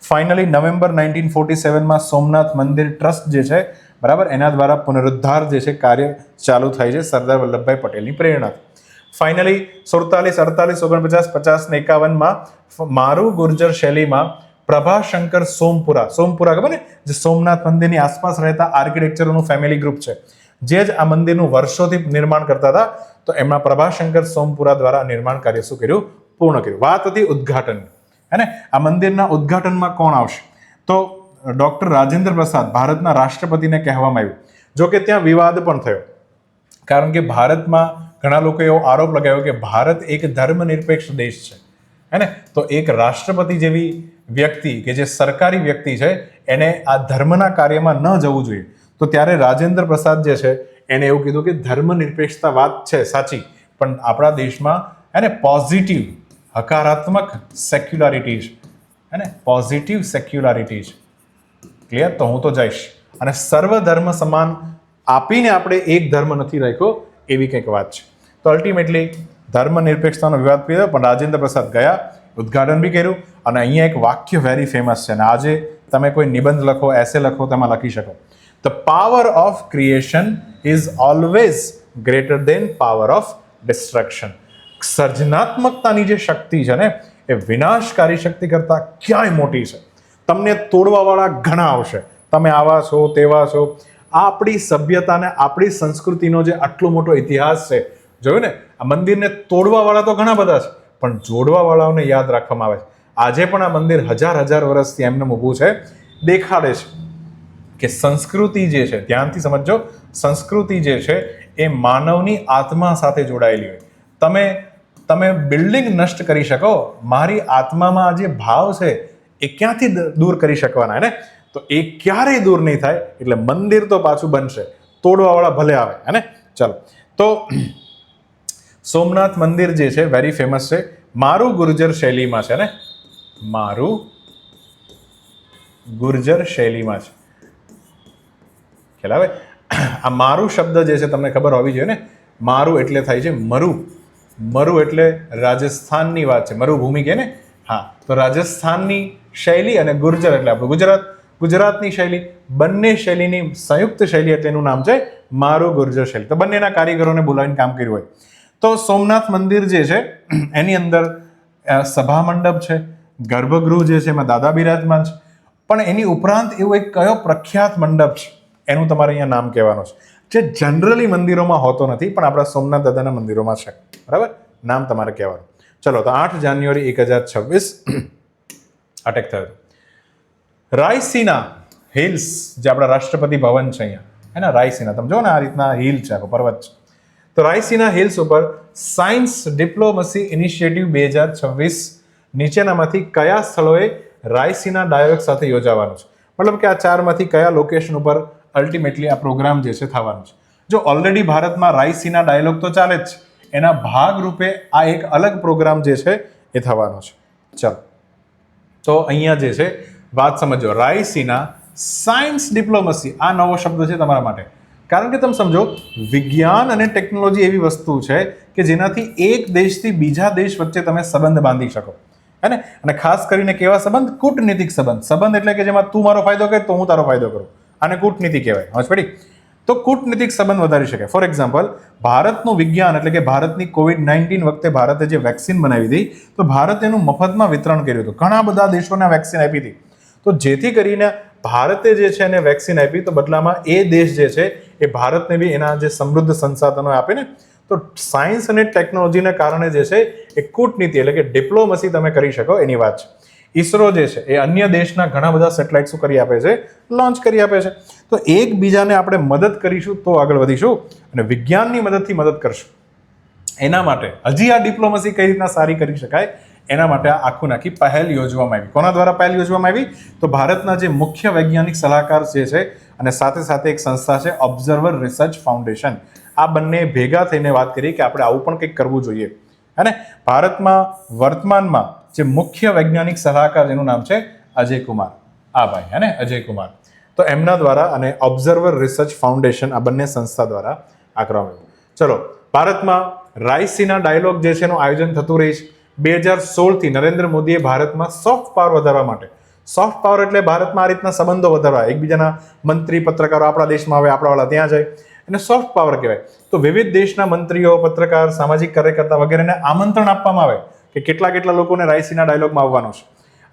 ફાઇનલી નવેમ્બર 1947માં સોમનાથ મંદિર ટ્રસ્ટ જે છે, બરાબર, એના દ્વારા પુનરુદ્ધાર જે છે કાર્ય ચાલુ થાય છે સરદાર વલ્લભભાઈ પટેલની પ્રેરણાથી. ફાઇનલી 47, 48, 49, 50 ને 51માં મારું ગુર્જર શૈલીમાં પ્રભાશંકર સોમપુરા. સોમપુરા ખબર ને, જે સોમનાથ મંદિરની આસપાસ રહેતા આર્કિટેક્ચરોનું ફેમિલી ગ્રુપ છે, જે જ આ મંદિરનું વર્ષોથી નિર્માણ કરતા હતા. તો એમના પ્રભાશંકર સોમપુરા દ્વારા નિર્માણ કાર્ય શું કર્યું? પૂર્ણ કર્યું. વાત હતી ઉદ્ઘાટન, હે ને. આ મંદિરના ઉદ્ઘાટનમાં કોણ આવશે? તો ડોક્ટર રાજેન્દ્ર પ્રસાદ, ભારતના રાષ્ટ્રપતિને કહેવામાં આવ્યું. જો કે ત્યાં વિવાદ પણ થયો, કારણ કે ભારતમાં ઘણા લોકો એવો આરોપ લગાવ્યો કે ભારત એક ધર્મનિરપેક્ષ દેશ છે, હે ને. તો એક રાષ્ટ્રપતિ જેવી વ્યક્તિ કે જે સરકારી વ્યક્તિ છે એને આ ધર્મના કાર્યમાં ન જવું જોઈએ. તો ત્યારે રાજેન્દ્ર પ્રસાદ જે છે એને એવું કીધું કે ધર્મનિરપેક્ષતા વાત છે સાચી, પણ આપણા દેશમાં હે ને પોઝિટિવ, હકારાત્મક સેક્યુલારિટી છે, હે ને, પોઝિટિવ સેક્યુલારિટી છે. ક્લિયર? તો હું તો જઈશ. અને સર્વ ધર્મ સમાન આપીને આપણે એક ધર્મ નથી રાખ્યો, એવી કંઈક વાત છે. તો અલ્ટિમેટલી ધર્મનિરપેક્ષતાનો વિવાદ પીધો, પણ રાજેન્દ્ર પ્રસાદ ગયા, ઉદ્ઘાટન બી કર્યું. અને અહીંયા એક વાક્ય વેરી ફેમસ છે, અને આજે તમે કોઈ નિબંધ લખો, એસે લખો, તેમાં લખી શકો. The power of creation is always greater than power of destruction. સર્જનાત્મકતાની જે શક્તિ છે ને, એ વિનાશકારી શક્તિ કરતાં ક્યાંય મોટી છે. તમને તોડવાવાળા ઘણા આવશે, તમે આવા છો, તેવા છો. આપણી સભ્યતાને, આપણી સંસ્કૃતિનો જે આટલો મોટો ઇતિહાસ છે, જોયું ને, આ મંદિરને તોડવાવાળા તો ઘણા બધા છે, પણ જોડવાવાળાઓને યાદ રાખવામાં આવે છે. આજે પણ આ મંદિર હજાર વર્ષથી એમને ઊભું છે, દેખાડે છે કે સંસ્કૃતિ જે છે, ધ્યાનથી સમજો, સંસ્કૃતિ જે છે એ માનવની આત્મા સાથે જોડાયેલી હોય. તમે બિલ્ડિંગ નષ્ટ કરી શકો, મારી આત્મામાં જે ભાવ છે એ ક્યાંથી દૂર કરી શકવાના, ને? તો એ ક્યારેય દૂર નહીં થાય. એટલે મંદિર તો પાછું બનશે, તોડવાવાળા ભલે આવે, હે ને. ચાલો, તો સોમનાથ મંદિર જે છે વેરી ફેમસ છે. મારું ગુર્જર શૈલીમાં છે, ને, મારું ગુર્જર શૈલીમાં છે. ખ્યાલ આવે? આ મારું શબ્દ જે છે તમને ખબર હોવી જોઈએ ને. મારું એટલે થાય છે મરુ. મરુ એટલે રાજસ્થાનની વાત છે, મરુભૂમિ કે ને. હા, તો રાજસ્થાનની શૈલી અને ગુર્જર એટલે આપણું ગુજરાતની શૈલી, બંને શૈલીની સંયુક્ત શૈલી એટલે એનું નામ છે મારું ગુર્જર શૈલી. તો બંનેના કારીગરોને બોલાવીને કામ કર્યું હોય. તો સોમનાથ મંદિર જે છે એની અંદર સભા મંડપ છે, ગર્ભગૃહ જે છે એમાં દાદા બિરાજમાન છે. પણ એની ઉપરાંત એવું એક કયો પ્રખ્યાત મંડપ છે, એનું તમારે અહીંયા નામ કહેવાનું છે, જે જનરલી મંદિરોમાં હોતો નથી, પણ આપણા સોમનાથ દાદાના મંદિરોમાં છે. બરાબર? નામ તમારે કહેવાનું. ચલો, તો 8 જાન્યુઆરી 2026 અટેક થયો. રાયસીના હિલ્સ, જે આપણા રાષ્ટ્રપતિ ભવન છે અહીંયા, હે ને, રાયસીના. તમે જો ને, આ રીતના હિલ છે, આખો પર્વત છે. તો રાયસીના હિલ્સ ઉપર સાયન્સ ડિપ્લોમસી ઇનિશિયેટિવ 2026 નીચેનામાંથી કયા સ્થળોએ રાયસીના ડાયોગ સાથે યોજાવાનું છે? મતલબ કે આ 4માંથી કયા લોકેશન ઉપર અલ્ટિમેટલી આ પ્રોગ્રામ જે છે થવાનું છે? જો ઓલરેડી ભારતમાં રાયસીના ડાયલોગ તો ચાલે જ છે, એના ભાગરૂપે આ એક અલગ પ્રોગ્રામ જે છે એ થવાનો છે. ચાલો, તો અહીંયા જે છે વાત સમજો. રાયસીના સાયન્સ ડિપ્લોમસી, આ નવો શબ્દ છે તમારા માટે. કારણ કે તમે સમજો, વિજ્ઞાન અને ટેકનોલોજી એવી વસ્તુ છે કે જેનાથી એક દેશથી બીજા દેશ વચ્ચે તમે સંબંધ બાંધી શકો, હે ને. અને ખાસ કરીને કેવા સંબંધ? કૂટનીતિક સંબંધ. સંબંધ એટલે કે જેમાં તું મારો ફાયદો કરે તો હું તારો ફાયદો કરું, આને કૂટનીતિ કહેવાય. સમજ પડી? તો કૂટનીતિક સંબંધ વધારી શકે. ફોર એક્ઝામ્પલ, ભારતનું વિજ્ઞાન એટલે કે ભારતની COVID-19 વખતે ભારતે જે વેક્સિન બનાવી હતી, તો ભારતે એનું મફતમાં વિતરણ કર્યું હતું. ઘણા બધા દેશોને વેક્સિન આપી હતી. તો જેથી કરીને ભારતે જે છે એને વેક્સિન આપી, તો બદલામાં એ દેશ જે છે એ ભારતને બી એના જે સમૃદ્ધ સંસાધનો આપે ને. તો સાયન્સ અને ટેકનોલોજીને કારણે જે છે એ કૂટનીતિ એટલે કે ડિપ્લોમસી તમે કરી શકો, એની વાત છે. ઈસરો જે છે એ અન્ય દેશના ઘણા બધા સેટેલાઇટ્સ કરી આપે છે, લોન્ચ કરી આપે છે. તો એકબીજાને આપણે મદદ કરીશું તો આગળ વધીશું, અને વિજ્ઞાનની મદદથી મદદ કરશું. એના માટે હજી આ ડિપ્લોમસી કઈ રીતના સારી કરી શકાય, એના માટે આ આખું નાખી પહેલ યોજવામાં આવી. કોના દ્વારા પહેલ યોજવામાં આવી? તો ભારતના જે મુખ્ય વૈજ્ઞાનિક સલાહકાર જે છે, અને સાથે સાથે એક સંસ્થા છે ઓબ્ઝર્વર રિસર્ચ ફાઉન્ડેશન. આ બંને ભેગા થઈને વાત કરી કે આપણે આવું પણ કંઈક કરવું જોઈએ, હે ને. ભારતમાં વર્તમાનમાં જે મુખ્ય વૈજ્ઞાનિક સલાહકાર, જેનું નામ છે અજય કુમાર, આ ભાઈ, હે ને, અજય કુમાર. તો એમના દ્વારા અને ઓબ્ઝર્વર રિસર્ચ ફાઉન્ડેશન, આ બંને સંસ્થા દ્વારા આ કરવામાં આવ્યું. ચલો, ભારતમાં રાયસીના ડાયલોગ જે છે એનું આયોજન થતું રહી છે. 2016થી નરેન્દ્ર મોદીએ ભારતમાં સોફ્ટ પાવર વધારવા માટે, સોફ્ટ પાવર એટલે ભારતમાં આ રીતના સંબંધો વધારવા, એકબીજાના મંત્રી પત્રકારો આપણા દેશમાં આવે, આપણાવાળા ત્યાં જાય, એને સોફ્ટ પાવર કહેવાય. તો વિવિધ દેશના મંત્રીઓ, પત્રકાર, સામાજિક કાર્યકર્તા વગેરેને આમંત્રણ આપવામાં આવે કે કેટલા લોકોને રાયસીના ડાયલોગમાં આવવાનું છે.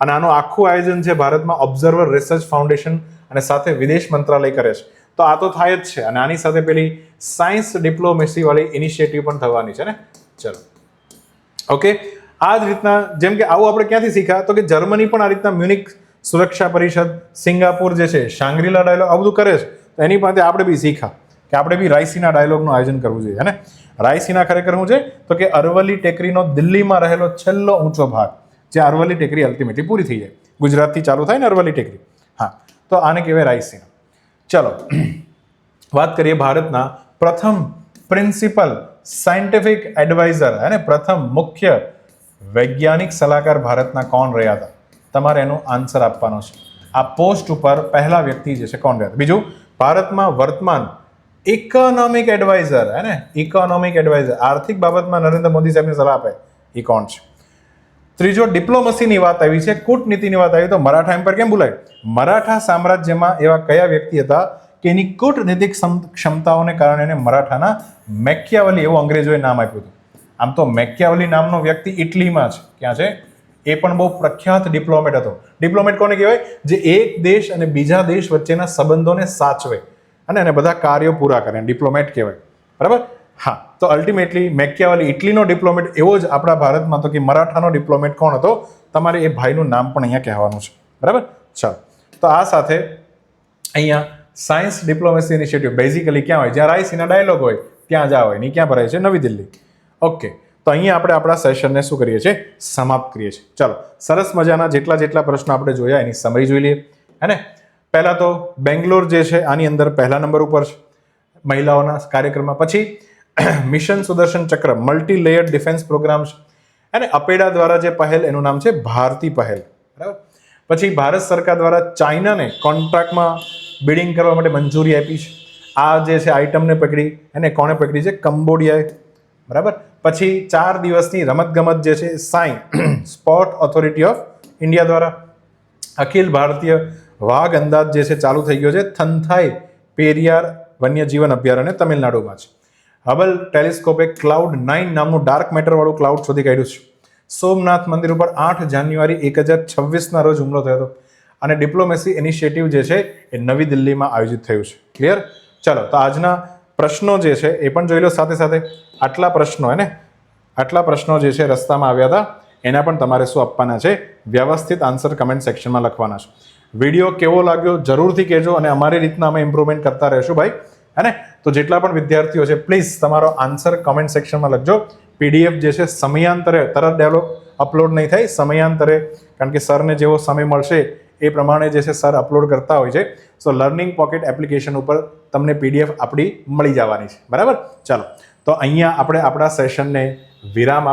અને આનું આખું આયોજન છે ભારતમાં ઓબ્ઝર્વર રિસર્ચ ફાઉન્ડેશન અને સાથે વિદેશ મંત્રાલય કરે છે. તો આ તો થાય જ છે, અને આની સાથે પેલી સાયન્સ ડિપ્લોમેસી વાળી ઇનિશિયેટિવ પણ થવાની છે ને. ચલો ઓકે, આ જ રીતના જેમ કે આવું આપણે ક્યાંથી શીખ્યા, તો કે જર્મની પણ આ રીતના મ્યુનિક સુરક્ષા પરિષદ, સિંગાપુર જે છે શાંગ્રીલા ડાયલોગ આ બધું કરે છે. તો એની પાસે આપણે બી શીખા કે આપણે બી રાયસીના ડાયલોગનું આયોજન કરવું જોઈએ. હે ને, રાયસીના ખરેખર શું છે, તો કે અરવલ્લી ટેકરીનો દિલ્હીમાં રહેલો છેલ્લો ઊંચો ભાગ, જે અરવલ્લી ટેકરી અલ્ટિમેટલી પૂરી થઈ જાય. ગુજરાતથી ચાલુ થાય ને અરવલ્લી ટેકરી. હા, તો આને કહેવાય રાયસીના. ચલો વાત કરીએ ભારતના પ્રથમ પ્રિન્સિપલ સાયન્ટિફિક એડવાઇઝર, અને પ્રથમ મુખ્ય વૈજ્ઞાનિક સલાહકાર ભારતના કોણ રહ્યા હતા. તમારે એનો આન્સર આપવાનો છે. આ પોસ્ટ ઉપર પહેલા વ્યક્તિ જે છે કોણ રહ્યા હતા. બીજું, ભારતમાં વર્તમાન ઇકોનોમિક એડવાઇઝર, હે ને, ઇકોનોમિક એડવાઇઝર આર્થિક બાબતમાં નરેન્દ્ર મોદી સાહેબને સલાહ આપે એ કોણ છે. ત્રીજો, ડિપ્લોમસીની વાત આવી છે, કૂટનીતિની વાત આવી, તો મરાઠા એમ્પાયર કેમ ભૂલાય. મરાઠા સામ્રાજ્યમાં એવા કયા વ્યક્તિ હતા કે એની કૂટનીતિક ક્ષમતાઓને કારણે એને મરાઠાના મેકિયાવલી એવું અંગ્રેજોએ નામ આપ્યું હતું. આમ તો મેકિયાવલી નામનો વ્યક્તિ ઇટલીમાં છે. ક્યાં છે? એ પણ બહુ પ્રખ્યાત ડિપ્લોમેટ હતો. ડિપ્લોમેટ કોને કહેવાય? જે એક દેશ અને બીજા દેશ વચ્ચેના સંબંધોને સાચવે અને એને બધા કાર્યો પૂરા કરે, ડિપ્લોમેટ કહેવાય. બરાબર. હા, તો અલ્ટિમેટલી મેકિયાવલી ઇટલીનો ડિપ્લોમેટ, એવો જ આપણા ભારતમાં તો કે મરાઠાનો ડિપ્લોમેટ કોણ હતો, તમારે એ ભાઈનું નામ પણ અહીંયા કહેવાનું છે. બરાબર. ચાલો, તો આ સાથે અહીંયા સાયન્સ ડિપ્લોમેસી ઇનિશિયેટિવ બેઝિકલી ક્યાં હોય? જ્યાં રાયસીના ડાયલોગ હોય ત્યાં જ હોય. નહીં ક્યાં ભરાય છે? નવી દિલ્હી. ઓકે, તો અહીંયા આપણે આપણા સેશનને શું કરીએ છીએ? સમાપ્ત કરીએ છીએ. ચાલો, સરસ મજાના જેટલા પ્રશ્નો આપણે જોયા એની સમરી જોઈ લઈએ. હે ને, પહેલા તો બેંગ્લોર જે છે આની અંદર પહેલા નંબર ઉપર છે મહિલાઓના કાર્યક્રમમાં. પછી મિશન સુદર્શન ચક્ર મલ્ટી લેયર ડિફેન્સ પ્રોગ્રામ છે, અને અપેડા દ્વારા જે પહેલ એનું નામ છે ભારતી પહેલ. બરાબર. પછી ભારત સરકાર દ્વારા ચાઇનાને કોન્ટ્રાક્ટમાં બિડિંગ કરવા માટે મંજૂરી આપી છે. આ જે છે આઇટમને પકડી, એને કોણે પકડી છે? કંબોડિયાએ. બરાબર. પછી 4 દિવસની રમતગમત જે છે SAI sport authority of India દ્વારા અખિલ ભારતીય વાઘ અંદાજ જે છે ચાલુ થઈ ગયો છે થનથાઈ પેરિયાર વન્યજીવન અભયારણ્ય તમિલનાડુમાં છે. હબલ ટેલિસ્કોપે ક્લાઉડ 9 નામનું ડાર્ક મેટર વાળું ક્લાઉડ શોધી કાઢ્યું છે. સોમનાથ મંદિર ઉપર 8 જાન્યુઆરી 2026ના રોજ હુમલો થયો હતો, અને ડિપ્લોમેસી ઇનિશિયેટિવ જે છે એ નવી દિલ્હીમાં આયોજિત થયું છે. ક્લિયર? ચાલો, તો આજના પ્રશ્નો જે છે એ પણ જોઈ લો. સાથે સાથે આટલા પ્રશ્નો જે છે રસ્તામાં આવ્યા હતા એના પણ તમારે શું આપવાના છે? વ્યવસ્થિત આન્સર કમેન્ટ સેક્શનમાં લખવાના છે. વિડીયો કેવો લાગ્યો જરૂરથી કહેજો, અને અમારી રીતના અમે ઇમ્પ્રુવમેન્ટ કરતા રહેશું ભાઈ. હે ને, તો જેટલા પણ વિદ્યાર્થીઓ છે પ્લીઝ તમારો આન્સર કમેન્ટ સેક્શનમાં લખજો. PDF જે છે સમયાંતરે તરત ડેવલપ અપલોડ નહીં થાય, સમયાંતરે, કારણ કે સરને જેવો સમય મળશે એ પ્રમાણે જે છે સર અપલોડ કરતા હોય છે. સો લર્નિંગ પોકેટ એપ્લિકેશન ઉપર તમને PDF આપણી મળી જવાની છે. બરાબર. ચાલો, તો અહીંયા આપણે આપણા સેશનને વિરામ